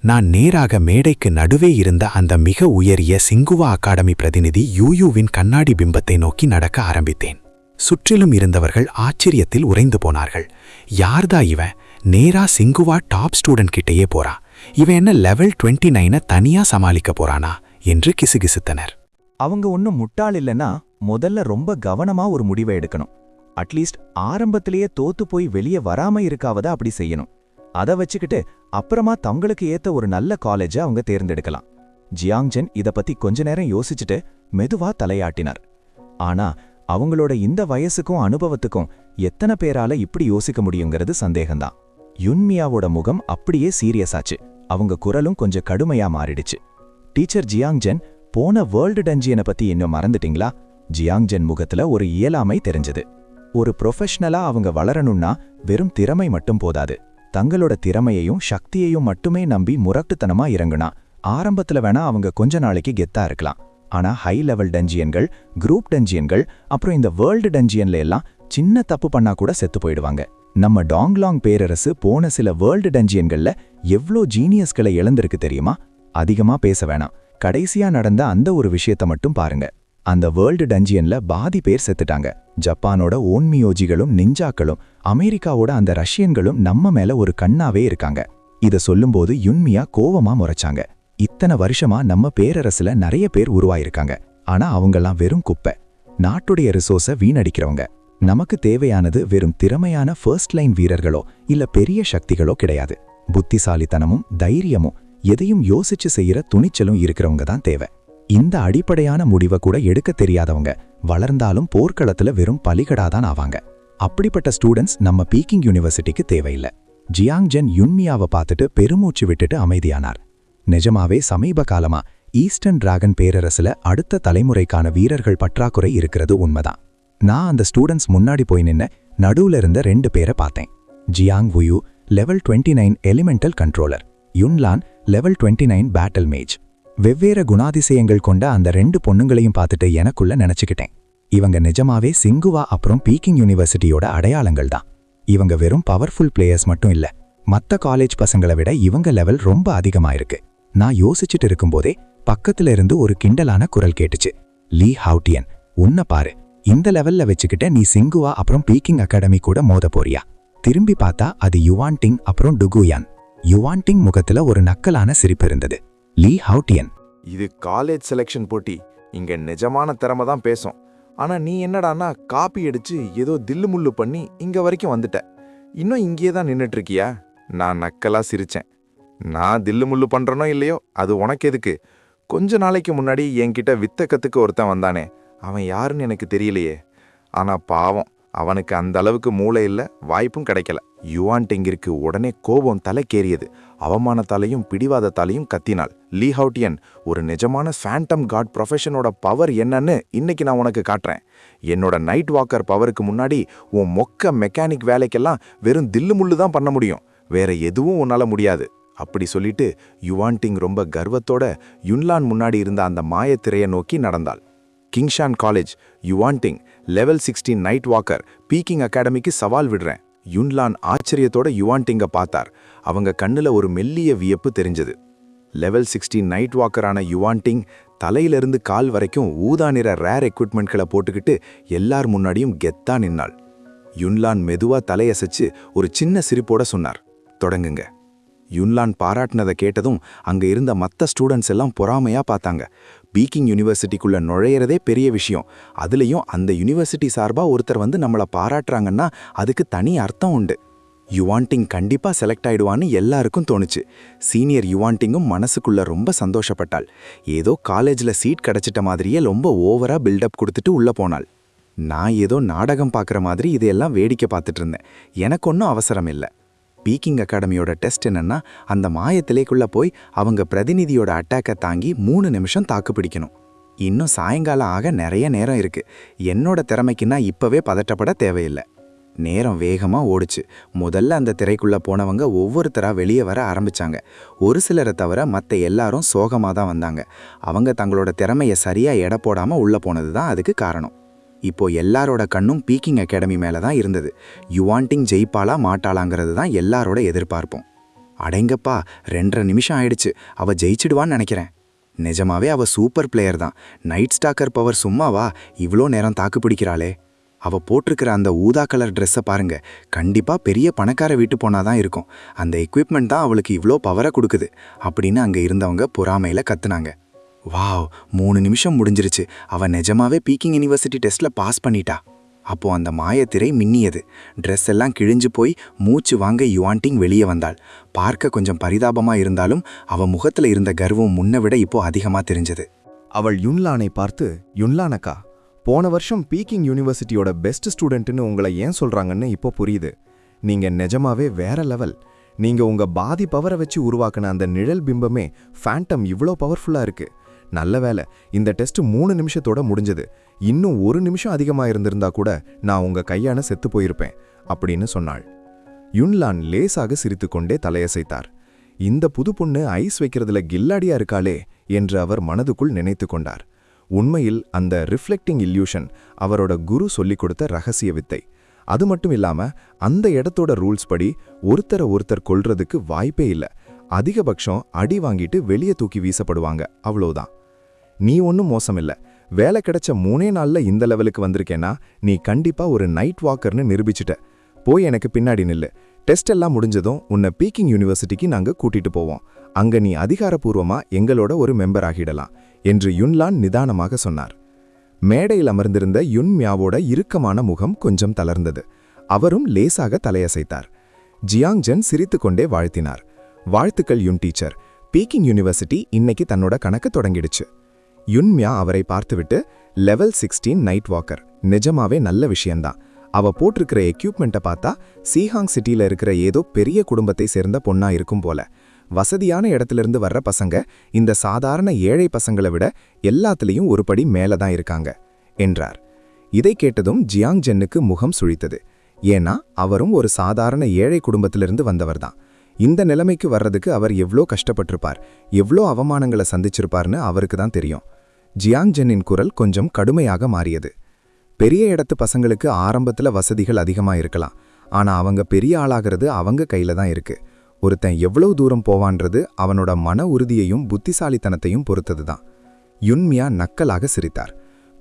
நான் நேராக மேடைக்கு நடுவே இருந்த அந்த மிக உயரிய சிங்குவா அகாடமி பிரதிநிதி யூயூவின் கண்ணாடி பிம்பத்தை நோக்கி நடக்க ஆரம்பித்தேன். சுற்றிலும் இருந்தவர்கள் ஆச்சரியத்தில் உறைந்து போனார்கள். யார்தா இவன்? நேரா சிங்குவா டாப் ஸ்டூடெண்ட் கிட்டேயே போறா. இவன் என்ன லெவல் 29 தனியா சமாளிக்க போறானா என்று கிசுகிசுத்தனர். அவங்க ஒன்றும் முட்டாள் இல்லைன்னா முதல்ல ரொம்ப கவனமா ஒரு முடிவை எடுக்கணும். அட்லீஸ்ட் ஆரம்பத்திலேயே தோத்து போய் வெளியே வராம இருக்காவத அப்படி செய்யணும். அதை வச்சுக்கிட்டு அப்புறமா தங்களுக்கு ஏத்த ஒரு நல்ல காலேஜை அவங்க தேர்ந்தெடுக்கலாம். ஜியாங்ஜென் இத பத்தி கொஞ்ச நேரம் யோசிச்சுட்டு மெதுவா தலையாட்டினார். ஆனா அவங்களோட இந்த வயசுக்கும் அனுபவத்துக்கும் எத்தனை பேரால இப்படி யோசிக்க முடியுங்கிறது சந்தேகம்தான். யுன்மியாவோட முகம் அப்படியே சீரியஸ் ஆச்சு. அவங்க குரலும் கொஞ்சம் கடுமையா மாறிடுச்சு. டீச்சர் ஜியாங்ஜென், போன வேர்ல்டு டஞ்சியனை பத்தி இன்னும் மறந்துட்டீங்களா? ஜியாங்ஜென் முகத்துல ஒரு இயலாமை தெரிஞ்சது. ஒரு ப்ரொஃபஷனலா அவங்க வளரணும்னா வெறும் திறமை மட்டும் போதாது. தங்களோட திறமையையும் சக்தியையும் மட்டுமே நம்பி முரட்டுத்தனமா இறங்குனா ஆரம்பத்துல வேணா அவங்க கொஞ்ச நாளைக்கு கெத்தா இருக்கலாம். ஆனா ஹை லெவல் டஞ்சியன்கள், குரூப் டஞ்சியன்கள், அப்புறம் இந்த வேர்ல்டு டஞ்சியன்ல எல்லாம் சின்ன தப்பு பண்ணா கூட செத்து போயிடுவாங்க. நம்ம டாங்லாங் பேரரசு போன சில வேர்ல்டு டஞ்சியன்கள்ல எவ்ளோ ஜீனியஸ்களை இழந்திருக்கு தெரியுமா? அதிகமா பேச வேணாம், கடைசியா நடந்த அந்த ஒரு விஷயத்த மட்டும் பாருங்க. அந்த வேர்ல்டு டஞ்சியன்ல பாதி பேர் செத்துட்டாங்க. ஜப்பானோட ஓன்மியோஜிகளும் நிஞ்சாக்களும் அமெரிக்காவோட அந்த ரஷ்யன்களும் நம்ம மேல ஒரு கண்ணாவே இருக்காங்க. இத சொல்லும்போது யுன்மியா கோவமா முறைச்சாங்க. இத்தனை வருஷமா நம்ம பேரரசுல நிறைய பேர் உருவாயிருக்காங்க. ஆனா அவங்கெல்லாம் வெறும் குப்பை, நாட்டுடைய ரிசோர்ஸை வீணடிக்கிறவங்க. நமக்கு தேவையானது வெறும் திறமையான ஃபர்ஸ்ட் லைன் வீரர்களோ இல்ல பெரிய சக்திகளோ கிடையாது. புத்திசாலித்தனமும் தைரியமும் எதையும் யோசிச்சு செய்யற துணிச்சலும் இருக்கிறவங்க தான் தேவை. இந்த அடிப்படையான முடிவை கூட எடுக்க தெரியாதவங்க வளர்ந்தாலும் போர்க்களத்துல வெறும் பலிகடாதான் ஆவாங்க. அப்படிப்பட்ட ஸ்டூடெண்ட்ஸ் நம்ம பீக்கிங் யூனிவர்சிட்டிக்கு தேவையில்லை. ஜியாங்ஜென் யுன்மியாவை பார்த்துட்டு பெருமூச்சு விட்டுட்டு அமைதியானார். நிஜமாவே சமீப காலமா ஈஸ்டர்ன் டிராகன் பேரரசுல அடுத்த தலைமுறைக்கான வீரர்கள் பற்றாக்குறை இருக்கிறது உண்மைதான். நான் அந்த ஸ்டூடெண்ட்ஸ் முன்னாடி போய் நின்ன நடுவுல இருந்த 2 பேரை பார்த்தேன். Jiang Wuyu level 29 elemental controller, Yunlan level 29 battle mage. வெவ்வேறு குணாதிசயங்கள் கொண்ட அந்த 2 பொண்ணுங்களையும் பார்த்துட்டு எனக்குள்ள நினைச்சுக்கிட்டேன், இவங்க நிஜமாவே சிங்குவா அப்புறம் பீக்கிங் யூனிவர்சிட்டியோட அடையாளங்கள் தான். இவங்க வெறும் பவர்ஃபுல் பிளேயர்ஸ் மட்டும் இல்ல, மத்த காலேஜ் பசங்களை விட இவங்க லெவல் ரொம்ப அதிகமாயிருக்கு. நான் யோசிச்சுட்டு இருக்கும்போதே பக்கத்துல இருந்து ஒரு கிண்டலான குரல் கேட்டுச்சு. லீ ஹவுட்டியன், உன்னை பாரு, இந்த லெவல்ல வச்சுக்கிட்ட நீ சிங்குவா அப்புறம் பீக்கிங் அகாடமி கூட மோத போறியா? திரும்பி பார்த்தா அது யுவான்டிங் அப்புறம் டுகுயான். யுவான்டிங் முகத்துல ஒரு நக்கலான சிரிப்பு இருந்தது. லீ ஹவுட்டியன், இது காலேஜ் செலெக்ஷன் போட்டி, இங்க நிஜமான திறமை தான் பேசும். ஆனா நீ என்னடான்னா காப்பி அடிச்சு ஏதோ தில்லு முள்ளு பண்ணி இங்க வரைக்கும் வந்துட்ட. இன்னும் இங்கேயே தான் நின்னுட்டு இருக்கியா? நான் நக்கலா சிரிச்சேன். நான் தில்லு முள்ளு பண்றனோ இல்லையோ அது உனக்கு எதுக்கு? கொஞ்ச நாளைக்கு முன்னாடி என்கிட்ட வித்த கத்துக்கு ஒருத்தன் வந்தானே, அவன் யாருன்னு எனக்கு தெரியலையே. ஆனா பாவம், அவனுக்கு அந்த அளவுக்கு மூளை இல்ல, வாய்ப்பும் கிடைக்கல. யுவான்டிங்கிற்கு உடனே கோபம் தலைக்கேறியது. அவமானத்தாலையும் பிடிவாதத்தாலையும் கத்தினாள். லீ ஹவுட்டியன், ஒரு நிஜமான ஃபேண்டம் காட் ப்ரொஃபஷனோட பவர் என்னன்னு இன்னைக்கு நான் உனக்கு காட்டுறேன். என்னோட நைட் வாக்கர் பவருக்கு முன்னாடி உன் மொக்க மெக்கானிக் வேலைக்கெல்லாம் வெறும் தில்லு முள்ளு தான் பண்ண முடியும், வேற எதுவும் உன்னால முடியாது. அப்படி சொல்லிட்டு யுவான்டிங் ரொம்ப கர்வத்தோட யுன்லான் முன்னாடி இருந்த அந்த மாயத்திரையை நோக்கி நடந்தாள். Qingshan college, Yuanting level 16 night walker, Peking அகாடமிக்கு சவால் விடுறேன். யுன்லான் ஆச்சரியத்தோட யுவான்டிங்க பார்த்தார். அவங்க கண்ணுல ஒரு மெல்லிய வியப்பு தெரிஞ்சது. லெவல் 16 நைட் வாக்கரான யுவான்டிங் தலையிலிருந்து கால் வரைக்கும் ஊதா நிற ரேர் எக்யூப்மெண்ட்களை போட்டுக்கிட்டு எல்லார் முன்னாடியும் கெத்தா நின்னாள். யுன்லான் மெதுவா தலையசைச்சு ஒரு சின்ன சிரிப்போட சொன்னார், தொடங்குங்க. யுன்லான் பாராட்டினதை கேட்டதும் அங்க இருந்த மற்ற ஸ்டூடெண்ட்ஸ் எல்லாம் பொறாமையா பார்த்தாங்க. பீக்கிங் யூனிவர்சிட்டிக்குள்ள நுழையிறதே பெரிய விஷயம். அதுலயும் அந்த யூனிவர்சிட்டி சார்பா ஒருத்தர் வந்து நம்மளை பாராட்டுறாங்கன்னா அதுக்கு தனி அர்த்தம் உண்டு. யுவான்டிங் கண்டிப்பா செலக்ட் ஆயிடுவான்னு எல்லாருக்கும் தோணுச்சு. சீனியர் யுவான்டிங்கும் மனசுக்குள்ள ரொம்ப சந்தோஷப்பட்டாள். ஏதோ காலேஜ்ல சீட் கிடைச்சிட்ட மாதிரியே ரொம்ப ஓவரா பில்டப் கொடுத்துட்டு உள்ள போனாள். நான் ஏதோ நாடகம் பார்க்குற மாதிரி இதையெல்லாம் வேடிக்கை பார்த்துட்டு இருந்தேன். எனக்கு ஒன்றும் அவசரம் இல்லை. பீக்கிங் அகாடமியோட டெஸ்ட் என்னன்னா, அந்த மாயத்திலேக்குள்ள போய் அவங்க பிரதிநிதியோட அட்டாக்கை தாங்கி 3 நிமிஷம் தாக்கு பிடிக்கணும். இன்னும் சாயங்காலம் ஆக நிறைய நேரம் இருக்கு. என்னோட திறமைக்குன்னா இப்பவே பதட்டப்பட தேவையில்லை. நேரம் வேகமா ஓடுச்சு. முதல்ல அந்த திரைக்குள்ள போனவங்க ஒவ்வொருத்தரா வெளியே வர ஆரம்பிச்சாங்க. ஒரு சிலரை தவிர மற்ற எல்லாரும் சோகமா தான் வந்தாங்க. அவங்க தங்களோட திறமையை சரியா எடை போடாம உள்ள போனது தான் அதுக்கு காரணம். இப்போ எல்லாரோட கண்ணும் பீக்கிங் அகாடமி மேல தான் இருந்தது. யுவான்டிங் ஜெயிப்பாளா மாட்டாளாங்கிறது தான் எல்லாரோட எதிர்பார்ப்போம். அடேங்கப்பா, 2.5 நிமிஷம் ஆயிடுச்சு, அவ ஜெயிச்சிடுவான்னு நினைக்கிறேன். நிஜமாவே அவ சூப்பர் பிளேயர் தான். நைட் ஸ்டாக்கர் பவர் சும்மாவா, இவ்வளோ நேரம் தாக்கு பிடிக்கிறாளே. அவ போட்டிருக்கிற அந்த ஊதா கலர் ட்ரெஸ்ஸை பாருங்க, கண்டிப்பா பெரிய பணக்கார வீட்டு போனாதான் இருக்கும். அந்த எக்யூப்மெண்ட் தான் அவளுக்கு இவ்வளோ பவரை கொடுக்குது அப்படின்னு அங்க இருந்தவங்க பொறாமையில கத்துனாங்க. வாவ், 3 நிமிஷம் முடிஞ்சிருச்சு, அவ நிஜமாவே பீக்கிங் யூனிவர்சிட்டி டெஸ்ட்ல பாஸ் பண்ணிட்டா. அப்போ அந்த மாயத்திரை மின்னியது. ட்ரெஸ் எல்லாம் கிழிஞ்சு போய் மூச்சு வாங்க யுவான்டிங் வெளியே வந்தாள். பார்க்க கொஞ்சம் பரிதாபமா இருந்தாலும் அவ முகத்துல இருந்த கர்வம் முன்ன விட இப்போ அதிகமா தெரிஞ்சது. அவள் யுன்லானை பார்த்து, யுன்லானக்கா, போன வருஷம் பீக்கிங் யூனிவர்சிட்டியோட பெஸ்ட் ஸ்டூடெண்ட்னு உங்களை ஏன் சொல்றாங்கன்னு இப்போ புரியுது. நீங்க நிஜமாவே வேற லெவல். நீங்க உங்க பாதி பவரை வச்சு உருவாக்குன அந்த நிழல் பிம்பமே ஃபேண்டம் இவ்வளோ பவர்ஃபுல்லா இருக்கு. நல்ல வேலை, இந்த டெஸ்ட் 3 நிமிஷத்தோட முடிஞ்சது. இன்னும் 1 நிமிஷம் அதிகமா இருந்திருந்தா கூட நான் உங்க கையான செத்து போயிருப்பேன் அப்படின்னு சொன்னாள். யுன்லான் லேசாக சிரித்துக்கொண்டே தலையசைத்தார். இந்த புது பொண்ணு ஐஸ் வைக்கிறதுல கில்லாடியா இருக்காளே என்று அவர் மனதுக்குள் நினைத்து கொண்டார். உண்மையில் அந்த ரிஃப்ளெக்டிங் இல்யூஷன் அவரோட குரு சொல்லிக் கொடுத்த ரகசிய வித்தை. அது மட்டும் இல்லாம அந்த இடத்தோட ரூல்ஸ் படி ஒருத்தர் கொல்றதுக்கு வாய்ப்பே இல்லை. அதிகபட்சம் அடி வாங்கிட்டு வெளியே தூக்கி வீசப்படுவாங்க, அவ்வளோதான். நீ ஒன்றும் மோசமில்ல. வேலை கிடைச்ச 3 நாள்ல இந்த லெவலுக்கு வந்திருக்கேன்னா நீ கண்டிப்பா ஒரு நைட் வாக்கர்னு நிரூபிச்சிட்ட. போய் எனக்கு பின்னாடி நில்லு. டெஸ்ட் எல்லாம் முடிஞ்சதும் உன்னை பீக்கிங் யூனிவர்சிட்டிக்கு நாங்க கூட்டிட்டு போவோம். அங்க நீ அதிகாரப்பூர்வமா எங்களோட ஒரு மெம்பர் ஆகிடலாம் என்று யுன்லான் நிதானமாக சொன்னார். மேடையில் அமர்ந்திருந்த யுன்மியாவோட இறுக்கமான முகம் கொஞ்சம் தளர்ந்தது. அவரும் லேசாக தலையசைத்தார். ஜியாங்ஜன் சிரித்துக்கொண்டே வாழ்த்தினார். வாழ்த்துக்கள் யுன் டீச்சர், பீக்கிங் யூனிவர்சிட்டி இன்னைக்கு தன்னோட கணக்கு தொடங்கிடுச்சு. யுன்மியா அவரை பார்த்துவிட்டு, லெவல் 16 நைட் வாக்கர், நிஜமாவே நல்ல விஷயம்தான். அவ போட்டிருக்கிற எக்யூப்மெண்ட்டை பார்த்தா சீஹாங் சிட்டியில இருக்கிற ஏதோ பெரிய குடும்பத்தை சேர்ந்த பொண்ணா இருக்கும் போல. வசதியான இடத்திலிருந்து வர்ற பசங்க இந்த சாதாரண ஏழை பசங்களை விட எல்லாத்துலேயும் ஒரு படி மேல தான் இருக்காங்க என்றார். இதை கேட்டதும் ஜியாங்ஜென்னுக்கு முகம் சுழித்தது. ஏன்னா அவரும் ஒரு சாதாரண ஏழை குடும்பத்திலிருந்து வந்தவர்தான். இந்த நிலைமைக்கு வர்றதுக்கு அவர் எவ்வளோ கஷ்டப்பட்டிருப்பார், எவ்வளோ அவமானங்களை சந்திச்சிருப்பார்னு அவருக்கு தான் தெரியும். ஜியாங்ஜென்னின் குரல் கொஞ்சம் கடுமையாக மாறியது. பெரிய இடத்து பசங்களுக்கு ஆரம்பத்துல வசதிகள் அதிகமா இருக்கலாம், ஆனா அவங்க பெரிய ஆளாகிறது அவங்க கையில தான் இருக்கு. ஒருத்தன் எவ்வளவு தூரம் போவான்றது அவனோட மன உறுதியையும் புத்திசாலித்தனத்தையும் பொறுத்தது தான். யுன்மியா நக்கலாக சிரித்தார்.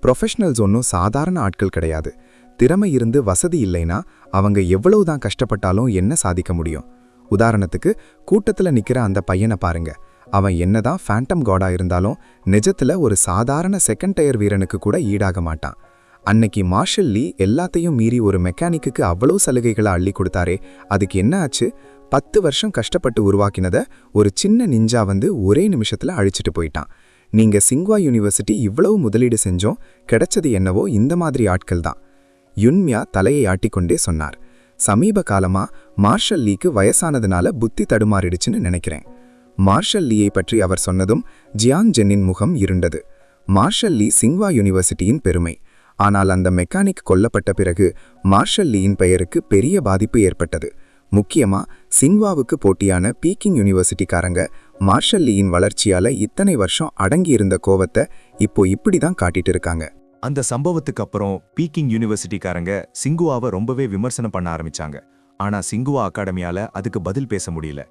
ப்ரொஃபஷனல்ஸ் ஒன்றும் சாதாரண ஆட்கள் கிடையாது. திறமை இருந்து வசதி இல்லைனா அவங்க எவ்வளவுதான் கஷ்டப்பட்டாலும் என்ன சாதிக்க முடியும்? உதாரணத்துக்கு கூட்டத்துல நிக்கிற அந்த பையனை பாருங்க. அவன் என்னதான் ஃபேண்டம் காடா இருந்தாலும் நிஜத்துல ஒரு சாதாரண செகண்ட் டயர் வீரனுக்கு கூட ஈடாக மாட்டான். அன்னைக்கு மார்ஷல் லீ எல்லாத்தையும் மீறி ஒரு மெக்கானிக்கு அவ்வளவு சலுகைகளை அள்ளி கொடுத்தாரே, அதுக்கு என்ன ஆச்சு? 10 வருஷம் கஷ்டப்பட்டு உருவாக்கினத ஒரு சின்ன நிஞ்சா வந்து ஒரே நிமிஷத்துல அழிச்சிட்டு போயிட்டான். நீங்க சிங்வா யூனிவர்சிட்டி இவ்வளவு முதலீடு செஞ்சோம், கிடைச்சது என்னவோ இந்த மாதிரி ஆட்கள் தான். யுன்மியா தலையை ஆட்டிக்கொண்டே சொன்னார். சமீப காலமா மார்ஷல் லீக்கு வயசானதுனால புத்தி தடுமாறிடுச்சுன்னு நினைக்கிறேன். மார்ஷல் லீயை பற்றி அவர் சொன்னதும் ஜியாங்ஜென்னின் முகம் இருண்டது. மார்ஷல் லீ சிங்வா யூனிவர்சிட்டியின் பெருமை. ஆனால் அந்த மெக்கானிக் கொல்லப்பட்ட பிறகு மார்ஷல் லீயின் பெயருக்கு பெரிய பாதிப்பு ஏற்பட்டது. முக்கியமா சிங்வாவுக்கு போட்டியான பீக்கிங் யூனிவர்சிட்டிக்காரங்க மார்ஷல் லீயின் வளர்ச்சியால இத்தனை வருஷம் அடங்கியிருந்த கோவத்தை இப்போ இப்படிதான் காட்டிட்டு இருக்காங்க. அந்த சம்பவத்துக்கு அப்புறம் பீக்கிங் யூனிவர்சிட்டிக்காரங்க சிங்குவாவை ரொம்பவே விமர்சனம் பண்ண ஆரம்பிச்சாங்க. ஆனா சிங்குவா அகாடமியால அதுக்கு பதில் பேச முடியல.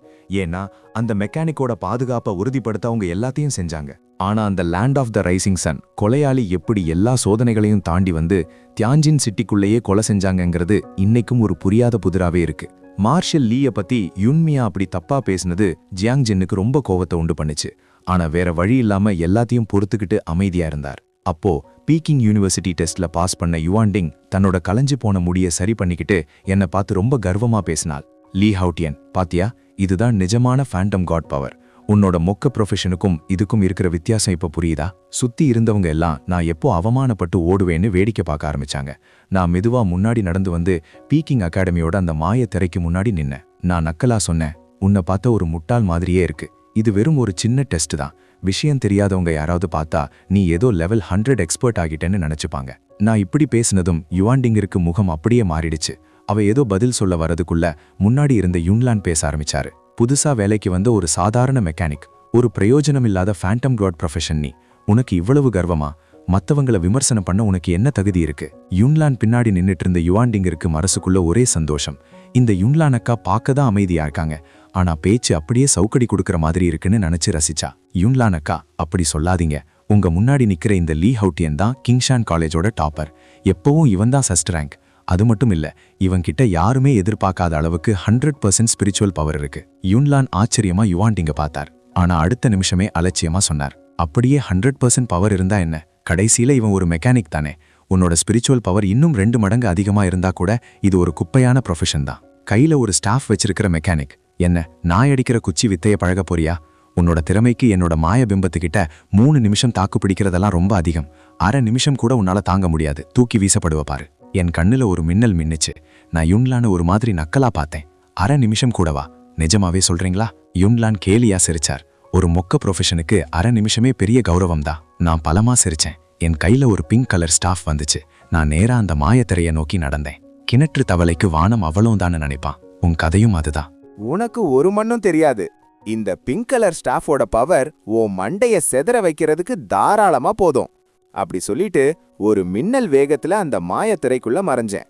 ஏன்னா அந்த மெக்கானிக்கோட பாதுகாப்பை உறுதிப்படுத்த அவங்க எல்லாத்தையும் செஞ்சாங்க. ஆனா அந்த land of the rising sun கொலையாளி எப்படி எல்லா சோதனைகளையும் தாண்டி வந்து தியான்ஜின் சிட்டிக்குள்ளேயே கொலை செஞ்சாங்கங்கிறது இன்னைக்கும் ஒரு புரியாத புதிராவே இருக்கு. மார்ஷல் லீய பத்தி யுன்மியா அப்படி தப்பா பேசினது ஜியாங்ஜென்னுக்கு ரொம்ப கோவத்தை உண்டு பண்ணுச்சு. ஆனா வேற வழி இல்லாம எல்லாத்தையும் பொறுத்துக்கிட்டு அமைதியா இருந்தார். அப்போ பீக்கிங் யூனிவர்சிட்டி டெஸ்ட்ல பாஸ் பண்ண யுவான்டிங் தன்னோட கலைஞ்சு போன முடிய சரி பண்ணிக்கிட்டு என்னை பார்த்து ரொம்ப கர்வமா பேசினாள். லீ ஹவுட்டியன், பாத்தியா, இதுதான் நிஜமான ஃபேண்டம் காட் பவர். உன்னோட மொக்க ப்ரொஃபஷனுக்கும் இதுக்கும் இருக்கிற வித்தியாசம் இப்ப புரியுதா? சுத்தி இருந்தவங்க எல்லாம் நான் எப்போ அவமானப்பட்டு ஓடுவேன்னு வேடிக்கை பார்க்க ஆரம்பிச்சாங்க. நான் மெதுவா முன்னாடி நடந்து வந்து பீக்கிங் அகாடமியோட அந்த மாய திரைக்கு முன்னாடி நின்னேன். நான் நக்கலா சொன்னேன், உன்னை பார்த்த ஒரு முட்டாள் மாதிரியே இருக்கு. இது வெறும் ஒரு சின்ன டெஸ்ட் தான். விஷயம் தெரியாதவங்க யாராவது பார்த்தா நீ ஏதோ லெவல் 100 எக்ஸ்பர்ட் ஆகிட்டேன்னு நினைச்சுப்பாங்க. நான் இப்படி பேசினதும் யுவான்டிங்கிற்கு முகம் அப்படியே மாறிடுச்சு. அவ ஏதோ பதில் சொல்ல வரதுக்குள்ள முன்னாடி இருந்த யுன்லான் பேச ஆரம்பிச்சாரு. புதுசா வேலைக்கு வந்த ஒரு சாதாரண மெக்கானிக், ஒரு பிரயோஜனம் இல்லாத ஃபேண்டம் காட் ப்ரொஃபஷன், நீ உனக்கு இவ்வளவு கர்வமா? மத்தவங்கள விமர்சனம் பண்ண உனக்கு என்ன தகுதி இருக்கு? யுன்லான் பின்னாடி நின்னுட்டு இருந்த யுவான்டிங்கிற்கு மனசுக்குள்ள ஒரே சந்தோஷம். இந்த யுன்லான் அக்கா பார்க்க தான் அமைதியா இருக்காங்க, ஆனா பேச்சு அப்படியே சவுக்கடி கொடுக்கற மாதிரி இருக்குன்னு நினைச்சு ரசிச்சா. யுன்லான் அக்கா, அப்படி சொல்லாதீங்க. உங்க முன்னாடி நிக்கிற இந்த லீ ஹவுட்டியன் தான் கிங்ஷான் காலேஜோட டாப்பர். எப்பவும் இவன் தான் ஃபர்ஸ்ட் ரேங்க். அது மட்டும் இல்ல, இவன்கிட்ட யாருமே எதிர்பார்க்காத அளவுக்கு 100% ஸ்பிரிச்சுவல் பவர் இருக்கு. யுன்லான் ஆச்சரியமா யுவான்டிங்க பார்த்தார். ஆனா அடுத்த நிமிஷமே அலட்சியமா சொன்னார், அப்படியே 100% பவர் இருந்தா என்ன? கடைசியில இவன் ஒரு மெக்கானிக் தானே. உன்னோட ஸ்பிரிச்சுவல் பவர் இன்னும் 2 மடங்கு அதிகமா இருந்தா கூட இது ஒரு குப்பையான ப்ரொஃபஷன் தான். கையில ஒரு ஸ்டாஃப் வச்சிருக்கிற மெக்கானிக். என்ன, நாய் அடிக்கிற குச்சி வித்தைய பழக போறியா? உன்னோட திறமைக்கு என்னோட மாய பிம்பத்துக்கிட்ட 3 நிமிஷம் தாக்கு பிடிக்கிறதெல்லாம் ரொம்ப அதிகம். அரை நிமிஷம் கூட உன்னால தாங்க முடியாது. தூக்கி வீசப்படுவ பாரு. என் கண்ணுல ஒரு மின்னல் மின்னுச்சு. நான் யுன்லான ஒரு மாதிரி நக்கலா பார்த்தேன். அரை நிமிஷம் கூடவா? நிஜமாவே சொல்றீங்களா? யுன்லான் கேலியா சிரிச்சார். ஒரு மொக்க ப்ரொஃபஷனுக்கு அரை நிமிஷமே பெரிய கௌரவம் தான். நான் பலமா சிரிச்சேன். என் கையில ஒரு பிங்க் கலர் ஸ்டாஃப் வந்துச்சு. நான் நேரா அந்த மாயத்திரைய நோக்கி நடந்தேன். கிணற்று தவளைக்கு வானம் அவ்வளவுதான்னு நினைப்பான். உன் கதையும் அதுதான். உனக்கு ஒரு மண்ணும் தெரியாது. இந்த பிங்க் கலர் ஸ்டாஃபோட பவர் ஓ மண்டைய செதற வைக்கிறதுக்கு தாராளமா போதும். அப்படி சொல்லிட்டு ஒரு மின்னல் வேகத்துல அந்த மாயத்திரைக்குள்ள மறைஞ்சேன்.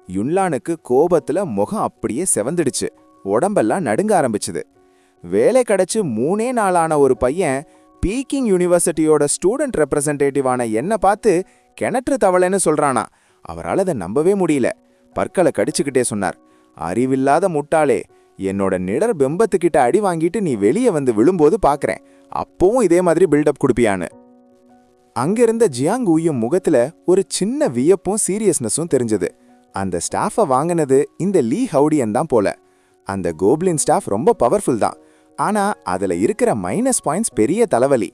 யுன்லானுக்கு கோபத்துல முகம் அப்படியே செவந்துடுச்சு. உடம்பெல்லாம் நடுங்க ஆரம்பிச்சுது. வேலை கிடைச்சு 3 நாளான ஒரு பையன் பீக்கிங் யூனிவர்சிட்டியோட ஸ்டூடெண்ட் ரெப்ரசன்டேட்டிவான என்ன பார்த்து கிணற்று தவளைன்னு சொல்றானா. அவரால் அதை நம்பவே முடியல. பற்களை கடிச்சுக்கிட்டே சொன்னார், அறிவில்லாத முட்டாளே, என்னோட நிழற் பிம்பத்துக்கிட்ட அடி வாங்கிட்டு நீ வெளியே வந்து விழும்போது பார்க்கறேன். அப்பவும் இதே மாதிரி பில்டப் கொடுப்பியான்னு. அங்கிருந்த ஜியாங் ஊயும் முகத்துல ஒரு சின்ன வியப்பும் சீரியஸ்னஸும் தெரிஞ்சது. அந்த ஸ்டாஃபை வாங்கினது இந்த லீ ஹவுடியன் தான் போல. அந்த கோப்ளின் ஸ்டாஃப் ரொம்ப பவர்ஃபுல் தான். ஆனா அதுல இருக்கிற மைனஸ் பாயிண்ட்ஸ் பெரிய தலைவலி.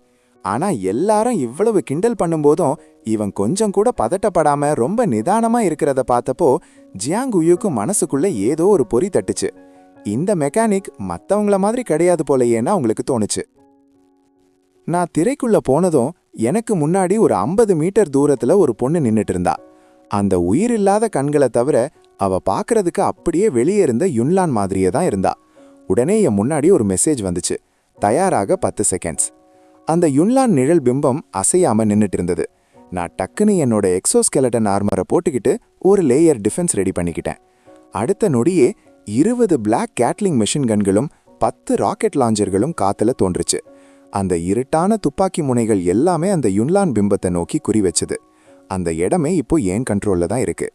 ஆனா எல்லாரும் இவ்வளவு கிண்டல் பண்ணும்போதும் இவன் கொஞ்சம் கூட பதட்டப்படாம ரொம்ப நிதானமா இருக்கிறத பார்த்தப்போ ஜியாங் உயுக்கு மனசுக்குள்ள ஏதோ ஒரு பொறி தட்டுச்சு. இந்த மெக்கானிக் மத்தவங்கள மாதிரி கிடையாது போலையேன்னா உங்களுக்கு தோணுச்சு. நான் திரைக்குள்ள போனதும் எனக்கு முன்னாடி ஒரு 50 மீட்டர் தூரத்துல ஒரு பொண்ணு நின்னுட்டு இருந்தா. அந்த உயிரில்லாத கண்களை தவிர அவ பார்க்கறதுக்கு அப்படியே வெளியே இருந்த யுன்லான் மாதிரியே தான் இருந்தா. உடனே என் முன்னாடி ஒரு மெசேஜ் வந்துச்சு, தயாராக 10 செகண்ட்ஸ். அந்த யுன்லான் நிழல் பிம்பம் அசையாம நின்னுட்டு இருந்தது. நான் டக்குன்னு என்னோட எக்ஸோஸ்கெலட்டன் ஆர்மரை போட்டுக்கிட்டு ஒரு லேயர் டிஃபென்ஸ் ரெடி பண்ணிக்கிட்டேன். அடுத்த நொடியே 20 பிளாக் கேட்லிங் மெஷின் கன்களும் 10 ராக்கெட் லாஞ்சர்களும் காத்துல தோன்றுச்சு. அந்த இருட்டான துப்பாக்கி முனைகள் எல்லாமே அந்த யுன்லான் பிம்பத்தை நோக்கி குறி வச்சுது. அந்த இடமே இப்போ ஏன் கண்ட்ரோல்ல தான் இருக்கு.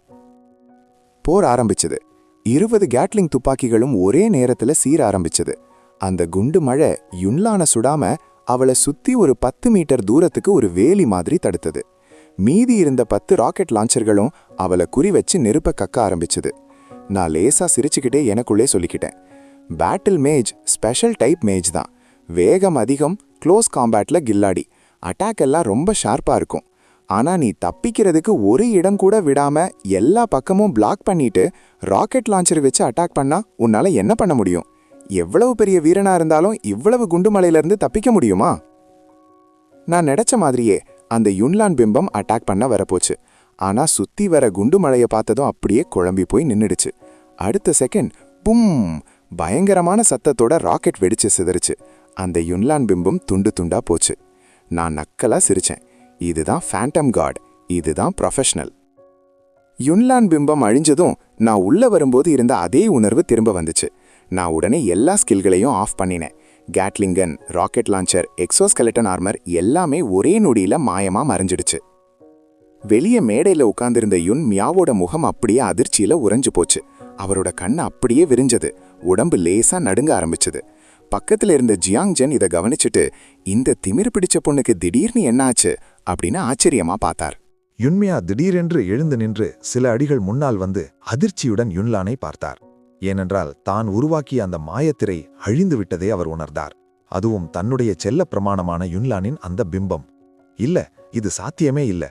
போர் ஆரம்பிச்சது. 20 கேட்லிங் துப்பாக்கிகளும் ஒரே நேரத்துல சீர ஆரம்பிச்சது. அந்த குண்டு மழை யுன்லான சுடாம அவளை சுத்தி ஒரு 10 மீட்டர் தூரத்துக்கு ஒரு வேலி மாதிரி தடுத்தது. மீதி இருந்த 10 ராக்கெட் லான்ச்சர்களும் அவளை குறி வச்சு நெருப்ப கக்க ஆரம்பிச்சது. நான் லேசா சிரிச்சுக்கிட்டே எனக்குள்ளே சொல்லிக்கிட்டேன், பேட்டில் மேஜ் ஸ்பெஷல் டைப் மேஜ் தான். வேகம் அதிகம், க்ளோஸ் காம்பேட்ல கில்லாடி, அட்டாக் எல்லாம் ரொம்ப ஷார்ப்பா இருக்கும். ஆனா நீ தப்பிக்கிறதுக்கு ஒரு இடம் கூட விடாம எல்லா பக்கமும் பிளாக் பண்ணிட்டு ராக்கெட் லான்ச்சர் வச்சு அட்டாக் பண்ணா உன்னால என்ன பண்ண முடியும்? எவ்வளவு பெரிய வீரனா இருந்தாலும் இவ்வளவு குண்டுமலையில இருந்து தப்பிக்க முடியுமா? நான் நினைச்ச மாதிரியே அந்த யுன்லான் பிம்பம் அட்டாக் பண்ண வரப்போச்சு. ஆனா சுத்தி வர குண்டுமலையை பார்த்ததும் அப்படியே குழம்பி போய் நின்னுடுச்சு. அடுத்த செகண்ட் பும், பயங்கரமான சத்தத்தோட ராக்கெட் வெடிச்சு சிதறிச்சு. அந்த யுன்லான் பிம்பம் துண்டு துண்டா போச்சு. நான் நக்கலா சிரிச்சேன். இதுதான் ஃபேண்டம் காட், இதுதான் ப்ரொஃபஷனல். யுன்லான் பிம்பம் அழிஞ்சதும் நான் உள்ள வரும்போது இருந்த அதே உணர்வு திரும்ப வந்துச்சு. நான் உடனே எல்லா ஸ்கில்களையும் ஆஃப் பண்ணினேன். கேட்லிங் கன், ராக்கெட் லான்ச்சர், எக்ஸோஸ்கெலட்டன் ஆர்மர் எல்லாமே ஒரே நொடியில மாயமா மறைஞ்சிடுச்சு. வெளியே மேடையில உட்கார்ந்திருந்த யுன் மியாவோட முகம் அப்படியே அதிர்ச்சியில உறைஞ்சு போச்சு. அவரோட கண்ணு அப்படியே விரிஞ்சது. உடம்பு லேசா நடுங்க ஆரம்பிச்சது. பக்கத்துல இருந்த ஜியாங்ஜன் இதை கவனிச்சுட்டு, இந்த திமிர் பிடிச்ச பொண்ணுக்கு திடீர்னு என்னாச்சு அப்படின்னு ஆச்சரியமா பார்த்தார். யுன்மியா திடீரென்று எழுந்து நின்று சில அடிகள் முன்னால் வந்து அதிர்ச்சியுடன் யுன்லானை பார்த்தார். ஏனென்றால் தான் உருவாக்கிய அந்த மாயத்திரை அழிந்து விட்டதை அவர் உணர்ந்தார். அதுவும் தன்னுடைய செல்ல பிரமாணமான யுன்லானின் அந்த பிம்பம். இல்ல, இது சாத்தியமே இல்ல.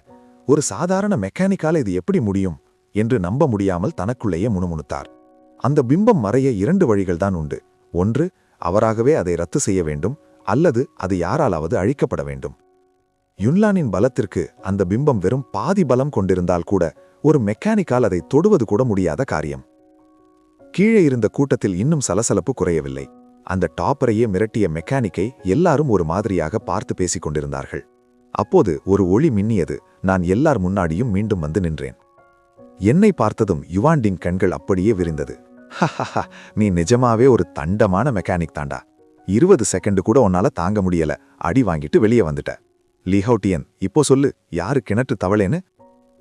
ஒரு சாதாரண மெக்கானிக்கால இது எப்படி முடியும் என்று நம்ப முடியாமல் தனக்குள்ளேயே முணுமுணுத்தார். அந்த பிம்பம் மறைய 2 வழிகள்தான் உண்டு. ஒன்று, அவராகவே அதை ரத்து செய்ய வேண்டும், அல்லது அது யாராலாவது அழிக்கப்பட வேண்டும். யுன்லானின் பலத்திற்கு அந்த பிம்பம் வெறும் பாதி பலம் கொண்டிருந்தால் கூட ஒரு மெக்கானிக்கால் அதை தொடுவது கூட முடியாத காரியம். கீழே இருந்த கூட்டத்தில் இன்னும் சலசலப்பு குறையவில்லை. அந்த டாப்பரையே மிரட்டிய மெக்கானிக்கை எல்லாரும் ஒரு மாதிரியாக பார்த்து பேசிக் கொண்டிருந்தார்கள். அப்போது ஒரு ஒளி மின்னியது. நான் எல்லார் முன்னாடியும் மீண்டும் வந்து நின்றேன். என்னை பார்த்ததும் யுவாண்டிங் கண்கள் அப்படியே விரிந்தது. ஹஹஹா, நீ நிஜமாவே ஒரு தண்டமான மெக்கானிக் தாண்டா. 20 செகண்ட் கூட உன்னால தாங்க முடியல, அடி வாங்கிட்டு வெளியே வந்துட்ட. லீ ஹவுட்டியன், இப்போ சொல்லு, யாரு கிணற்று தவளேன்னு?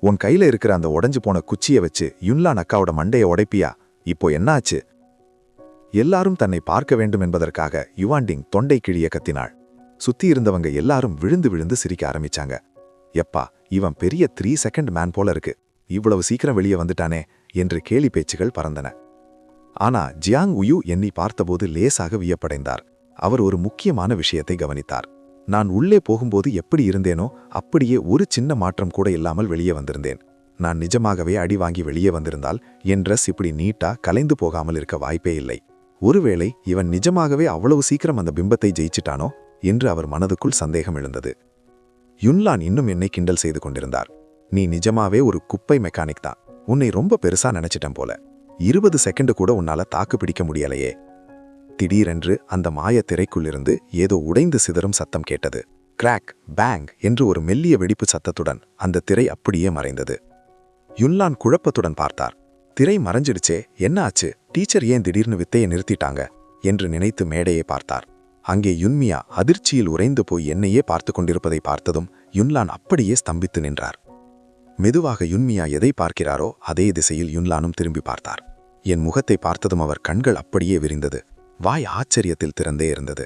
உன் கையில இருக்கிற அந்த உடைஞ்சு போன குச்சியை வச்சு யுன்லான் அக்காவோட மண்டைய உடைப்பியா? இப்போ என்ன ஆச்சு? எல்லாரும் தன்னை பார்க்க வேண்டும் என்பதற்காக யுவாண்டிங் தொண்டை கிழிய கத்தினாள். சுத்தி இருந்தவங்க எல்லாரும் விழுந்து விழுந்து சிரிக்க ஆரம்பிச்சாங்க. எப்பா, இவன் பெரிய 3 செகண்ட் மேன் போல இருக்கு, இவ்வளவு சீக்கிரம் வெளியே வந்துட்டானே என்று கேலி பேச்சுகள் பறந்தன. ஆனா ஜியாங் உயு என்னை பார்த்தபோது லேசாக வியப்படைந்தார். அவர் ஒரு முக்கியமான விஷயத்தை கவனித்தார். நான் உள்ளே போகும்போது எப்படி இருந்தேனோ அப்படியே ஒரு சின்ன மாற்றம் கூட இல்லாமல் வெளியே வந்திருந்தேன். நான் நிஜமாகவே அடி வாங்கி வெளியே வந்திருந்தால் என் ட்ரெஸ் இப்படி நீட்டா கலைந்து போகாமல் இருக்க வாய்ப்பே இல்லை. ஒருவேளை இவன் நிஜமாகவே அவ்வளவு சீக்கிரம் அந்த பிம்பத்தை ஜெயிச்சிட்டானோ என்று அவர் மனதுக்குள் சந்தேகம் எழுந்தது. யுன்லான் இன்னும் என்னை கிண்டல் செய்து கொண்டிருந்தார். நீ நிஜமாவே ஒரு குப்பை மெக்கானிக் தான், உன்னை ரொம்ப பெருசா நினைச்சிட்டேன் போல, 20 செகண்ட் கூட உன்னால தாக்கு பிடிக்க முடியலையே. திடீரென்று அந்த மாய திரைக்குள்ளிருந்து ஏதோ உடைந்து சிதறும் சத்தம் கேட்டது. கிராக், பேங் என்று ஒரு மெல்லிய வெடிப்பு சத்தத்துடன் அந்த திரை அப்படியே மறைந்தது. யுன்லான் குழப்பத்துடன் பார்த்தார். திரை மறைஞ்சிடுச்சே, என்ன ஆச்சு? டீச்சர் ஏன் திடீர்னு வித்தையை நிறுத்திட்டாங்க என்று நினைத்து மேடையை பார்த்தார். அங்கே யுன்மியா அதிர்ச்சியில் உறைந்து போய் என்னையே பார்த்து கொண்டிருப்பதை பார்த்ததும் யுன்லான் அப்படியே ஸ்தம்பித்து நின்றார். மெதுவாக யுன்மியா எதை பார்க்கிறாரோ அதே திசையில் யுன்லானும் திரும்பி பார்த்தார். என் முகத்தை பார்த்ததும் அவர் கண்கள் அப்படியே விரிந்தது. வாய் ஆச்சரியத்தில் திறந்தே இருந்தது.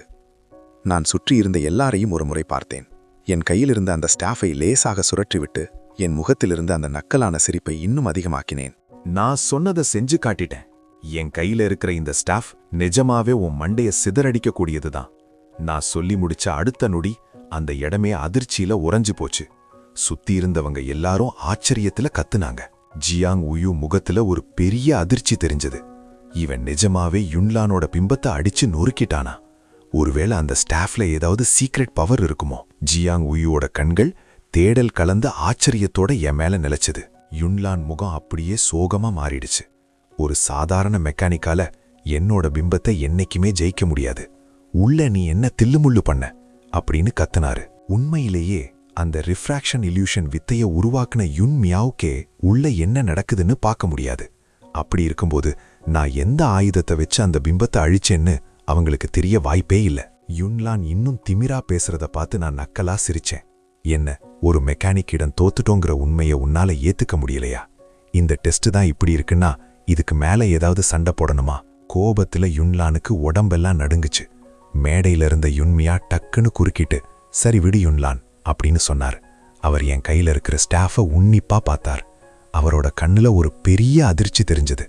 நான் சுற்றியிருந்த எல்லாரையும் ஒரு முறை பார்த்தேன். என் கையிலிருந்த அந்த ஸ்டாஃபை லேசாக சுழற்றிவிட்டு என் முகத்திலிருந்து அந்த நக்கலான சிரிப்பை இன்னும் அதிகமாக்கினேன். நான் சொன்னதை செஞ்சு காட்டிட்டேன். என் கையில இருக்கிற இந்த ஸ்டாஃப் நிஜமாவே உன் மண்டைய சிதறடிக்கக்கூடியதுதான். நான் சொல்லி முடிச்ச அடுத்த நொடி அந்த இடமே அதிர்ச்சியில உறைஞ்சு போச்சு. சுத்தி இருந்தவங்க எல்லாரும் ஆச்சரியத்துல கத்துனாங்க. ஜியாங் உயு முகத்துல ஒரு பெரிய அதிர்ச்சி தெரிஞ்சது. இவன் நிஜமாவே யுன்லானோட பிம்பத்தை அடிச்சு நொறுக்கிட்டானா? ஒருவேளை அந்த ஸ்டாஃப்ல ஏதாவது சீக்ரெட் பவர் இருக்குமோ? ஜியாங் உயுவோட கண்கள் தேடல் கலந்த ஆச்சரியத்தோட என் மேல நிலைச்சது. யுன்லான் முகம் அப்படியே சோகமா மாறிடுச்சு. ஒரு சாதாரண மெக்கானிக்கால என்னோட பிம்பத்தை என்னைக்குமே ஜெயிக்க முடியாது. உள்ள நீ என்ன தில்லுமுள்ளு பண்ண அப்படின்னு கத்துனாரு. உண்மையிலேயே அந்த ரிஃப்ராக்ஷன் இல்யூஷன் வித்தைய உருவாக்குன யுன் மியாவுக்கே உள்ள என்ன நடக்குதுன்னு பார்க்க முடியாது. அப்படி இருக்கும்போது நான் எந்த ஆயுதத்தை வச்சு அந்த பிம்பத்தை அழிச்சேன்னு அவங்களுக்கு தெரிய வாய்ப்பே இல்ல. யுன்லான் இன்னும் திமிரா பேசுறத பார்த்து நான் நக்கலா சிரிச்சேன். என்ன, ஒரு மெக்கானிக்கிடம் தோத்துட்டோங்கிற உண்மையை உன்னால ஏத்துக்க முடியலையா? இந்த டெஸ்ட் தான் இப்படி இருக்குன்னா இதுக்கு மேல ஏதாவது சண்டை போடணுமா? கோபத்துல யுன்லானுக்கு உடம்பெல்லாம் நடுங்குச்சு. மேடையில இருந்த யுன்மியா டக்குன்னு குறுக்கிட்டு, சரி விடு யுன்லான் அப்படின்னு சொன்னார். அவர் என் கையில இருக்கிற ஸ்டாஃபை உன்னிப்பா பார்த்தார். அவரோட கண்ணுல ஒரு பெரிய அதிர்ச்சி தெரிஞ்சது.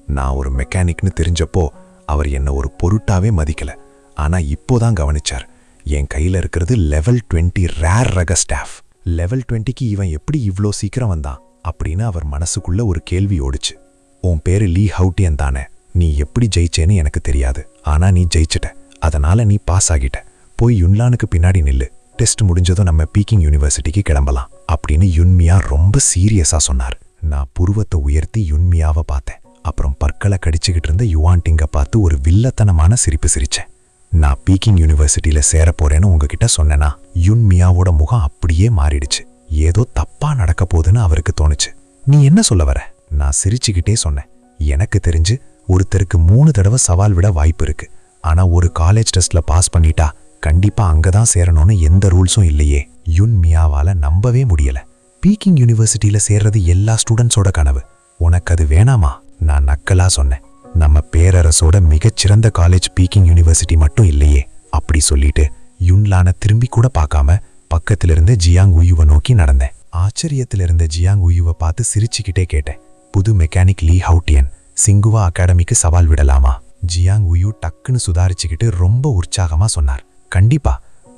நான் ஒரு மெக்கானிக்னு தெரிஞ்சப்போ அவர் என்ன ஒரு பொருட்டாவே மதிக்கல. ஆனா இப்போதான் கவனிச்சார். என் கையில இருக்கிறது லெவல் 20 ரேர் ரக ஸ்டாஃப். லெவல் 20க்கு இவன் எப்படி இவ்ளோ சீக்கிரம் வந்தான் அப்படின்னு அவர் மனசுக்குள்ள ஒரு கேள்வி ஓடுச்சு. உன் பேரு லீ ஹவுட்டியன் தானே? நீ எப்படி ஜெயிச்சேன்னு எனக்கு தெரியாது, ஆனா நீ ஜெயிச்சிட்ட, அதனால நீ பாஸ் ஆகிட்ட. போய் யுன்லானுக்கு பின்னாடி நில்லு, டெஸ்ட் முடிஞ்சதும் நம்ம பீக்கிங் யூனிவர்சிட்டிக்கு கிளம்பலாம் அப்படின்னு யுன்மியா ரொம்ப சீரியஸா சொன்னார். நான் புருவத்தை உயர்த்தி யுன்மியாவை பார்த்தேன். அப்புறம் பற்களை கடிச்சுக்கிட்டு இருந்த யுவாண்டிங்க பார்த்து ஒரு வில்லத்தனமான சிரிப்பு சிரிச்சேன். நான் பீக்கிங் யூனிவர்சிட்டியில சேர போறேன்னு உங்ககிட்ட சொன்னேனா? யுன்மியாவோட முகம் அப்படியே மாறிடுச்சு. ஏதோ தப்பா நடக்க போகுதுன்னு அவருக்கு தோணுச்சு. நீ என்ன சொல்ல வர? நான் சிரிச்சுக்கிட்டே சொன்னேன். எனக்கு தெரிஞ்சு ஒருத்தருக்கு 3 தடவை சவால் விட வாய்ப்பு இருக்கு. ஆனா ஒரு காலேஜ் டெஸ்ட்ல பாஸ் பண்ணிட்டா கண்டிப்பா அங்கதான் சேரணும்னு எந்த ரூல்ஸும் இல்லையே. யுன்மியாவால நம்பவே முடியல. பீக்கிங் யூனிவர்சிட்டியில சேர்றது எல்லா ஸ்டூடெண்ட்ஸோட கனவு. உனக்கு அது வேணாமா? நான் நக்கலா சொன்னேன். நம்ம பேரரசோட மிகச்சிறந்த காலேஜ் பீக்கிங் யூனிவர்சிட்டி மட்டும் இல்லையே. அப்படி சொல்லிட்டு யுன்லான திரும்பி கூட பார்க்காம பக்கத்திலிருந்து ஜியாங் உயுவை நோக்கி நடந்தேன். ஆச்சரியத்திலிருந்த ஜியாங் உயுவை பார்த்து சிரிச்சுக்கிட்டே கேட்டேன், புது மெக்கானிக் லீ ஹவுட்டியன் சிங்குவா அகாடமிக்கு சவால் விடலாமா? ஜியாங் உயு டக்குன்னு சுதாரிச்சுக்கிட்டு ரொம்ப உற்சாகமா சொன்னார், கண்டிப்பா.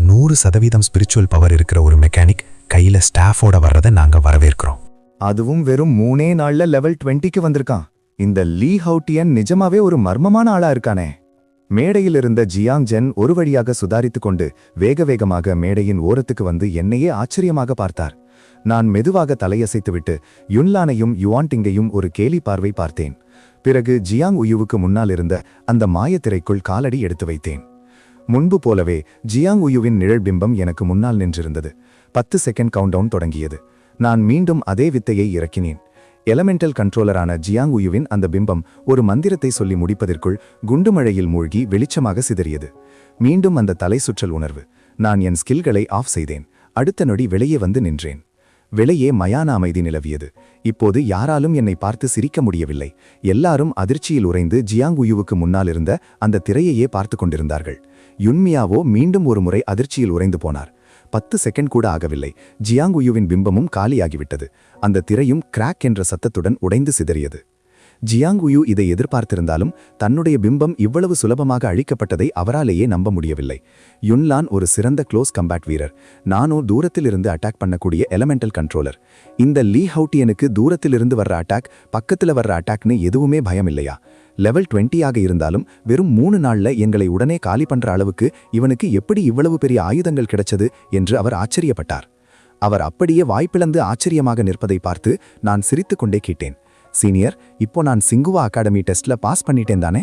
100% ஸ்பிரிச்சுவல் பவர் இருக்கிற ஒரு மெக்கானிக் கையில ஸ்டாஃபோட வர்றதை நாங்க வரவேற்கிறோம். அதுவும் வெறும் 3 நாள்ல லெவல் 20க்கு வந்திருக்கான். இந்த லீ ஹவுட்டியன் நிஜமாவே ஒரு மர்மமான ஆளா இருக்கானே. மேடையில் இருந்த ஜியாங் ஜென் ஒரு வழியாக சுதாரித்துக் கொண்டு வேக வேகமாக மேடையின் ஓரத்துக்கு வந்து என்னையே ஆச்சரியமாக பார்த்தார். நான் மெதுவாக தலையசைத்துவிட்டு யுன்லானையும் யுவாண்டிங்கையும் ஒரு கேலி பார்வை பார்த்தேன். பிறகு ஜியாங் உயுவுக்கு முன்னால் இருந்த அந்த மாயத்திரைக்குள் காலடி எடுத்து வைத்தேன். முன்பு போலவே ஜியாங் உயுவின் நிழல் பிம்பம் எனக்கு முன்னால் நின்றிருந்தது. 10 செகண்ட் கவுண்டவுன் தொடங்கியது. நான் மீண்டும் அதே வித்தையை இறக்கினேன். எலமெண்டல் கண்ட்ரோலரான ஜியாங் உயுவின் அந்த பிம்பம் ஒரு மந்திரத்தை சொல்லி முடிப்பதற்குள் குண்டுமழையில் மூழ்கி வெளிச்சமாக சிதறியது. மீண்டும் அந்த தலை சுற்றல் உணர்வு. நான் என் ஸ்கில்களை ஆஃப் செய்தேன். அடுத்த நொடி வெளியே வந்து நின்றேன். வெளியே மயான அமைதி நிலவியது. இப்போது யாராலும் என்னை பார்த்து சிரிக்க முடியவில்லை. எல்லாரும் அதிர்ச்சியில் உறைந்து ஜியாங் உயுவுக்கு முன்னால் இருந்த அந்த திரையையே பார்த்து கொண்டிருந்தார்கள். யுன்மியாவோ மீண்டும் ஒரு முறை அதிர்ச்சியில் உறைந்து போனார். 10 செகண்ட் கூட ஆகவில்லை. ஜியாங் உயுவின் பிம்பமும் காலியாகிவிட்டது. அந்த திரையும் கிராக் என்ற சத்தத்துடன் உடைந்து சிதறியது. ஜியாங் உயு இதை எதிர்பார்த்திருந்தாலும் தன்னுடைய பிம்பம் இவ்வளவு சுலபமாக அழிக்கப்பட்டதை அவராலேயே நம்ப முடியவில்லை. யுன்லான் ஒரு சிறந்த க்ளோஸ் கம்பேட் வீரர். நானோ தூரத்திலிருந்து அட்டாக் பண்ணக்கூடிய எலமெண்டல் கண்ட்ரோலர். இந்த லீ ஹவுட்டியனுக்கு தூரத்திலிருந்து வர்ற அட்டாக், பக்கத்துல வர்ற அட்டாக்னு எதுவுமே பயம் இல்லையா? லெவல் 20 ஆக இருந்தாலும் வெறும் 3 நாள்ல எங்களை உடனே காலி பண்ற அளவுக்கு இவனுக்கு எப்படி இவ்வளவு பெரிய ஆயுதங்கள் கிடைச்சது என்று அவர் ஆச்சரியப்பட்டார். அவர் அப்படியே வாய்ப்பிழந்து ஆச்சரியமாக நிற்பதை பார்த்து நான் சிரித்துக்கொண்டே கேட்டேன், சீனியர், இப்போ நான் சிங்குவா அகாடமி டெஸ்ட்ல பாஸ் பண்ணிட்டேன் தானே?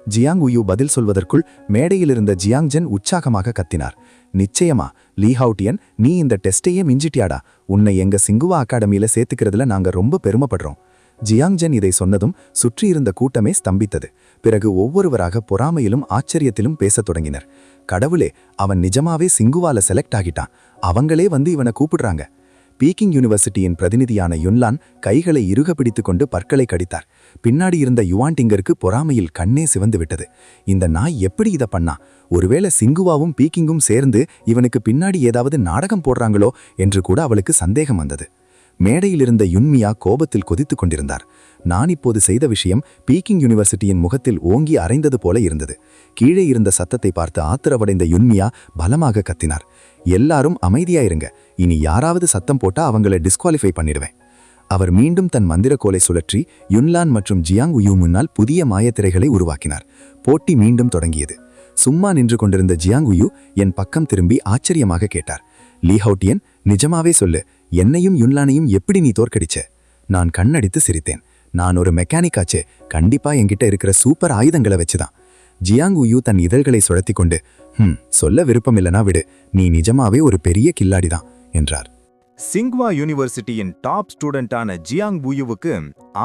ஜியாங் உயு பதில் சொல்வதற்குள் மேடையில் இருந்த ஜியாங் ஜென் உற்சாகமாக கத்தினார். நிச்சயமா லீ ஹவுட்டியன், நீ இந்த டெஸ்டையே மிஞ்சிட்டியாடா. உன்னை எங்க சிங்குவா அகாடமியில சேர்த்துக்கிறதுல நாங்க ரொம்ப பெருமைப்படுறோம். ஜியாங் ஜென் இதை சொன்னதும் சுற்றியிருந்த கூட்டமே ஸ்தம்பித்தது. பிறகு ஒவ்வொருவராக பொறாமையிலும் ஆச்சரியத்திலும் பேசத் தொடங்கினர். கடவுளே, அவன் நிஜமாவே சிங்குவால செலக்ட் ஆகிட்டான். அவங்களே வந்து இவனை கூப்பிடுறாங்க. பீக்கிங் யூனிவர்சிட்டியின் பிரதிநிதியான யுன்லான் கைகளை இறுக பிடித்துக்கொண்டு பற்களை கடித்தார். பின்னாடி இருந்த யுவான்டிங்கருக்கு பொறாமையில் கண்ணே சிவந்து விட்டது. இந்த நாய் எப்படி இதை பண்ணா? ஒருவேளை சிங்குவாவும் பீக்கிங்கும் சேர்ந்து இவனுக்கு பின்னாடி ஏதாவது நாடகம் போடுறாங்களோ என்று கூட அவளுக்கு சந்தேகம் வந்தது. மேடையிலிருந்த யுன்மியா கோபத்தில் கொதித்துக் கொண்டிருந்தார். நான் இப்போது செய்த விஷயம் பீக்கிங் யூனிவர்சிட்டியின் முகத்தில் ஓங்கி அரைந்தது போல இருந்தது. கீழே இருந்த சத்தத்தை பார்த்து ஆத்திரவடைந்த யுன்மியா பலமாக கத்தினார், எல்லாரும் அமைதியாயிருங்க. இனி யாராவது சத்தம் போட்டா அவங்களை டிஸ்குவாலிஃபை பண்ணிடுவேன். அவர் மீண்டும் தன் மந்திரக்கோலை சுழற்றி யுன்லான் மற்றும் ஜியாங் உயு முன்னால் புதிய மாயத்திரைகளை உருவாக்கினார். போட்டி மீண்டும் தொடங்கியது. சும்மா நின்று கொண்டிருந்த ஜியாங் உயு என் பக்கம் திரும்பி ஆச்சரியமாக கேட்டார், லீ ஹவுட்டியன், நிஜமாவே சொல்லு, என்னையும் யுன்லானையும் எப்படி நீ தோற்கடிச்ச? நான் கண்ணடித்து சிரித்தேன். நான் ஒரு மெக்கானிக் ஆச்சே, கண்டிப்பா என்கிட்ட இருக்கிற சூப்பர் ஆயுதங்களை வச்சுதான். ஜியாங் உயு தன் இதழ்களை சுழத்தி கொண்டு, சொல்ல விருப்பமில்லனா விடு, நீ நிஜமாவே ஒரு பெரிய கில்லாடிதான் என்றார். சிங்வா யூனிவர்சிட்டியின் டாப் ஸ்டூடெண்டான ஜியாங் உயுவுக்கு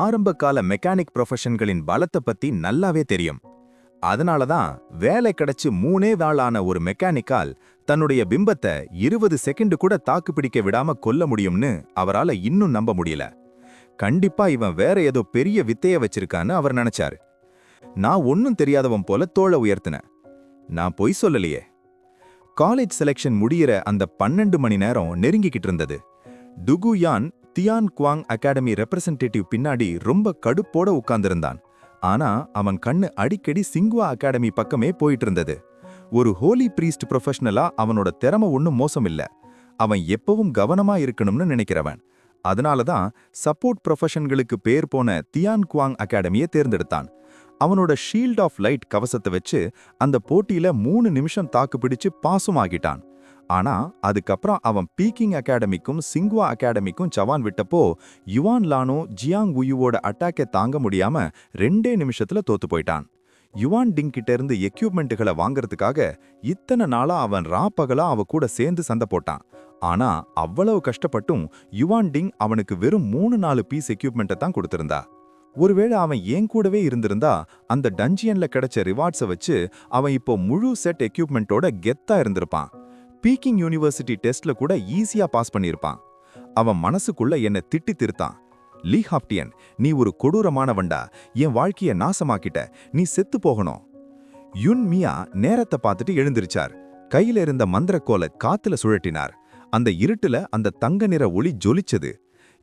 ஆரம்பகால மெக்கானிக் ப்ரொஃபஷன்களின் பலத்தை பத்தி நல்லாவே தெரியும். அதனாலதான் வேலை கிடைச்சு 3 நாளான ஒரு மெக்கானிக்கால் தன்னுடைய பிம்பத்தை 20 செகண்ட் கூட தாக்கு பிடிக்க விடாம கொல்ல முடியும்னு அவரால இன்னும் நம்ப முடியல. கண்டிப்பா இவன் வேற ஏதோ பெரிய வித்தைய வச்சிருக்கான்னு அவர் நினைச்சாரு. நான் ஒன்னும் தெரியாதவன் போல தோளை உயர்த்தினேன். நான் பொய் சொல்லலையே. காலேஜ் செலெக்ஷன் முடியிற அந்த 12 மணி நேரம் நெருங்கிக்கிட்டு இருந்தது. டுகுயான் தியான் குவாங் அகாடமி ரெப்ரசன்டேட்டிவ் பின்னாடி ரொம்ப கடுப்போட உட்கார்ந்திருந்தான். ஆனா அவன் கண்ணு அடிக்கடி சிங்குவா அகாடமி பக்கமே போயிட்டு இருந்தது. ஒரு ஹோலி பிரீஸ்ட் ப்ரொஃபஷனலா அவனோட திறமை ஒன்னும் மோசம் இல்ல. அவன் எப்பவும் கவனமா இருக்கணும்னு நினைக்கிறவன். அதனாலதான் சப்போர்ட் ப்ரொஃபஷன்களுக்கு பேர் போன தியான் குவாங் அகாடமியை தேர்ந்தெடுத்தான். அவனோட ஷீல்ட் ஆஃப் லைட் கவசத்தை வச்சு அந்த போட்டியில 3 நிமிஷம் தாக்கு பிடிச்சு பாசும் ஆகிட்டான். ஆனா அதுக்கப்புறம் அவன் பீக்கிங் அகாடமிக்கும் சிங்குவா அகாடமிக்கும் சவான் விட்டப்போ யுவான் லானோ ஜியாங் உயுவோட அட்டாக்கை தாங்க முடியாம 2 நிமிஷத்துல தோத்து போயிட்டான். யுவான் டிங் கிட்ட இருந்து எக்யூப்மெண்ட்டுகளை வாங்கறதுக்காக இத்தனை நாளா அவன் ராப்பகலா அவ கூட சேர்ந்து சண்டை போட்டான். ஆனா அவ்வளவு கஷ்டப்பட்டும் யுவான் டிங் அவனுக்கு வெறும் 3-4 பீஸ் எக்யூப்மெண்ட்டை தான் கொடுத்திருந்தா. ஒருவேளை அவன் ஏன் கூடவே இருந்திருந்தா அந்த டஞ்சியன்ல கிடைச்ச ரிவார்ட்ஸை வச்சு அவன் இப்போ முழு செட் எக்யூப்மெண்ட்டோட கெத்தா இருந்திருப்பான். பீக்கிங் யூனிவர்சிட்டி டெஸ்ட்ல கூட ஈஸியா பாஸ் பண்ணியிருப்பான். அவன் மனசுக்குள்ள என்னை திட்டி திருத்தான். லீ ஹவுட்டியன், நீ ஒரு கொடூரமானவன்டா. என் வாழ்க்கைய நாசமாக்கிட்ட. நீ செத்து போகணும். யுன் மியா நேரத்தை பார்த்துட்டு எழுந்திருச்சார். கையில இருந்த மந்திரக்கோலை காத்துல சுழட்டினார். அந்த இருட்டுல அந்த தங்க நிற ஒளி ஜொலிச்சது.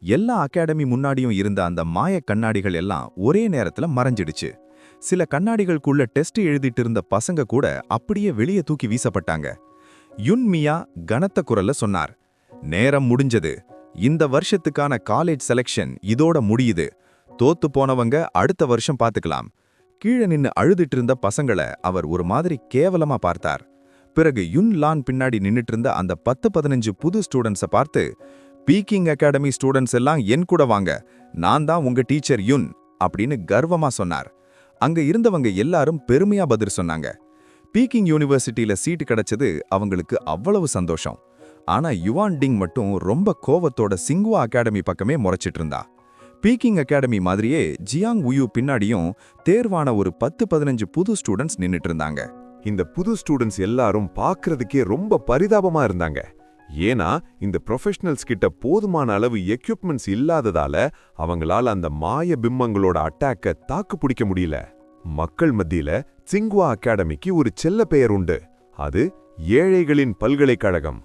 எல்லா அகாடமி முன்னாடியும் இருந்த அந்த மாய கண்ணாடிகள் எல்லாம் ஒரே நேரத்துல மறைஞ்சிடுச்சு. சில கண்ணாடிகளுக்குள்ள டெஸ்ட் எழுதிட்டு இருந்த பசங்க கூட அப்படியே வெளியே தூக்கி வீசப்பட்டாங்க. யுன் மியா கனத்த குரல்ல சொன்னார், நேரம் முடிஞ்சது. இந்த வருஷத்துக்கான காலேஜ் செலெக்ஷன் இதோட முடியுது. தோத்து போனவங்க அடுத்த வருஷம் பார்த்துக்கலாம். கீழே நின்னு அழுதுட்டு இருந்த பசங்களை அவர் ஒரு மாதிரி கேவலமா பார்த்தார். பிறகு யுன் லான் பின்னாடி நின்னுட்டு இருந்த அந்த 10-15 புது ஸ்டூடெண்ட்ஸை பார்த்து, பீக்கிங் அகாடமி ஸ்டூடெண்ட்ஸ் எல்லாம் என் கூட வாங்க, நான் தான் உங்க டீச்சர் யுன் அப்படின்னு கர்வமா சொன்னார். அங்க இருந்தவங்க எல்லாரும் பெருமையா பதில் சொன்னாங்க. பீக்கிங் யூனிவர்சிட்டியில சீட்டு கிடைச்சது அவங்களுக்கு அவ்வளவு சந்தோஷம். ஆனா யுவான் டிங் மட்டும் ரொம்ப கோவத்தோட சிங்குவா அகாடமி பக்கமே முறைச்சிட்டு இருந்தா. பீக்கிங் அகாடமி மாதிரியே ஜியாங் உயூ பின்னாடியும் தேர்வான ஒரு 10-15 புது ஸ்டூடெண்ட்ஸ் நின்னுட்டு இருந்தாங்க. இந்த புது ஸ்டூடெண்ட்ஸ் எல்லாரும் பார்க்கறதுக்கே ரொம்ப பரிதாபமா இருந்தாங்க. ஏன்னா இந்த ப்ரொஃபஷனல்ஸ் கிட்ட போதுமான அளவு எக்யூப்மெண்ட்ஸ் இல்லாததால அவங்களால அந்த மாய பிம்பங்களோட அட்டாக்க தாக்கு பிடிக்க முடியல. மக்கள் மத்தியில சிங்குவா அகாடமிக்கு ஒரு செல்ல பெயர் உண்டு, அது ஏழைகளின் பல்கலைக்கழகம்.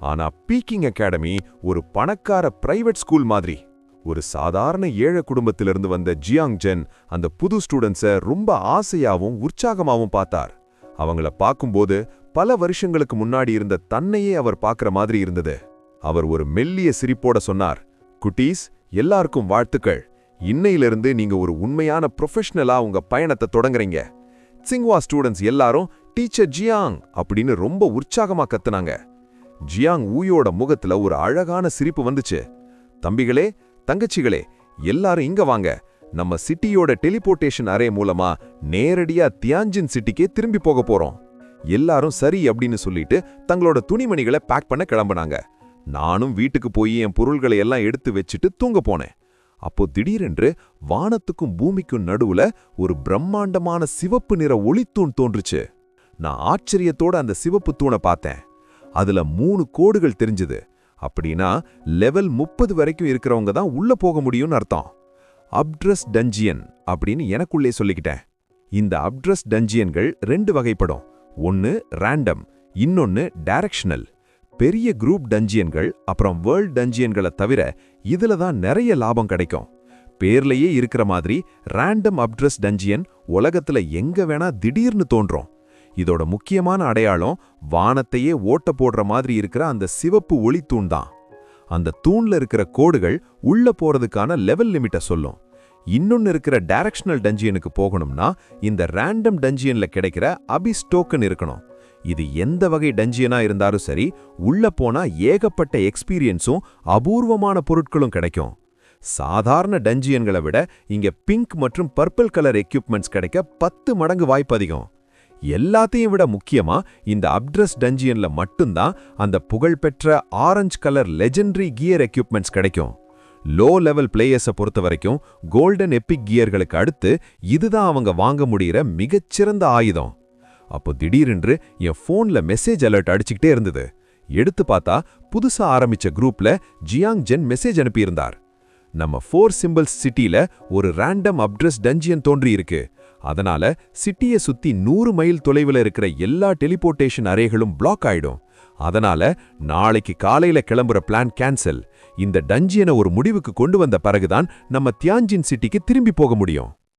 ஆனா பீக்கிங் அகாடமி ஒரு பணக்கார பிரைவேட் ஸ்கூல் மாதிரி. ஒரு சாதாரண ஏழை குடும்பத்திலிருந்து வந்த ஜியாங் ஜென் அந்த புது ஸ்டூடெண்ட்ஸை ரொம்ப ஆசையாவும் உற்சாகமாவும் பார்த்தார். அவங்கள பார்க்கும்போது பல வருஷங்களுக்கு முன்னாடி இருந்த தன்னையே அவர் பார்க்குற மாதிரி இருந்தது. அவர் ஒரு மெல்லிய சிரிப்போட சொன்னார், குட்டீஸ், எல்லாருக்கும் வாழ்த்துக்கள். இன்னையிலிருந்து நீங்க ஒரு உண்மையான ப்ரொஃபஷனலா உங்க பயணத்தை தொடங்குறீங்க. சிங்வா ஸ்டூடெண்ட்ஸ் எல்லாரும் டீச்சர் ஜியாங் அப்படின்னு ரொம்ப உற்சாகமா கத்துனாங்க. ஜியாங் ஊயோட முகத்துல ஒரு அழகான சிரிப்பு வந்துச்சு. தம்பிகளே, தங்கச்சிகளே, எல்லாரும் இங்க வாங்க. நம்ம சிட்டியோட டெலிபோர்டேஷன் அரே மூலமா நேரடியா தியான்ஜின் சிட்டிக்கே திரும்பி போக போறோம். எல்லாரும் சரி அப்படின்னு சொல்லிட்டு தங்களோட துணிமணிகளை பேக் பண்ண கிளம்புனாங்க. நானும் வீட்டுக்கு போய் என் பொருள்களை எல்லாம் எடுத்து வச்சுட்டு தூங்க போனேன். அப்போ திடீரென்று வானத்துக்கும் பூமிக்கும் நடுவுல ஒரு பிரம்மாண்டமான சிவப்பு நிற ஒளித்தூண் தோன்றுச்சு. நான் ஆச்சரியத்தோட அந்த சிவப்பு தூணை பார்த்தேன். அதுல 3 கோடுகள் தெரிஞ்சது. அப்படின்னா லெவல் 30 வரைக்கும் இருக்கிறவங்க தான் உள்ள போக முடியும்னு அர்த்தம். அப்ட்ரஸ் டஞ்சியன் அப்படின்னு எனக்குள்ளே சொல்லிக்கிட்டேன். இந்த அப்ட்ரஸ் டஞ்சியன்கள் 2 வகைப்படும். ஒன்னு ரேண்டம், இன்னொன்னு டைரக்ஷனல். பெரிய குரூப் டஞ்சியன்கள் அப்புறம் வேர்ல்ட் டஞ்சியன்களை தவிர இதுல தான் நிறைய லாபம் கிடைக்கும். பேர்லயே இருக்கிற மாதிரி ரேண்டம் அப்ட்ரஸ் டஞ்சியன் உலகத்துல எங்க வேணா திடீர்னு தோன்றும். இதோட முக்கியமான அடையாளம் வானத்தையே ஓட்ட போடுற மாதிரி இருக்கிற அந்த சிவப்பு ஒளி தூண் தான். அந்த தூண்ல இருக்கிற கோடுகள் உள்ள போறதுக்கான லெவல் லிமிட்டை சொல்லும். இன்னொன்னு இருக்கிற டைரக்ஷனல் டஞ்சியனுக்கு போகணும்னா இந்த ரேண்டம் டஞ்சியன்ல கிடைக்கிற அபிஸ் டோக்கன் இருக்கணும். இது எந்த வகை டஞ்சியனா இருந்தாலும் சரி, உள்ள போனா ஏகப்பட்ட எக்ஸ்பீரியன்ஸும் அபூர்வமான பொருட்களும் கிடைக்கும். சாதாரண டஞ்சியன்களை விட இங்க பிங்க் மற்றும் பர்பிள் கலர் எக்யூப்மெண்ட்ஸ் கிடைக்க 10 மடங்கு வாய்ப்பு அதிகம். எல்லாத்தையும் விட முக்கியமா இந்த அப்ட்ரஸ் டஞ்சியன்ல மட்டும்தான் அந்த புகழ்பெற்ற orange colour legendary gear equipments கிடைக்கும். லோ லெவல் பிளேயர்ஸை பொறுத்த வரைக்கும் கோல்டன் எபிக் கியர்களுக்கு அடுத்து இதுதான் அவங்க வாங்க முடிகிற மிகச்சிறந்த ஆயுதம். அப்போ திடீரென்று என் ஃபோன்ல மெசேஜ் அலர்ட் அடிச்சுக்கிட்டே இருந்தது. எடுத்து பார்த்தா புதுசா ஆரம்பிச்ச குரூப்ல ஜியாங் ஜென் மெசேஜ் அனுப்பியிருந்தார். நம்ம 4 சிம்பிள்ஸ் சிட்டில ஒரு ரேண்டம் அப்ட்ரஸ் டஞ்சியன் தோன்றி இருக்கு. அதனால சிட்டியை சுத்தி 100 மைல் தொலைவில் இருக்கிற எல்லா டெலிபோர்டேஷன் அரேகளும் பிளாக் ஆயிடும். அதனால நாளைக்கு காலையில கிளம்புற பிளான் கேன்சல். இந்த டஞ்சியனை ஒரு முடிவுக்கு கொண்டு வந்த பிறகுதான் நம்ம தியான்ஜின் சிட்டிக்கு திரும்பி போக முடியும்.